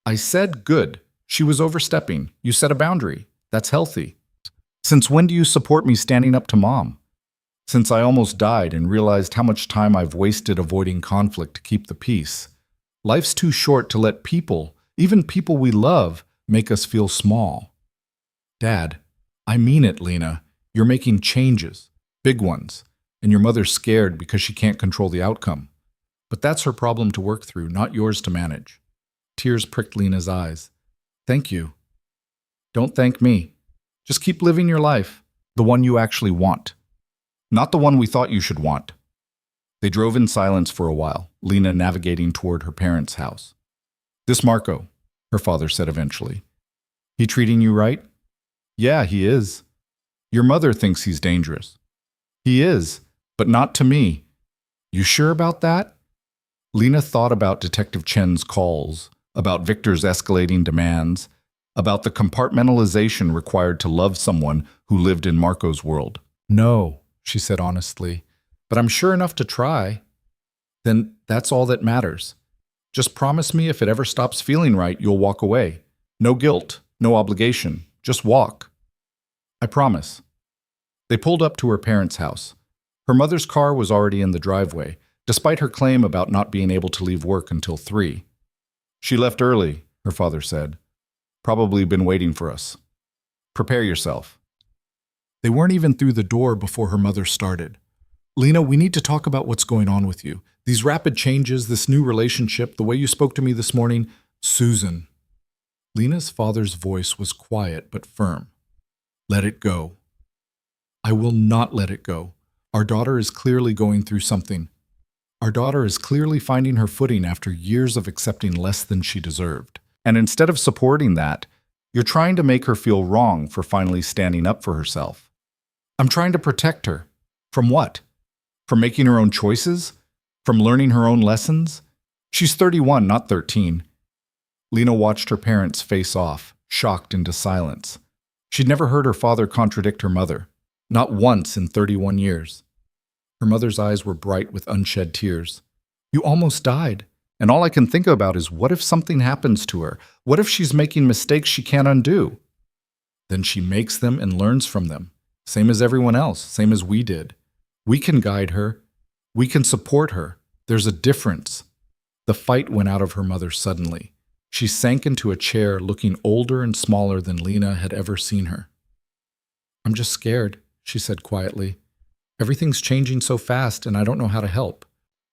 I said good. She was overstepping. You set a boundary. That's healthy. Since when do you support me standing up to Mom? Since I almost died and realized how much time I've wasted avoiding conflict to keep the peace. Life's too short to let people, even people we love, make us feel small. Dad, I mean it, Lena. You're making changes, big ones, and your mother's scared because she can't control the outcome. But that's her problem to work through, not yours to manage. Tears pricked Lena's eyes. Thank you. Don't thank me. Just keep living your life, the one you actually want. Not the one we thought you should want. They drove in silence for a while, Lena navigating toward her parents' house. This Marco, her father said eventually. He treating you right? Yeah, he is. Your mother thinks he's dangerous. He is, but not to me. You sure about that? Lena thought about Detective Chen's calls, about Victor's escalating demands, about the compartmentalization required to love someone who lived in Marco's world. No, she said honestly, but I'm sure enough to try. Then that's all that matters. Just promise me if it ever stops feeling right, you'll walk away. No guilt, no obligation, just walk. I promise. They pulled up to her parents' house. Her mother's car was already in the driveway, despite her claim about not being able to leave work until 3. She left early, her father said. Probably been waiting for us. Prepare yourself. They weren't even through the door before her mother started. Lena, we need to talk about what's going on with you. These rapid changes, this new relationship, the way you spoke to me this morning. Susan. Lena's father's voice was quiet but firm. Let it go. I will not let it go. Our daughter is clearly going through something. Our daughter is clearly finding her footing after years of accepting less than she deserved. And instead of supporting that, you're trying to make her feel wrong for finally standing up for herself. I'm trying to protect her. From what? From making her own choices? From learning her own lessons? She's 31, not 13. Lena watched her parents face off, shocked into silence. She'd never heard her father contradict her mother, not once in 31 years. Her mother's eyes were bright with unshed tears. You almost died. And all I can think about is, what if something happens to her? What if she's making mistakes she can't undo? Then she makes them and learns from them, same as everyone else, same as we did. We can guide her. We can support her. There's a difference. The fight went out of her mother suddenly. She sank into a chair, looking older and smaller than Lena had ever seen her. I'm just scared, she said quietly. Everything's changing so fast, and I don't know how to help.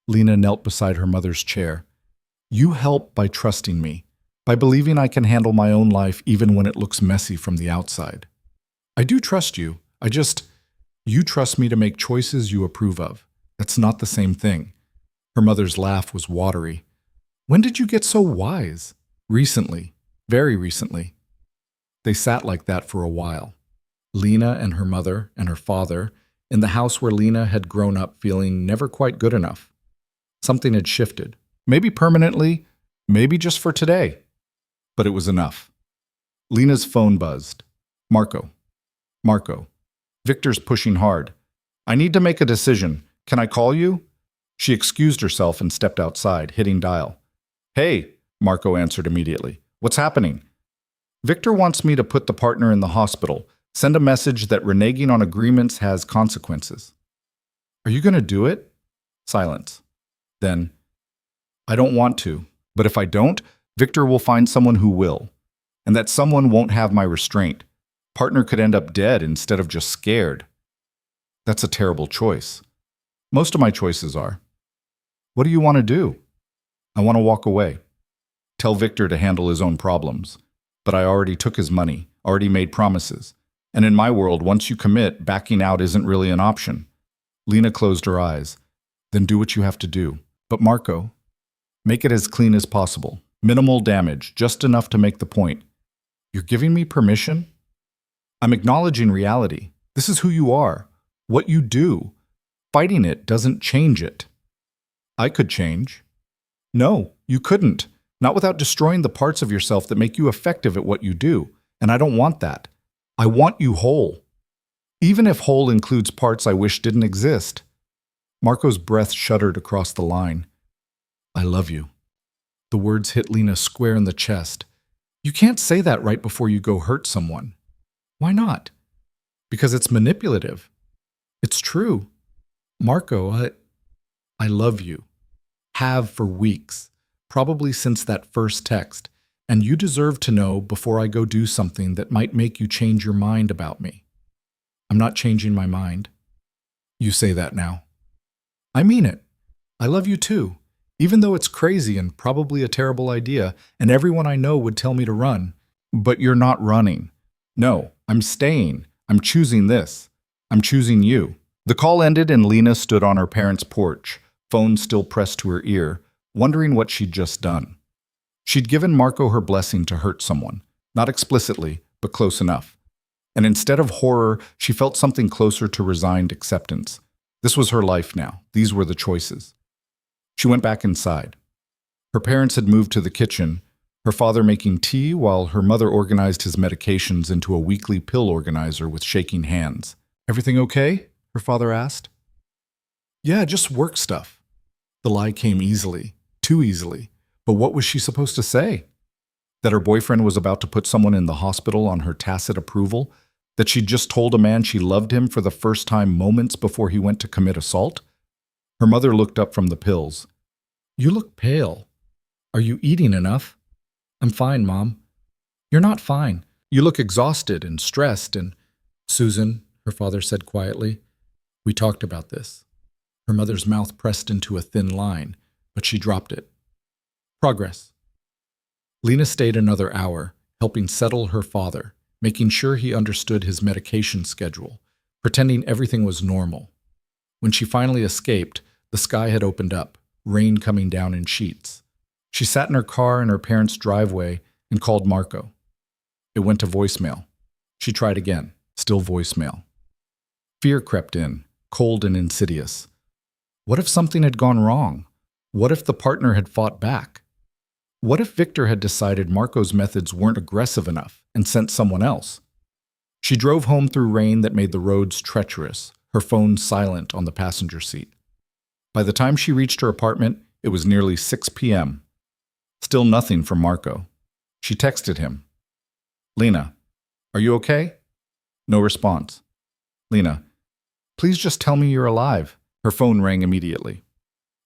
Lena knelt beside her mother's chair. You help by trusting me, by believing I can handle my own life even when it looks messy from the outside. I do trust you. You trust me to make choices you approve of. That's not the same thing. Her mother's laugh was watery. When did you get so wise? Recently. Very recently. They sat like that for a while. Lena and her mother and her father in the house where Lena had grown up feeling never quite good enough. Something had shifted. Maybe permanently, maybe just for today. But it was enough. Lena's phone buzzed. Marco. Victor's pushing hard. I need to make a decision. Can I call you? She excused herself and stepped outside, hitting dial. Hey, Marco answered immediately. What's happening? Victor wants me to put the partner in the hospital. Send a message that reneging on agreements has consequences. Are you going to do it? Silence. Then, I don't want to, but if I don't, Victor will find someone who will. And that someone won't have my restraint. Partner could end up dead instead of just scared. That's a terrible choice. Most of my choices are. What do you want to do? I want to walk away. Tell Victor to handle his own problems. But I already took his money, already made promises. And in my world, once you commit, backing out isn't really an option. Lena closed her eyes. Then do what you have to do. But Marco, make it as clean as possible. Minimal damage, just enough to make the point. You're giving me permission? I'm acknowledging reality. This is who you are, what you do. Fighting it doesn't change it. I could change. No, you couldn't. Not without destroying the parts of yourself that make you effective at what you do. And I don't want that. I want you whole. Even if whole includes parts I wish didn't exist. Marco's breath shuddered across the line. I love you. The words hit Lena square in the chest. You can't say that right before you go hurt someone. Why not? Because it's manipulative. It's true. Marco, I love you. Have for weeks, probably since that first text, and you deserve to know before I go do something that might make you change your mind about me. I'm not changing my mind. You say that now. I mean it. I love you too, even though it's crazy and probably a terrible idea, and everyone I know would tell me to run. But you're not running. No, I'm staying. I'm choosing this. I'm choosing you. The call ended and Lena stood on her parents' porch, phone still pressed to her ear, wondering what she'd just done. She'd given Marco her blessing to hurt someone, not explicitly, but close enough. And instead of horror, she felt something closer to resigned acceptance. This was her life now. These were the choices. She went back inside. Her parents had moved to the kitchen, her father making tea while her mother organized his medications into a weekly pill organizer with shaking hands. Everything okay? Her father asked. Yeah, just work stuff. The lie came easily, too easily. But what was she supposed to say? That her boyfriend was about to put someone in the hospital on her tacit approval? That she'd just told a man she loved him for the first time moments before he went to commit assault? Her mother looked up from the pills. You look pale. Are you eating enough? I'm fine, Mom. You're not fine. You look exhausted and stressed and… Susan, her father said quietly, we talked about this. Her mother's mouth pressed into a thin line, but she dropped it. Progress. Lena stayed another hour, helping settle her father, making sure he understood his medication schedule, pretending everything was normal. When she finally escaped, the sky had opened up, rain coming down in sheets. She sat in her car in her parents' driveway and called Marco. It went to voicemail. She tried again, still voicemail. Fear crept in, cold and insidious. What if something had gone wrong? What if the partner had fought back? What if Victor had decided Marco's methods weren't aggressive enough and sent someone else? She drove home through rain that made the roads treacherous, her phone silent on the passenger seat. By the time she reached her apartment, it was nearly 6 p.m. Still nothing from Marco. She texted him. "Lena, are you okay?" No response. "Lena, please just tell me you're alive." Her phone rang immediately.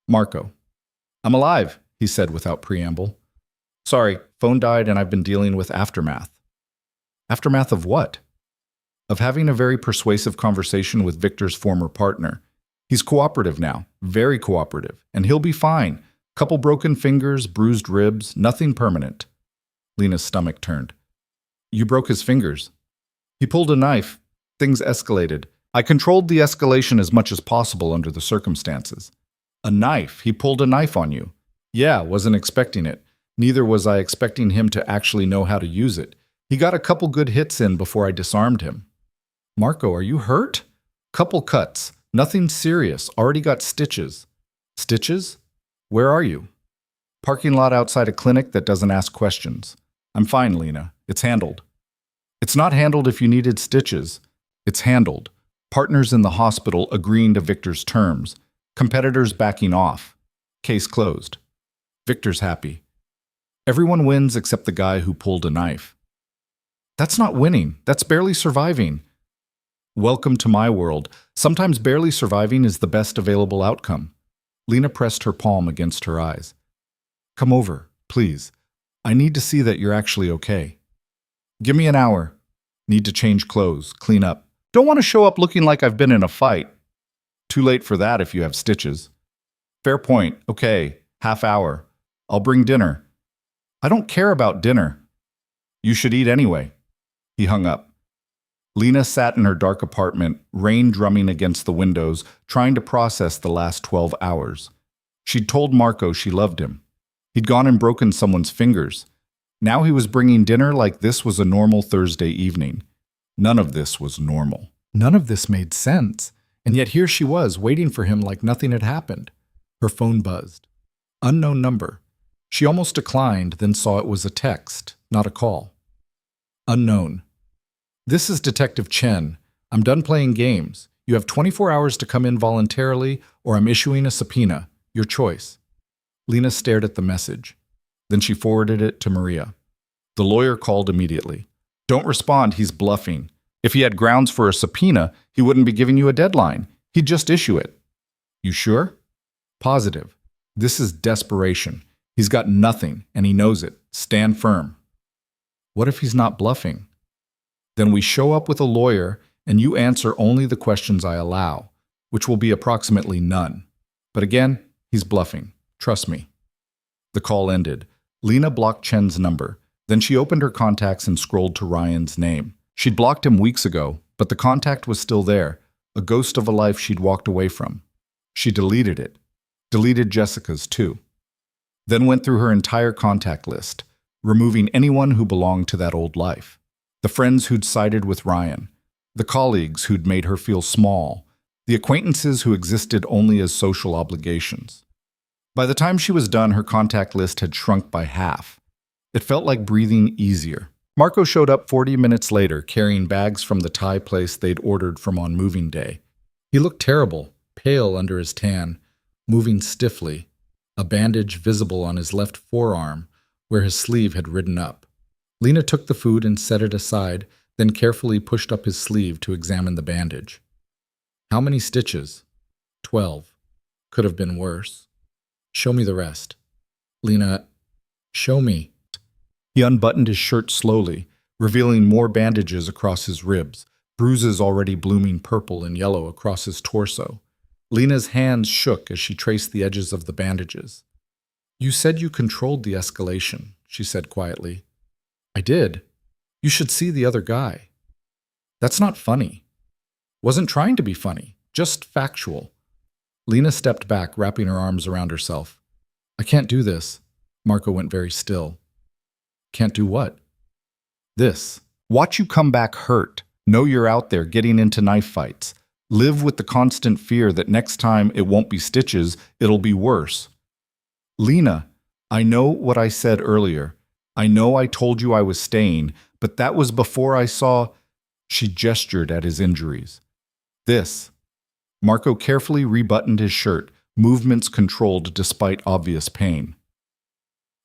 Marco. "I'm alive," he said without preamble. "Sorry, phone died and I've been dealing with aftermath." Aftermath of what? Of having a very persuasive conversation with Victor's former partner. He's cooperative now, very cooperative, and he'll be fine. Couple broken fingers, bruised ribs, nothing permanent. Lena's stomach turned. "You broke his fingers." "He pulled a knife. Things escalated. I controlled the escalation as much as possible under the circumstances." "A knife? He pulled a knife on you?" "Yeah, wasn't expecting it. Neither was I expecting him to actually know how to use it. He got a couple good hits in before I disarmed him." "Marco, are you hurt?" "Couple cuts. Nothing serious. Already got stitches." "Stitches? Where are you?" "Parking lot outside a clinic that doesn't ask questions." "I'm fine, Lena. It's handled." "It's not handled if you needed stitches." "It's handled. Partners in the hospital agreeing to Victor's terms. Competitors backing off. Case closed. Victor's happy. Everyone wins except the guy who pulled a knife." "That's not winning. That's barely surviving." "Welcome to my world. Sometimes barely surviving is the best available outcome." Lena pressed her palm against her eyes. "Come over, please. I need to see that you're actually okay." "Give me an hour. Need to change clothes, clean up. Don't want to show up looking like I've been in a fight." "Too late for that if you have stitches." "Fair point. Okay, half hour. I'll bring dinner." "I don't care about dinner." "You should eat anyway." He hung up. Lena sat in her dark apartment, rain drumming against the windows, trying to process the last 12 hours. She'd told Marco she loved him. He'd gone and broken someone's fingers. Now he was bringing dinner like this was a normal Thursday evening. None of this was normal. None of this made sense. And yet here she was, waiting for him like nothing had happened. Her phone buzzed. Unknown number. She almost declined, then saw it was a text, not a call. Unknown. "This is Detective Chen. I'm done playing games. You have 24 hours to come in voluntarily, or I'm issuing a subpoena. Your choice." Lena stared at the message. Then she forwarded it to Maria. The lawyer called immediately. "Don't respond, he's bluffing. If he had grounds for a subpoena, he wouldn't be giving you a deadline. He'd just issue it." "You sure?" "Positive. This is desperation. He's got nothing, and he knows it. Stand firm." "What if he's not bluffing?" "Then we show up with a lawyer, and you answer only the questions I allow, which will be approximately none. But again, he's bluffing. Trust me." The call ended. Lena blocked Chen's number. Then she opened her contacts and scrolled to Ryan's name. She'd blocked him weeks ago, but the contact was still there, a ghost of a life she'd walked away from. She deleted it. Deleted Jessica's too. Then went through her entire contact list, removing anyone who belonged to that old life. The friends who'd sided with Ryan, the colleagues who'd made her feel small, the acquaintances who existed only as social obligations. By the time she was done, her contact list had shrunk by half. It felt like breathing easier. Marco showed up 40 minutes later, carrying bags from the Thai place they'd ordered from on moving day. He looked terrible, pale under his tan, moving stiffly, a bandage visible on his left forearm where his sleeve had ridden up. Lena took the food and set it aside, then carefully pushed up his sleeve to examine the bandage. "How many stitches?" 12. Could have been worse. "Show me the rest." "Lena, show me." He unbuttoned his shirt slowly, revealing more bandages across his ribs, bruises already blooming purple and yellow across his torso. Lena's hands shook as she traced the edges of the bandages. "You said you controlled the escalation," she said quietly. "I did. You should see the other guy." "That's not funny." "Wasn't trying to be funny, just factual. Lena stepped back, wrapping her arms around herself. I can't do this. Marco went very still. Can't do what? This. Watch you come back hurt. Know you're out there getting into knife fights. Live with the constant fear that next time it won't be stitches, it'll be worse. Lena, I know what I said earlier. I know I told you I was staying, but that was before I saw... She gestured at his injuries. This. Marco carefully rebuttoned his shirt, movements controlled despite obvious pain.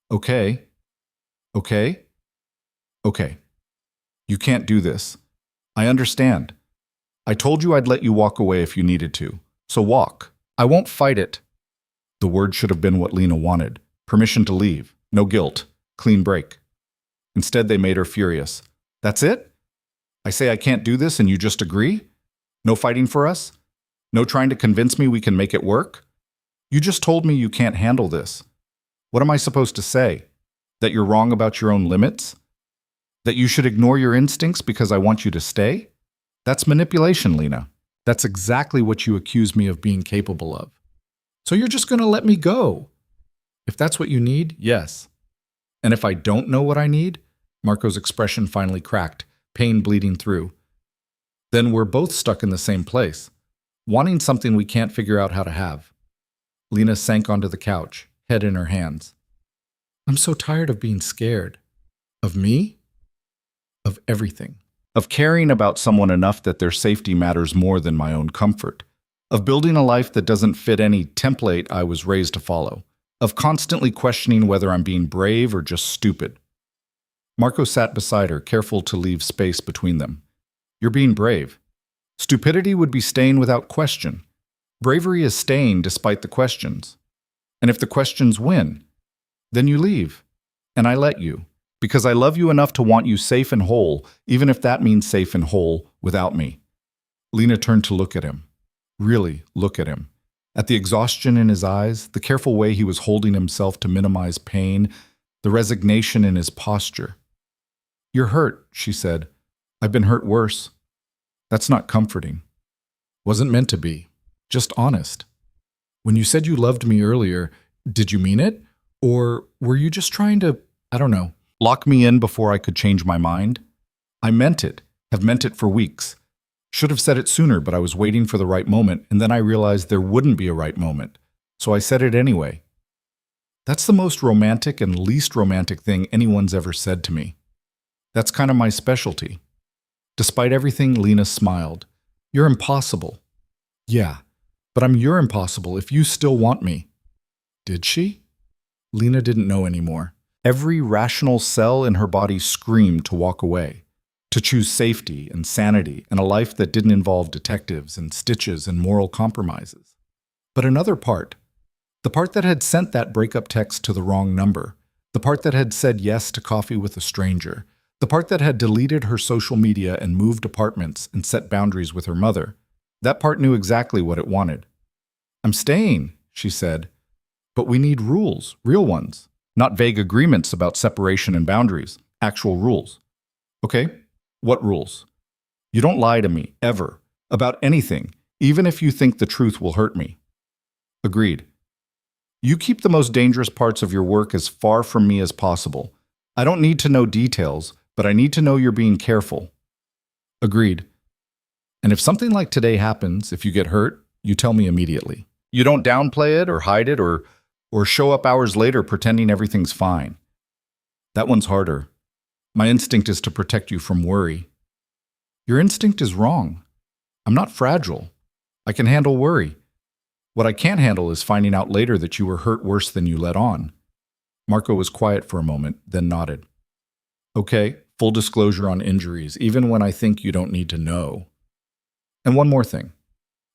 Okay. Okay? Okay. You can't do this. I understand. I told you I'd let you walk away if you needed to. So walk. I won't fight it. The word should have been what Lena wanted. Permission to leave. No guilt. Clean break. Instead, they made her furious. That's it? I say I can't do this and you just agree? No fighting for us? No trying to convince me we can make it work? You just told me you can't handle this. What am I supposed to say? That you're wrong about your own limits? That you should ignore your instincts because I want you to stay? That's manipulation, Lena. That's exactly what you accuse me of being capable of. So you're just going to let me go? If that's what you need, yes. And if I don't know what I need? Marco's expression finally cracked, pain bleeding through. Then we're both stuck in the same place, wanting something we can't figure out how to have. Lena sank onto the couch, head in her hands. I'm so tired of being scared. Of me? Of everything. Of caring about someone enough that their safety matters more than my own comfort. Of building a life that doesn't fit any template I was raised to follow. Of constantly questioning whether I'm being brave or just stupid. Marco sat beside her, careful to leave space between them. You're being brave. Stupidity would be staying without question. Bravery is staying despite the questions. And if the questions win, then you leave. And I let you. Because I love you enough to want you safe and whole, even if that means safe and whole without me. Lena turned to look at him. Really look at him. At the exhaustion in his eyes, the careful way he was holding himself to minimize pain, the resignation in his posture. You're hurt, she said. I've been hurt worse. That's not comforting. Wasn't meant to be. Just honest. When you said you loved me earlier, did you mean it? Or were you just trying to, I don't know, lock me in before I could change my mind? I meant it, have meant it for weeks. Should have said it sooner, but I was waiting for the right moment, and then I realized there wouldn't be a right moment. So I said it anyway. That's the most romantic and least romantic thing anyone's ever said to me. That's kind of my specialty. Despite everything, Lena smiled. You're impossible. Yeah, but I'm your impossible if you still want me. Did she? Lena didn't know anymore. Every rational cell in her body screamed to walk away, to choose safety and sanity and a life that didn't involve detectives and stitches and moral compromises. But another part, the part that had sent that breakup text to the wrong number, the part that had said yes to coffee with a stranger, the part that had deleted her social media and moved apartments and set boundaries with her mother, that part knew exactly what it wanted. I'm staying, she said, but we need rules, real ones. Not vague agreements about separation and boundaries, actual rules. Okay, what rules? You don't lie to me, ever, about anything, even if you think the truth will hurt me. Agreed. You keep the most dangerous parts of your work as far from me as possible. I don't need to know details, but I need to know you're being careful. Agreed. And if something like today happens, if you get hurt, you tell me immediately. You don't downplay it or hide it or show up hours later pretending everything's fine. That one's harder. My instinct is to protect you from worry. Your instinct is wrong. I'm not fragile. I can handle worry. What I can't handle is finding out later that you were hurt worse than you let on. Marco was quiet for a moment, then nodded. Okay, full disclosure on injuries, even when I think you don't need to know. And one more thing.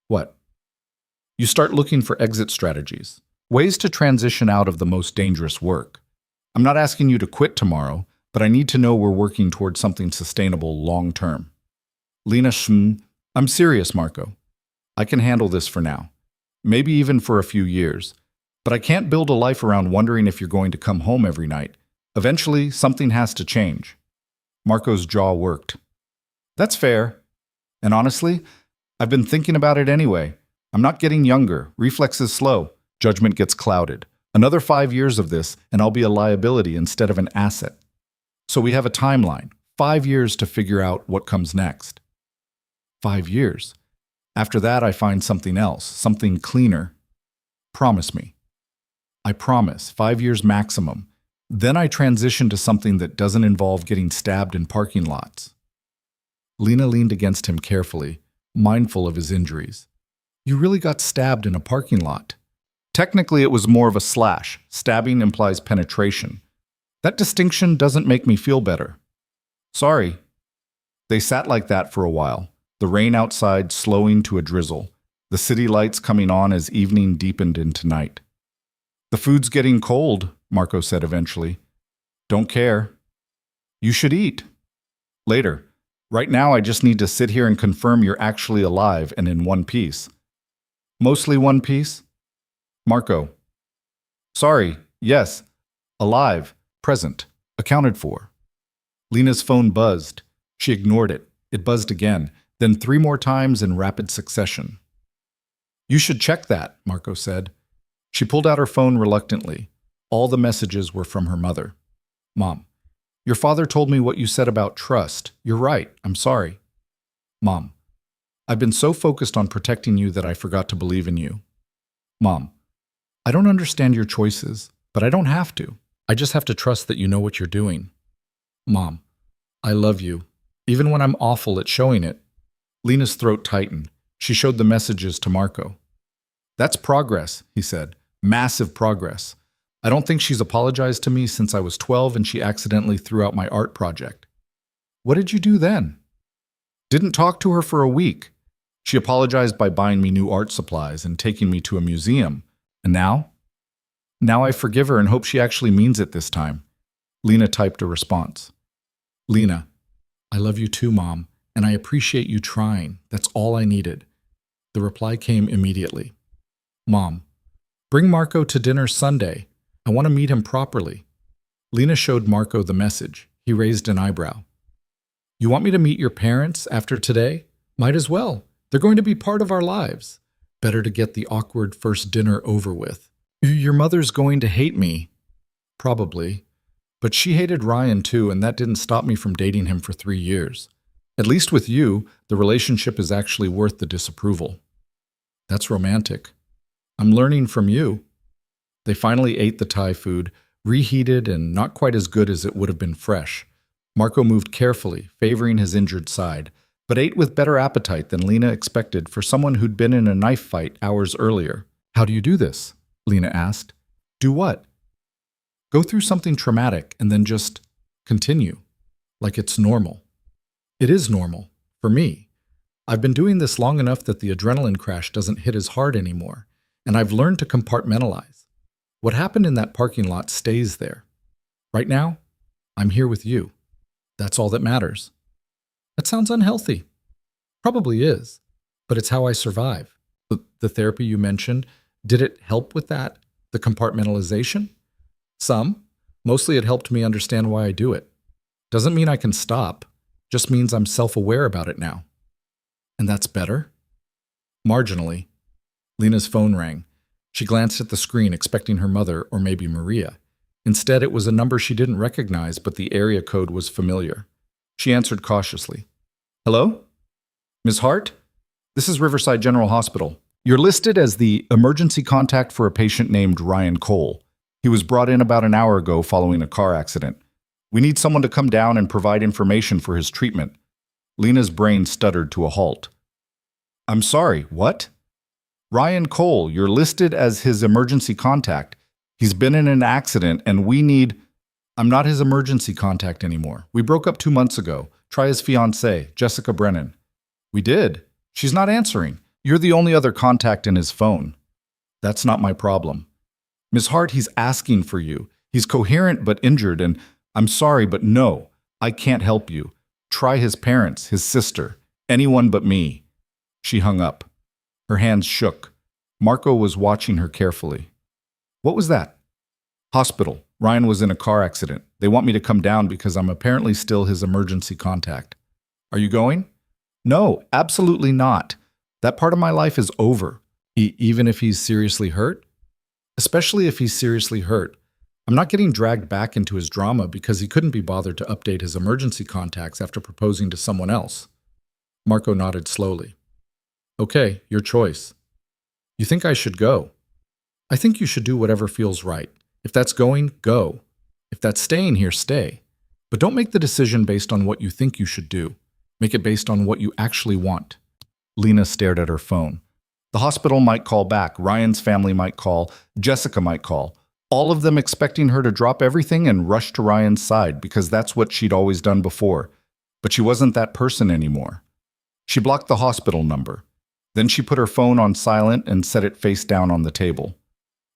What? You start looking for exit strategies. Ways to transition out of the most dangerous work. I'm not asking you to quit tomorrow, but I need to know we're working towards something sustainable long term. Lena, I'm serious, Marco. I can handle this for now. Maybe even for a few years. But I can't build a life around wondering if you're going to come home every night. Eventually, something has to change. Marco's jaw worked. That's fair. And honestly, I've been thinking about it anyway. I'm not getting younger. Reflex is slow. Judgment gets clouded. Another 5 years of this, and I'll be a liability instead of an asset. So we have a timeline. 5 years to figure out what comes next. 5 years. After that, I find something else, something cleaner. Promise me. I promise. 5 years maximum. Then I transition to something that doesn't involve getting stabbed in parking lots. Lena leaned against him carefully, mindful of his injuries. You really got stabbed in a parking lot. Technically, it was more of a slash. Stabbing implies penetration. That distinction doesn't make me feel better. Sorry. They sat like that for a while, the rain outside slowing to a drizzle, the city lights coming on as evening deepened into night. The food's getting cold, Marco said eventually. Don't care. You should eat. Later. Right now, I just need to sit here and confirm you're actually alive and in one piece. Mostly one piece? Marco. Sorry, yes. Alive, present, accounted for. Lena's phone buzzed. She ignored it. It buzzed again, then 3 more times in rapid succession. You should check that, Marco said. She pulled out her phone reluctantly. All the messages were from her mother. Mom, your father told me what you said about trust. You're right. I'm sorry. Mom, I've been so focused on protecting you that I forgot to believe in you. Mom, I don't understand your choices, but I don't have to. I just have to trust that you know what you're doing. Mom, I love you, even when I'm awful at showing it. Lena's throat tightened. She showed the messages to Marco. That's progress, he said. Massive progress. I don't think she's apologized to me since I was 12 and she accidentally threw out my art project. What did you do then? Didn't talk to her for a week. She apologized by buying me new art supplies and taking me to a museum. And now? Now I forgive her and hope she actually means it this time. Lena typed a response. Lena, I love you too, Mom, and I appreciate you trying. That's all I needed. The reply came immediately. Mom, bring Marco to dinner Sunday. I want to meet him properly. Lena showed Marco the message. He raised an eyebrow. You want me to meet your parents after today? Might as well. They're going to be part of our lives. Better to get the awkward first dinner over with. Your mother's going to hate me. Probably. But she hated Ryan too, and that didn't stop me from dating him for 3 years. At least with you, the relationship is actually worth the disapproval. That's romantic. I'm learning from you. They finally ate the Thai food, reheated and not quite as good as it would have been fresh. Marco moved carefully, favoring his injured side, but ate with better appetite than Lena expected for someone who'd been in a knife fight hours earlier. How do you do this? Lena asked. Do what? Go through something traumatic and then just continue, like it's normal. It is normal, for me. I've been doing this long enough that the adrenaline crash doesn't hit as hard anymore, and I've learned to compartmentalize. What happened in that parking lot stays there. Right now, I'm here with you. That's all that matters. That sounds unhealthy. Probably is, but it's how I survive. The therapy you mentioned, did it help with that? The compartmentalization? Some. Mostly it helped me understand why I do it. Doesn't mean I can stop, just means I'm self-aware about it now. And that's better? Marginally. Lena's phone rang. She glanced at the screen, expecting her mother or maybe Maria. Instead, it was a number she didn't recognize, but the area code was familiar. She answered cautiously. Hello? Ms. Hart? This is Riverside General Hospital. You're listed as the emergency contact for a patient named Ryan Cole. He was brought in about an hour ago following a car accident. We need someone to come down and provide information for his treatment. Lena's brain stuttered to a halt. I'm sorry, what? Ryan Cole, you're listed as his emergency contact. He's been in an accident and we need... I'm not his emergency contact anymore. We broke up 2 months ago. Try his fiancée, Jessica Brennan. We did. She's not answering. You're the only other contact in his phone. That's not my problem. Ms. Hart, he's asking for you. He's coherent but injured, and I'm sorry, but no, I can't help you. Try his parents, his sister, anyone but me. She hung up. Her hands shook. Marco was watching her carefully. What was that? Hospital. Ryan was in a car accident. They want me to come down because I'm apparently still his emergency contact. Are you going? No, absolutely not. That part of my life is over. Even if he's seriously hurt? Especially if he's seriously hurt. I'm not getting dragged back into his drama because he couldn't be bothered to update his emergency contacts after proposing to someone else. Marco nodded slowly. Okay, your choice. You think I should go? I think you should do whatever feels right. If that's going, go. If that's staying here, stay. But don't make the decision based on what you think you should do. Make it based on what you actually want. Lena stared at her phone. The hospital might call back, Ryan's family might call, Jessica might call, all of them expecting her to drop everything and rush to Ryan's side because that's what she'd always done before. But she wasn't that person anymore. She blocked the hospital number. Then she put her phone on silent and set it face down on the table.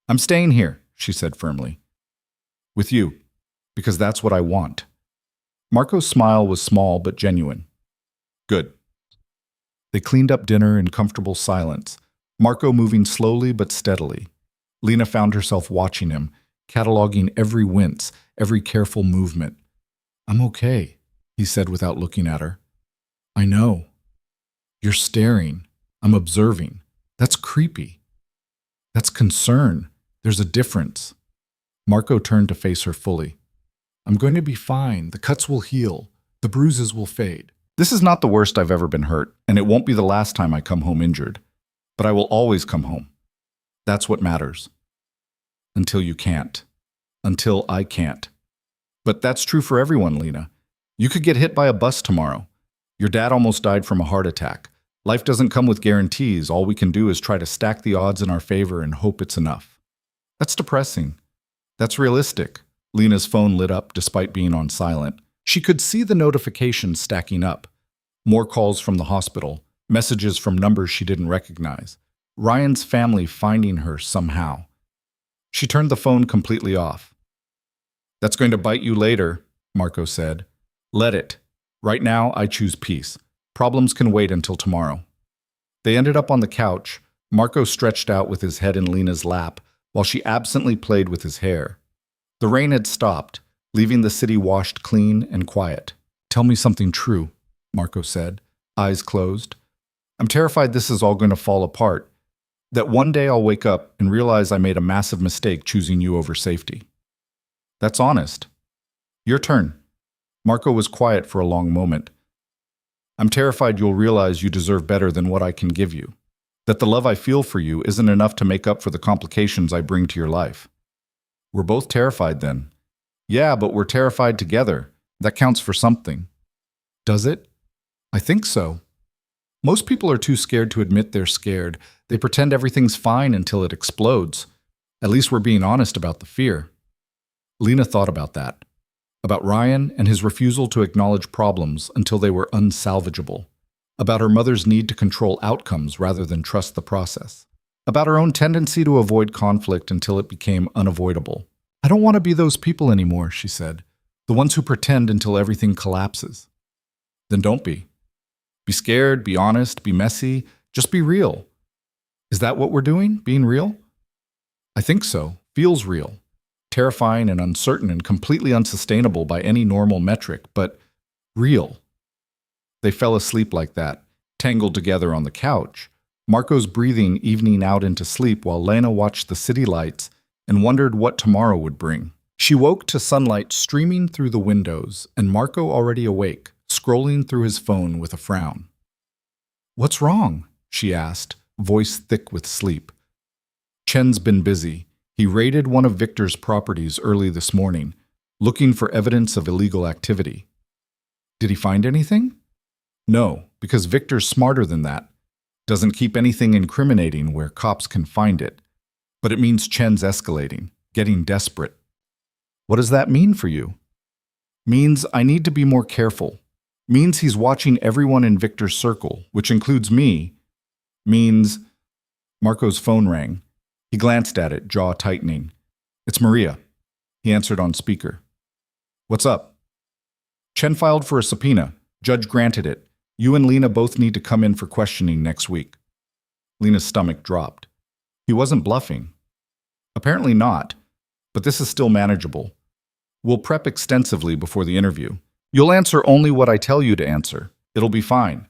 I'm staying here, she said firmly. With you, because that's what I want. Marco's smile was small but genuine. Good. They cleaned up dinner in comfortable silence, Marco moving slowly but steadily. Lena found herself watching him, cataloging every wince, every careful movement. I'm okay, he said without looking at her. I know. You're staring. I'm observing. That's creepy. That's concern. There's a difference. Marco turned to face her fully. I'm going to be fine. The cuts will heal. The bruises will fade. This is not the worst I've ever been hurt, and it won't be the last time I come home injured. But I will always come home. That's what matters. Until you can't. Until I can't. But that's true for everyone, Lena. You could get hit by a bus tomorrow. Your dad almost died from a heart attack. Life doesn't come with guarantees. All we can do is try to stack the odds in our favor and hope it's enough. That's depressing. That's realistic. Lena's phone lit up despite being on silent. She could see the notifications stacking up. More calls from the hospital, messages from numbers she didn't recognize. Ryan's family finding her somehow. She turned the phone completely off. That's going to bite you later, Marco said. Let it. Right now, I choose peace. Problems can wait until tomorrow. They ended up on the couch, Marco stretched out with his head in Lena's lap, while she absently played with his hair. The rain had stopped, leaving the city washed clean and quiet. Tell me something true, Marco said, eyes closed. I'm terrified this is all going to fall apart, that one day I'll wake up and realize I made a massive mistake choosing you over safety. That's honest. Your turn. Marco was quiet for a long moment. I'm terrified you'll realize you deserve better than what I can give you, that the love I feel for you isn't enough to make up for the complications I bring to your life. We're both terrified then. Yeah, but we're terrified together. That counts for something. Does it? I think so. Most people are too scared to admit they're scared. They pretend everything's fine until it explodes. At least we're being honest about the fear. Lena thought about that. About Ryan and his refusal to acknowledge problems until they were unsalvageable. About her mother's need to control outcomes rather than trust the process. About her own tendency to avoid conflict until it became unavoidable. I don't want to be those people anymore, she said. The ones who pretend until everything collapses. Then don't be. Be scared, be honest, be messy, just be real. Is that what we're doing, being real? I think so. Feels real. Terrifying and uncertain and completely unsustainable by any normal metric, but real. They fell asleep like that, tangled together on the couch, Marco's breathing evening out into sleep while Lena watched the city lights and wondered what tomorrow would bring. She woke to sunlight streaming through the windows and Marco already awake, scrolling through his phone with a frown. What's wrong? She asked, voice thick with sleep. Chen's been busy. He raided one of Victor's properties early this morning, looking for evidence of illegal activity. Did he find anything? No, because Victor's smarter than that. Doesn't keep anything incriminating where cops can find it. But it means Chen's escalating, getting desperate. What does that mean for you? Means I need to be more careful. Means he's watching everyone in Victor's circle, which includes me. Means... Marco's phone rang. He glanced at it, jaw tightening. It's Maria. He answered on speaker. What's up? Chen filed for a subpoena. Judge granted it. You and Lena both need to come in for questioning next week. Lena's stomach dropped. He wasn't bluffing. Apparently not, but this is still manageable. We'll prep extensively before the interview. You'll answer only what I tell you to answer. It'll be fine.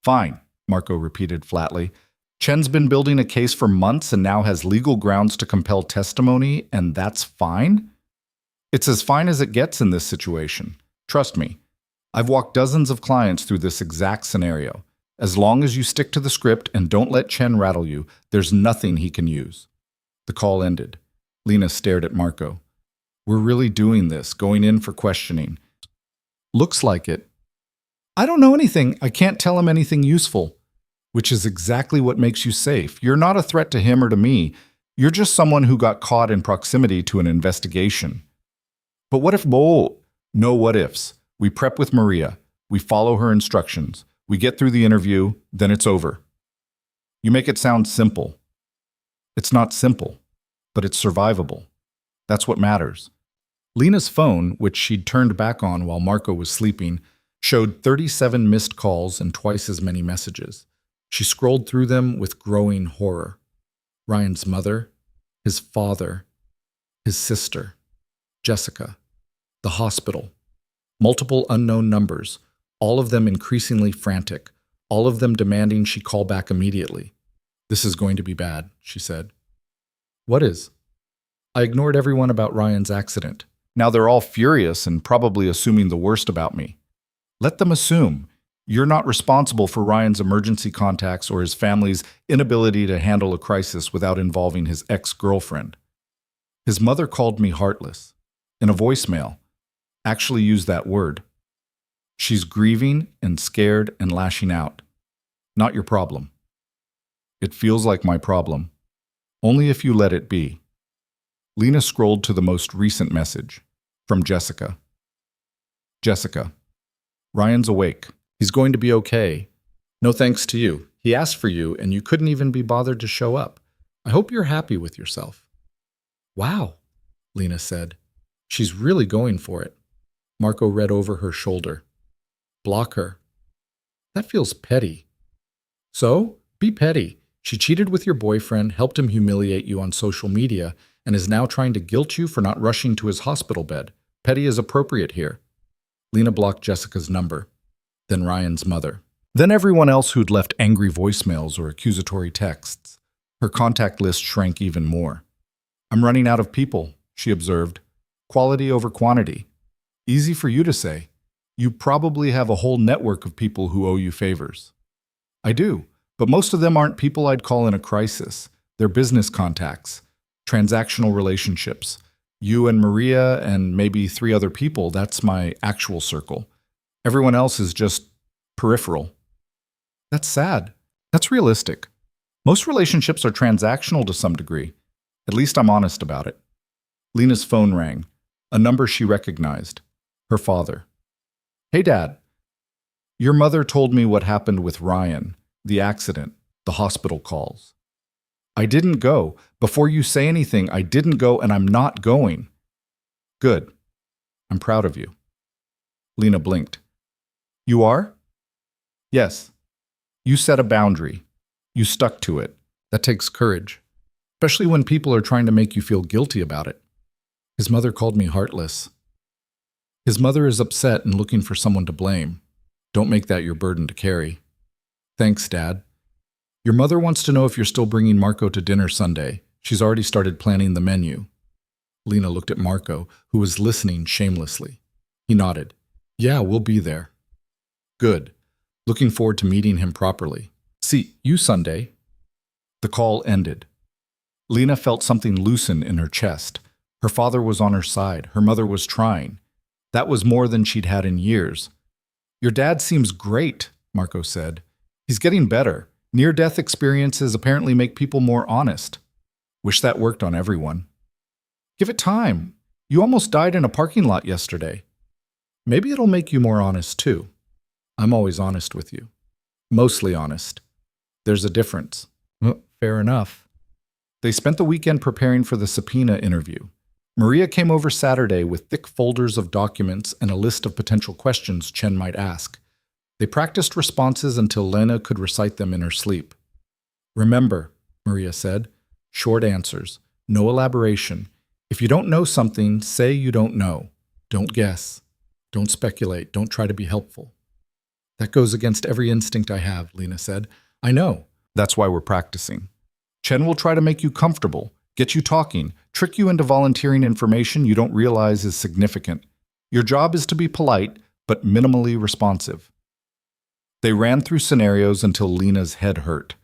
Fine, Marco repeated flatly. Chen's been building a case for months and now has legal grounds to compel testimony, and that's fine? It's as fine as it gets in this situation. Trust me. I've walked dozens of clients through this exact scenario. As long as you stick to the script and don't let Chen rattle you, there's nothing he can use. The call ended. Lena stared at Marco. We're really doing this, going in for questioning. Looks like it. I don't know anything. I can't tell him anything useful. Which is exactly what makes you safe. You're not a threat to him or to me. You're just someone who got caught in proximity to an investigation. But what if... No what ifs. We prep with Maria. We follow her instructions. We get through the interview, then it's over. You make it sound simple. It's not simple, but it's survivable. That's what matters. Lena's phone, which she'd turned back on while Marco was sleeping, showed 37 missed calls and twice as many messages. She scrolled through them with growing horror. Ryan's mother, his father, his sister, Jessica, the hospital, multiple unknown numbers, all of them increasingly frantic, all of them demanding she call back immediately. This is going to be bad, she said. What is? I ignored everyone about Ryan's accident. Now they're all furious and probably assuming the worst about me. Let them assume. You're not responsible for Ryan's emergency contacts or his family's inability to handle a crisis without involving his ex-girlfriend. His mother called me heartless. In a voicemail. Actually used that word. She's grieving and scared and lashing out. Not your problem. It feels like my problem. Only if you let it be. Lena scrolled to the most recent message. From Jessica. Jessica. Ryan's awake. He's going to be okay. No thanks to you. He asked for you, and you couldn't even be bothered to show up. I hope you're happy with yourself. Wow, Lena said. She's really going for it. Marco read over her shoulder. Block her. That feels petty. So, be petty. She cheated with your boyfriend, helped him humiliate you on social media, and is now trying to guilt you for not rushing to his hospital bed. Petty is appropriate here. Lena blocked Jessica's number. Then Ryan's mother. Then everyone else who'd left angry voicemails or accusatory texts. Her contact list shrank even more. I'm running out of people, she observed. Quality over quantity. Easy for you to say. You probably have a whole network of people who owe you favors. I do, but most of them aren't people I'd call in a crisis. They're business contacts, transactional relationships. You and Maria and maybe 3 other people, that's my actual circle. Everyone else is just peripheral. That's sad. That's realistic. Most relationships are transactional to some degree. At least I'm honest about it. Lena's phone rang, a number she recognized. Her father. Hey, Dad. Your mother told me what happened with Ryan, the accident, the hospital calls. I didn't go. Before you say anything, I didn't go and I'm not going. Good. I'm proud of you. Lena blinked. You are? Yes. You set a boundary. You stuck to it. That takes courage, especially when people are trying to make you feel guilty about it. His mother called me heartless. His mother is upset and looking for someone to blame. Don't make that your burden to carry. Thanks, Dad. Your mother wants to know if you're still bringing Marco to dinner Sunday. She's already started planning the menu. Lena looked at Marco, who was listening shamelessly. He nodded. Yeah, we'll be there. Good. Looking forward to meeting him properly. See you Sunday. The call ended. Lena felt something loosen in her chest. Her father was on her side. Her mother was trying. That was more than she'd had in years. Your dad seems great, Marco said. He's getting better. Near-death experiences apparently make people more honest. Wish that worked on everyone. Give it time. You almost died in a parking lot yesterday. Maybe it'll make you more honest, too. I'm always honest with you. Mostly honest. There's a difference. Fair enough. They spent the weekend preparing for the subpoena interview. Maria came over Saturday with thick folders of documents and a list of potential questions Chen might ask. They practiced responses until Lena could recite them in her sleep. Remember, Maria said, short answers, no elaboration. If you don't know something, say you don't know. Don't guess. Don't speculate. Don't try to be helpful. That goes against every instinct I have, Lena said. I know. That's why we're practicing. Chen will try to make you comfortable, get you talking, trick you into volunteering information you don't realize is significant. Your job is to be polite, but minimally responsive. They ran through scenarios until Lena's head hurt.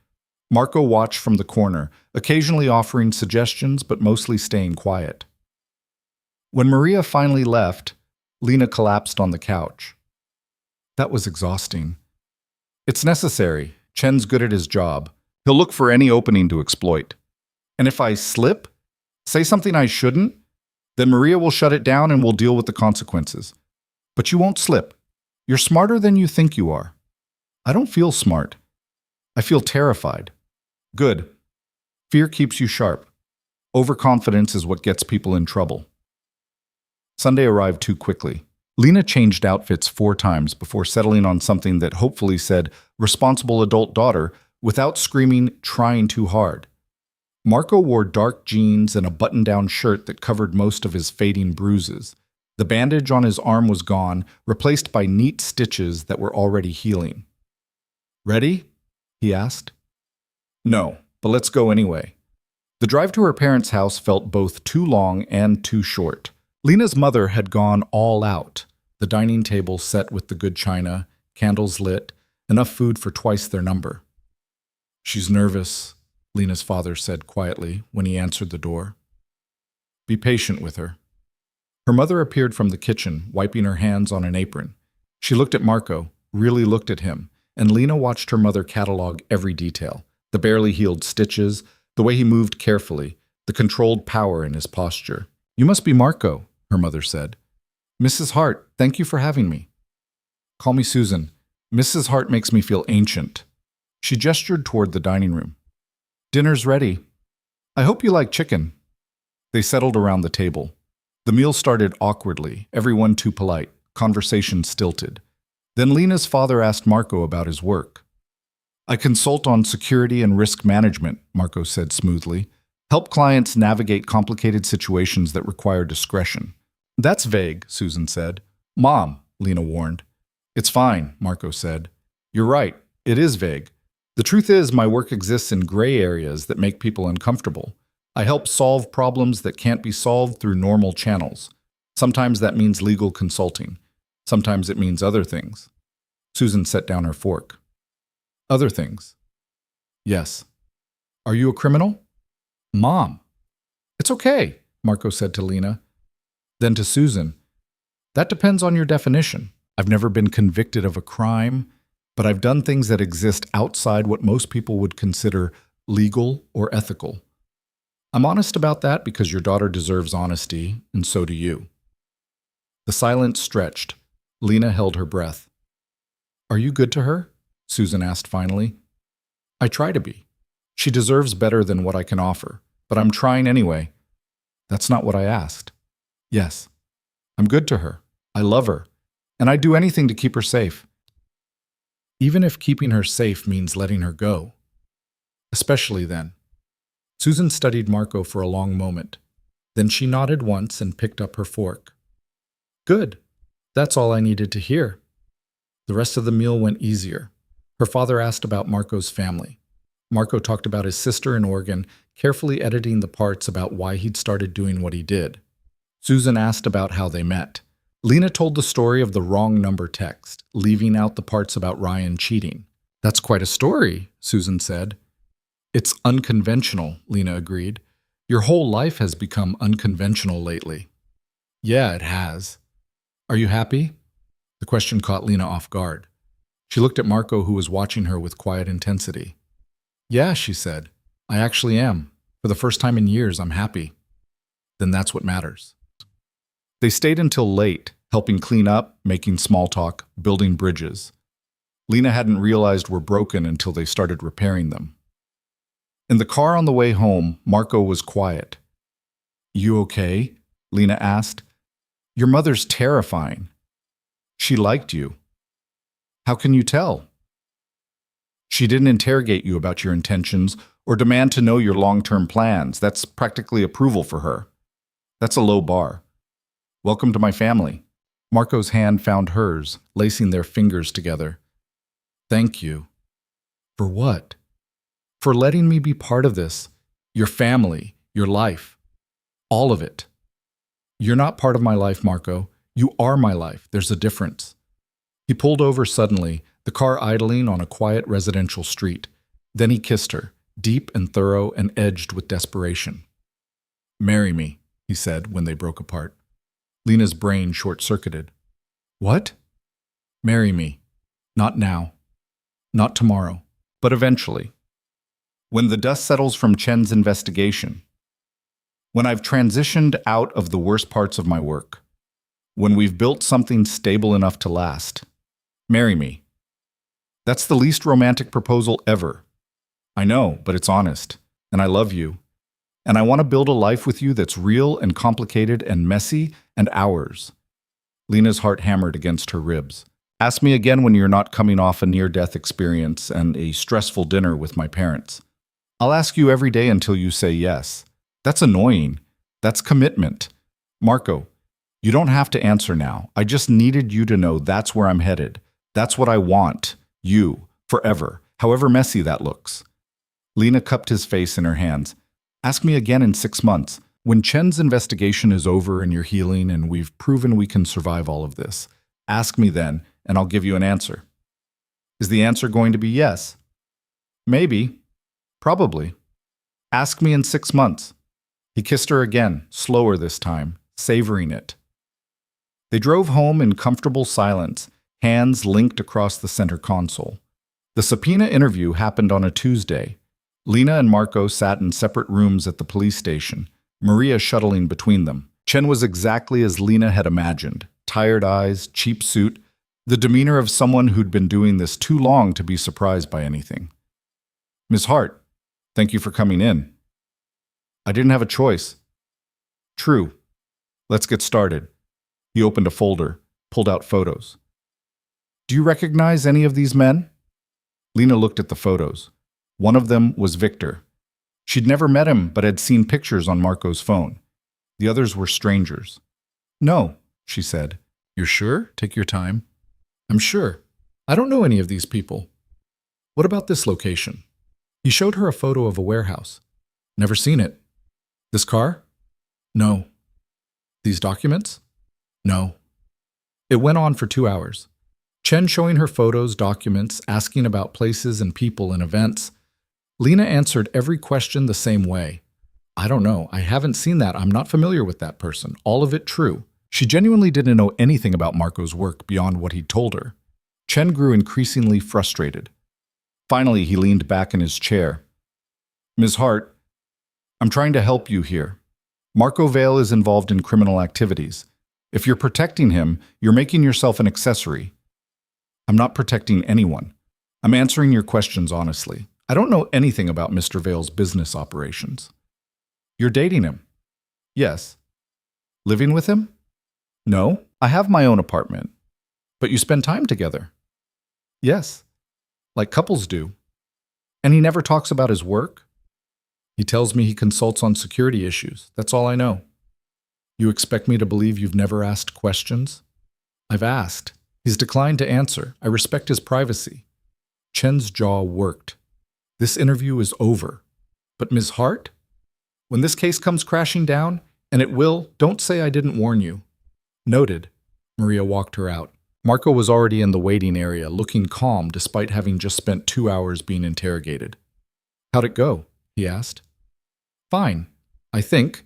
Marco watched from the corner, occasionally offering suggestions but mostly staying quiet. When Maria finally left, Lena collapsed on the couch. That was exhausting. It's necessary. Chen's good at his job. He'll look for any opening to exploit. And if I slip, say something I shouldn't, then Maria will shut it down and we'll deal with the consequences. But you won't slip. You're smarter than you think you are. I don't feel smart. I feel terrified. Good. Fear keeps you sharp. Overconfidence is what gets people in trouble. Sunday arrived too quickly. Lena changed outfits 4 times before settling on something that hopefully said, responsible adult daughter, without screaming, trying too hard. Marco wore dark jeans and a button-down shirt that covered most of his fading bruises. The bandage on his arm was gone, replaced by neat stitches that were already healing. Ready? He asked. No, but let's go anyway. The drive to her parents' house felt both too long and too short. Lena's mother had gone all out. The dining table set with the good china, candles lit, enough food for twice their number. She's nervous, Lena's father said quietly when he answered the door. Be patient with her. Her mother appeared from the kitchen, wiping her hands on an apron. She looked at Marco, really looked at him, and Lena watched her mother catalog every detail. The barely healed stitches, the way he moved carefully, the controlled power in his posture. You must be Marco, her mother said. Mrs. Hart, thank you for having me. Call me Susan. Mrs. Hart makes me feel ancient. She gestured toward the dining room. Dinner's ready. I hope you like chicken. They settled around the table. The meal started awkwardly, everyone too polite, conversation stilted. Then Lena's father asked Marco about his work. I consult on security and risk management, Marco said smoothly. Help clients navigate complicated situations that require discretion. That's vague, Susan said. Mom, Lena warned. It's fine, Marco said. You're right, it is vague. The truth is, my work exists in gray areas that make people uncomfortable. I help solve problems that can't be solved through normal channels. Sometimes that means legal consulting. Sometimes it means other things. Susan set down her fork. Other things? Yes. Are you a criminal? Mom. It's okay, Marco said to Lena. Then to Susan. That depends on your definition. I've never been convicted of a crime, but I've done things that exist outside what most people would consider legal or ethical. I'm honest about that because your daughter deserves honesty, and so do you. The silence stretched. Lena held her breath. Are you good to her? Susan asked finally. I try to be. She deserves better than what I can offer, but I'm trying anyway. That's not what I asked. Yes, I'm good to her. I love her, and I'd do anything to keep her safe. Even if keeping her safe means letting her go. Especially then. Susan studied Marco for a long moment. Then she nodded once and picked up her fork. Good. That's all I needed to hear. The rest of the meal went easier. Her father asked about Marco's family. Marco talked about his sister in Oregon, carefully editing the parts about why he'd started doing what he did. Susan asked about how they met. Lena told the story of the wrong number text, leaving out the parts about Ryan cheating. That's quite a story, Susan said. It's unconventional, Lena agreed. Your whole life has become unconventional lately. Yeah, it has. Are you happy? The question caught Lena off guard. She looked at Marco, who was watching her with quiet intensity. Yeah, she said. I actually am. For the first time in years, I'm happy. Then that's what matters. They stayed until late, helping clean up, making small talk, building bridges. Lena hadn't realized were broken until they started repairing them. In the car on the way home, Marco was quiet. You okay? Lena asked. Your mother's terrifying. She liked you. How can you tell? She didn't interrogate you about your intentions or demand to know your long-term plans. That's practically approval for her. That's a low bar. Welcome to my family. Marco's hand found hers, lacing their fingers together. Thank you. For what? for letting me be part of this. Your family, your life, all of it. You're not part of my life, Marco. You are my life. There's a difference. He pulled over suddenly, the car idling on a quiet residential street. Then he kissed her, deep and thorough and edged with desperation. "Marry me," he said when they broke apart. Lena's brain short-circuited. "What?" "Marry me. Not now. Not tomorrow. But eventually. When the dust settles from Chen's investigation. When I've transitioned out of the worst parts of my work. When we've built something stable enough to last. Marry me. That's the least romantic proposal ever. I know, but it's honest. And I love you. And I want to build a life with you that's real and complicated and messy and ours." Lena's heart hammered against her ribs. "Ask me again when you're not coming off a near-death experience and a stressful dinner with my parents. I'll ask you every day until you say yes. That's annoying. That's commitment. Marco, you don't have to answer now. I just needed you to know that's where I'm headed. That's what I want. You. Forever. However messy that looks." Lena cupped his face in her hands. "Ask me again in 6 months. When Chen's investigation is over and you're healing and we've proven we can survive all of this. Ask me then, and I'll give you an answer." "Is the answer going to be yes?" "Maybe. Probably. Ask me in 6 months." He kissed her again, slower this time, savoring it. They drove home in comfortable silence, hands linked across the center console. The subpoena interview happened on a Tuesday. Lena and Marco sat in separate rooms at the police station, Maria shuttling between them. Chen was exactly as Lena had imagined. Tired eyes, cheap suit, the demeanor of someone who'd been doing this too long to be surprised by anything. "Miss Hart, thank you for coming in." "I didn't have a choice." "True. Let's get started." He opened a folder, pulled out photos. "Do you recognize any of these men?" Lena looked at the photos. One of them was Victor. She'd never met him, but had seen pictures on Marco's phone. The others were strangers. "No," she said. "You're sure? Take your time." "I'm sure. I don't know any of these people." "What about this location?" He showed her a photo of a warehouse. "Never seen it." "This car?" "No." "These documents?" "No." It went on for 2 hours. Chen showing her photos, documents, asking about places and people and events. Lena answered every question the same way. "I don't know. I haven't seen that. I'm not familiar with that person. All of it true." She genuinely didn't know anything about Marco's work beyond what he'd told her. Chen grew increasingly frustrated. Finally, he leaned back in his chair. "Ms. Hart, I'm trying to help you here. Marco Vale is involved in criminal activities. If you're protecting him, you're making yourself an accessory." "I'm not protecting anyone. I'm answering your questions honestly. I don't know anything about Mr. Vale's business operations." "You're dating him?" "Yes." "Living with him?" "No, I have my own apartment." "But you spend time together?" "Yes, like couples do." "And he never talks about his work?" "He tells me he consults on security issues. That's all I know." "You expect me to believe you've never asked questions?" "I've asked. He's declined to answer. I respect his privacy." Chen's jaw worked. This interview is over. "But Ms. Hart? When this case comes crashing down, and it will, don't say I didn't warn you." "Noted." Maria walked her out. Marco was already in the waiting area, looking calm despite having just spent 2 hours being interrogated. "How'd it go?" he asked. "Fine, I think.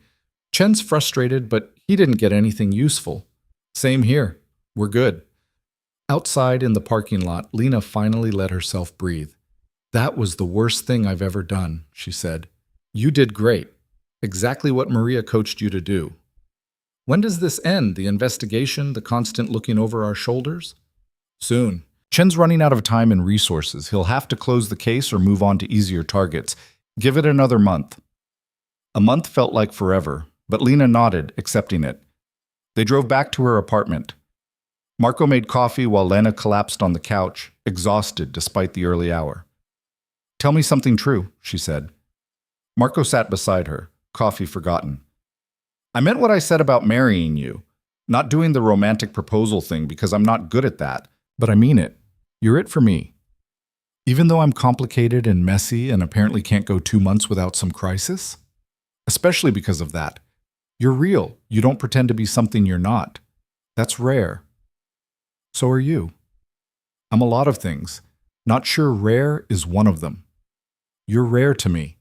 Chen's frustrated, but he didn't get anything useful." "Same here. We're good." Outside in the parking lot, Lena finally let herself breathe. "That was the worst thing I've ever done," she said. "You did great. Exactly what Maria coached you to do." "When does this end? The investigation, the constant looking over our shoulders?" "Soon. Chen's running out of time and resources. He'll have to close the case or move on to easier targets. Give it another month." A month felt like forever, but Lena nodded, accepting it. They drove back to her apartment. Marco made coffee while Lena collapsed on the couch, exhausted despite the early hour. "Tell me something true," she said. Marco sat beside her, coffee forgotten. "I meant what I said about marrying you. Not doing the romantic proposal thing because I'm not good at that, but I mean it. You're it for me." Even though I'm complicated and messy and apparently can't go 2 months without some crisis? Especially because of that. You're real. You don't pretend to be something you're not. That's rare. So are you. I'm a lot of things. Not sure rare is one of them. You're rare to me.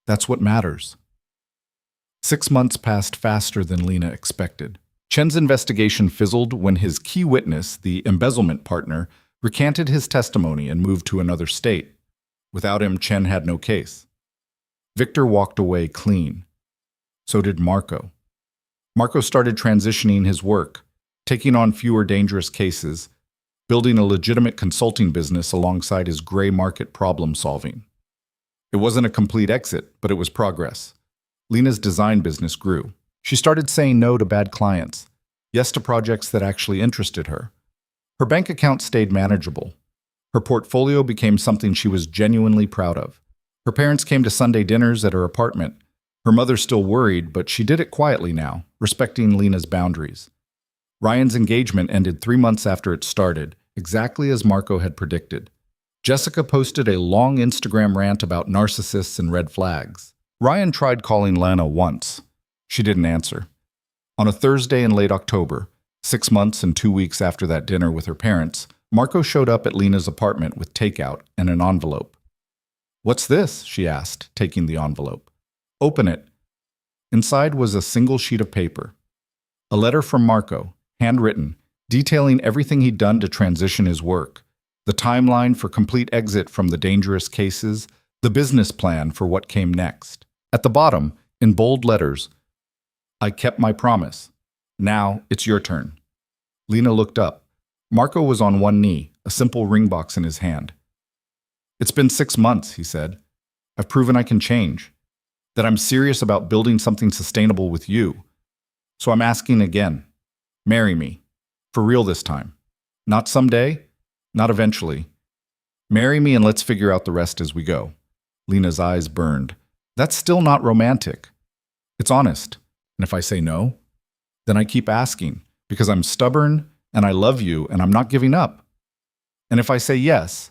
That's what matters. 6 months passed faster than Lena expected. Chen's investigation fizzled when his key witness, the embezzlement partner, recanted his testimony and moved to another state. Without him, Chen had no case. Victor walked away clean. So did Marco. Marco started transitioning his work, taking on fewer dangerous cases, building a legitimate consulting business alongside his gray market problem solving. It wasn't a complete exit, but it was progress. Lena's design business grew. She started saying no to bad clients, yes to projects that actually interested her. Her bank account stayed manageable. Her portfolio became something she was genuinely proud of. Her parents came to Sunday dinners at her apartment. Her mother still worried, but she did it quietly now, respecting Lena's boundaries. Ryan's engagement ended 3 months after it started, exactly as Marco had predicted. Jessica posted a long Instagram rant about narcissists and red flags. Ryan tried calling Lena once. She didn't answer. On a Thursday in late October, 6 months and 2 weeks after that dinner with her parents, Marco showed up at Lena's apartment with takeout and an envelope. "What's this?" she asked, taking the envelope. "Open it." Inside was a single sheet of paper. A letter from Marco, handwritten, detailing everything he'd done to transition his work, the timeline for complete exit from the dangerous cases, the business plan for what came next. At the bottom, in bold letters, "I kept my promise. Now it's your turn." Lena looked up. Marco was on one knee, a simple ring box in his hand. "It's been 6 months," he said. "I've proven I can change, that I'm serious about building something sustainable with you. So I'm asking again. Marry me. For real this time. Not someday, not eventually. Marry me and let's figure out the rest as we go." Lena's eyes burned. "That's still not romantic. It's honest. And if I say no, then I keep asking, because I'm stubborn and I love you and I'm not giving up. And if I say yes,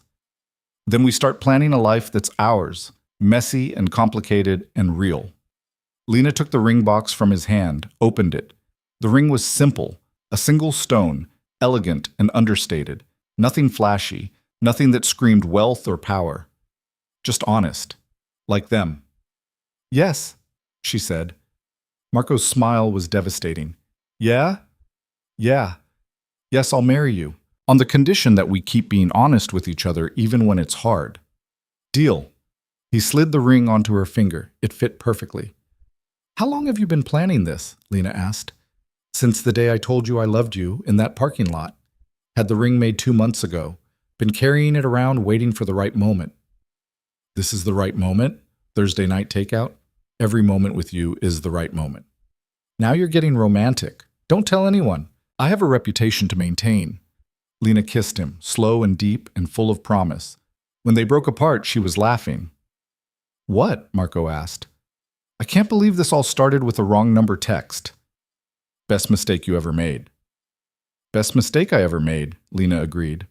then we start planning a life that's ours, messy and complicated and real." Lena took the ring box from his hand, opened it. The ring was simple, a single stone, elegant and understated. Nothing flashy, nothing that screamed wealth or power. Just honest, like them. "Yes," she said. Marco's smile was devastating. "Yeah? Yeah. Yes, I'll marry you, on the condition that we keep being honest with each other even when it's hard." "Deal." He slid the ring onto her finger. It fit perfectly. "How long have you been planning this?" Lena asked. "Since the day I told you I loved you in that parking lot. Had the ring made 2 months ago. Been carrying it around waiting for the right moment." "This is the right moment? Thursday night takeout? Every moment with you is the right moment." "Now you're getting romantic. Don't tell anyone. I have a reputation to maintain." Lena kissed him, slow and deep and full of promise. When they broke apart, she was laughing. "What?" Marco asked. "I can't believe this all started with a wrong number text." "Best mistake you ever made." "Best mistake I ever made," Lena agreed.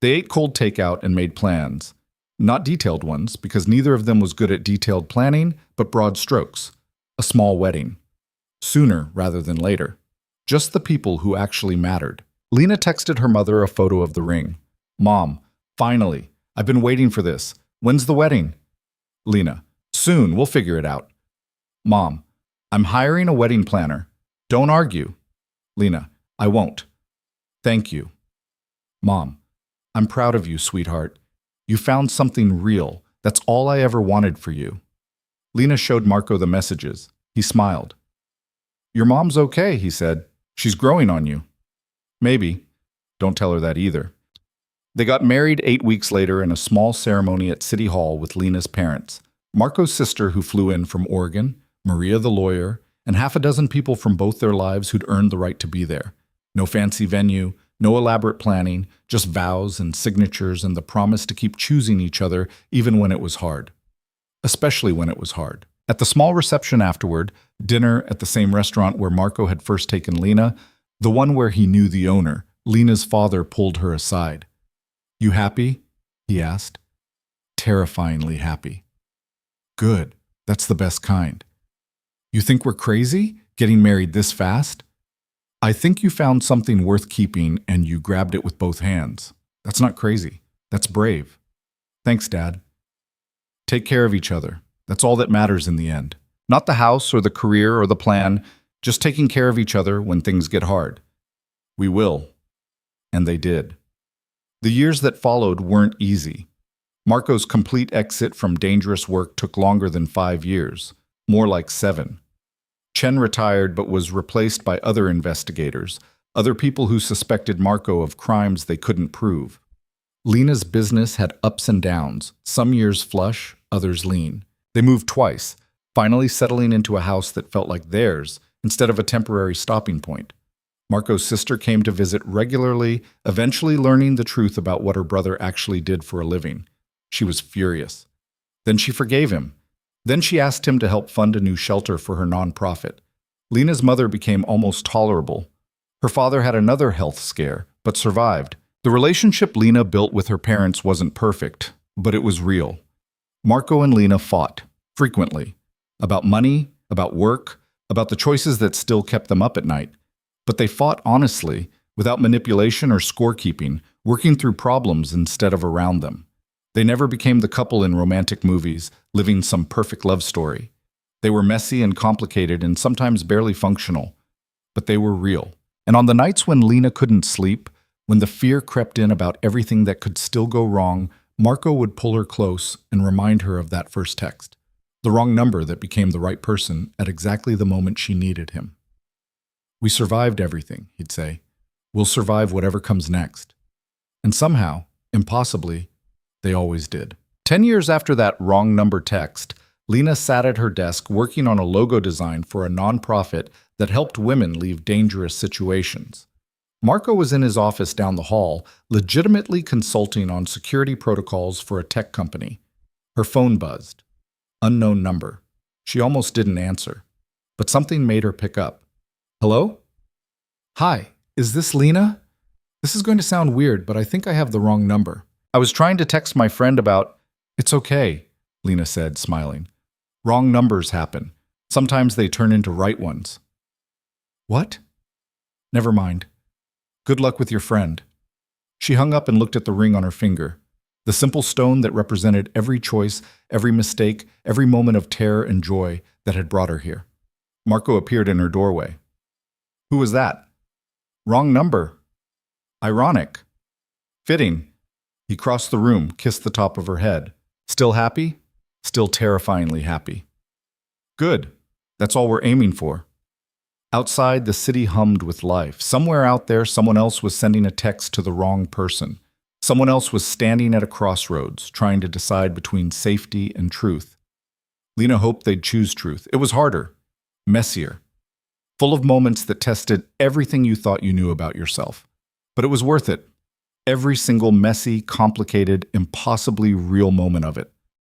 They ate cold takeout and made plans. Not detailed ones, because neither of them was good at detailed planning, but broad strokes. A small wedding. Sooner rather than later. Just the people who actually mattered. Lena texted her mother a photo of the ring. "Mom, finally. I've been waiting for this. When's the wedding?" Lena, "Soon, we'll figure it out." "Mom, I'm hiring a wedding planner. Don't argue." Lena, "I won't." "Thank you." "Mom, I'm proud of you, sweetheart. You found something real. That's all I ever wanted for you." Lena showed Marco the messages. He smiled. "Your mom's okay," he said. "She's growing on you." "Maybe. Don't tell her that either." They got married 8 weeks later in a small ceremony at City Hall with Lena's parents, Marco's sister who flew in from Oregon, Maria the lawyer, and half a dozen people from both their lives who'd earned the right to be there. No fancy venue, no elaborate planning, just vows and signatures and the promise to keep choosing each other even when it was hard. Especially when it was hard. At the small reception afterward, dinner at the same restaurant where Marco had first taken Lena, the one where he knew the owner, Lena's father pulled her aside. "You happy?" he asked. Terrifyingly happy. Good. That's the best kind. You think we're crazy, getting married this fast? I think you found something worth keeping and you grabbed it with both hands. That's not crazy. That's brave. Thanks, Dad. Take care of each other. That's all that matters in the end. Not the house or the career or the plan, just taking care of each other when things get hard. We will. And they did. The years that followed weren't easy. Marco's complete exit from dangerous work took longer than 5 years, more like 7. Chen retired but was replaced by other investigators, other people who suspected Marco of crimes they couldn't prove. Lena's business had ups and downs, some years flush, others lean. They moved twice, finally settling into a house that felt like theirs instead of a temporary stopping point. Marco's sister came to visit regularly, eventually learning the truth about what her brother actually did for a living. She was furious. Then she forgave him. Then she asked him to help fund a new shelter for her nonprofit. Lena's mother became almost tolerable. Her father had another health scare, but survived. The relationship Lena built with her parents wasn't perfect, but it was real. Marco and Lena fought, frequently, about money, about work, about the choices that still kept them up at night. But they fought honestly, without manipulation or scorekeeping, working through problems instead of around them. They never became the couple in romantic movies, living some perfect love story. They were messy and complicated and sometimes barely functional, but they were real. And on the nights when Lena couldn't sleep, when the fear crept in about everything that could still go wrong, Marco would pull her close and remind her of that first text, the wrong number that became the right person at exactly the moment she needed him. We survived everything, he'd say. We'll survive whatever comes next. And somehow, impossibly, they always did. 10 years after that wrong number text, Lena sat at her desk working on a logo design for a nonprofit that helped women leave dangerous situations. Marco was in his office down the hall, legitimately consulting on security protocols for a tech company. Her phone buzzed. Unknown number. She almost didn't answer, but something made her pick up. Hello? Hi, is this Lena? This is going to sound weird, but I think I have the wrong number. I was trying to text my friend about... It's okay, Lena said, smiling. Wrong numbers happen. Sometimes they turn into right ones. What? Never mind. Good luck with your friend. She hung up and looked at the ring on her finger, the simple stone that represented every choice, every mistake, every moment of terror and joy that had brought her here. Marco appeared in her doorway. Who was that? Wrong number. Ironic. Fitting. He crossed the room, kissed the top of her head. Still happy? Still terrifyingly happy. Good. That's all we're aiming for. Outside, the city hummed with life. Somewhere out there, someone else was sending a text to the wrong person. Someone else was standing at a crossroads, trying to decide between safety and truth. Lena hoped they'd choose truth. It was harder, messier, full of moments that tested everything you thought you knew about yourself. But it was worth it. Every single messy, complicated, impossibly real moment of it.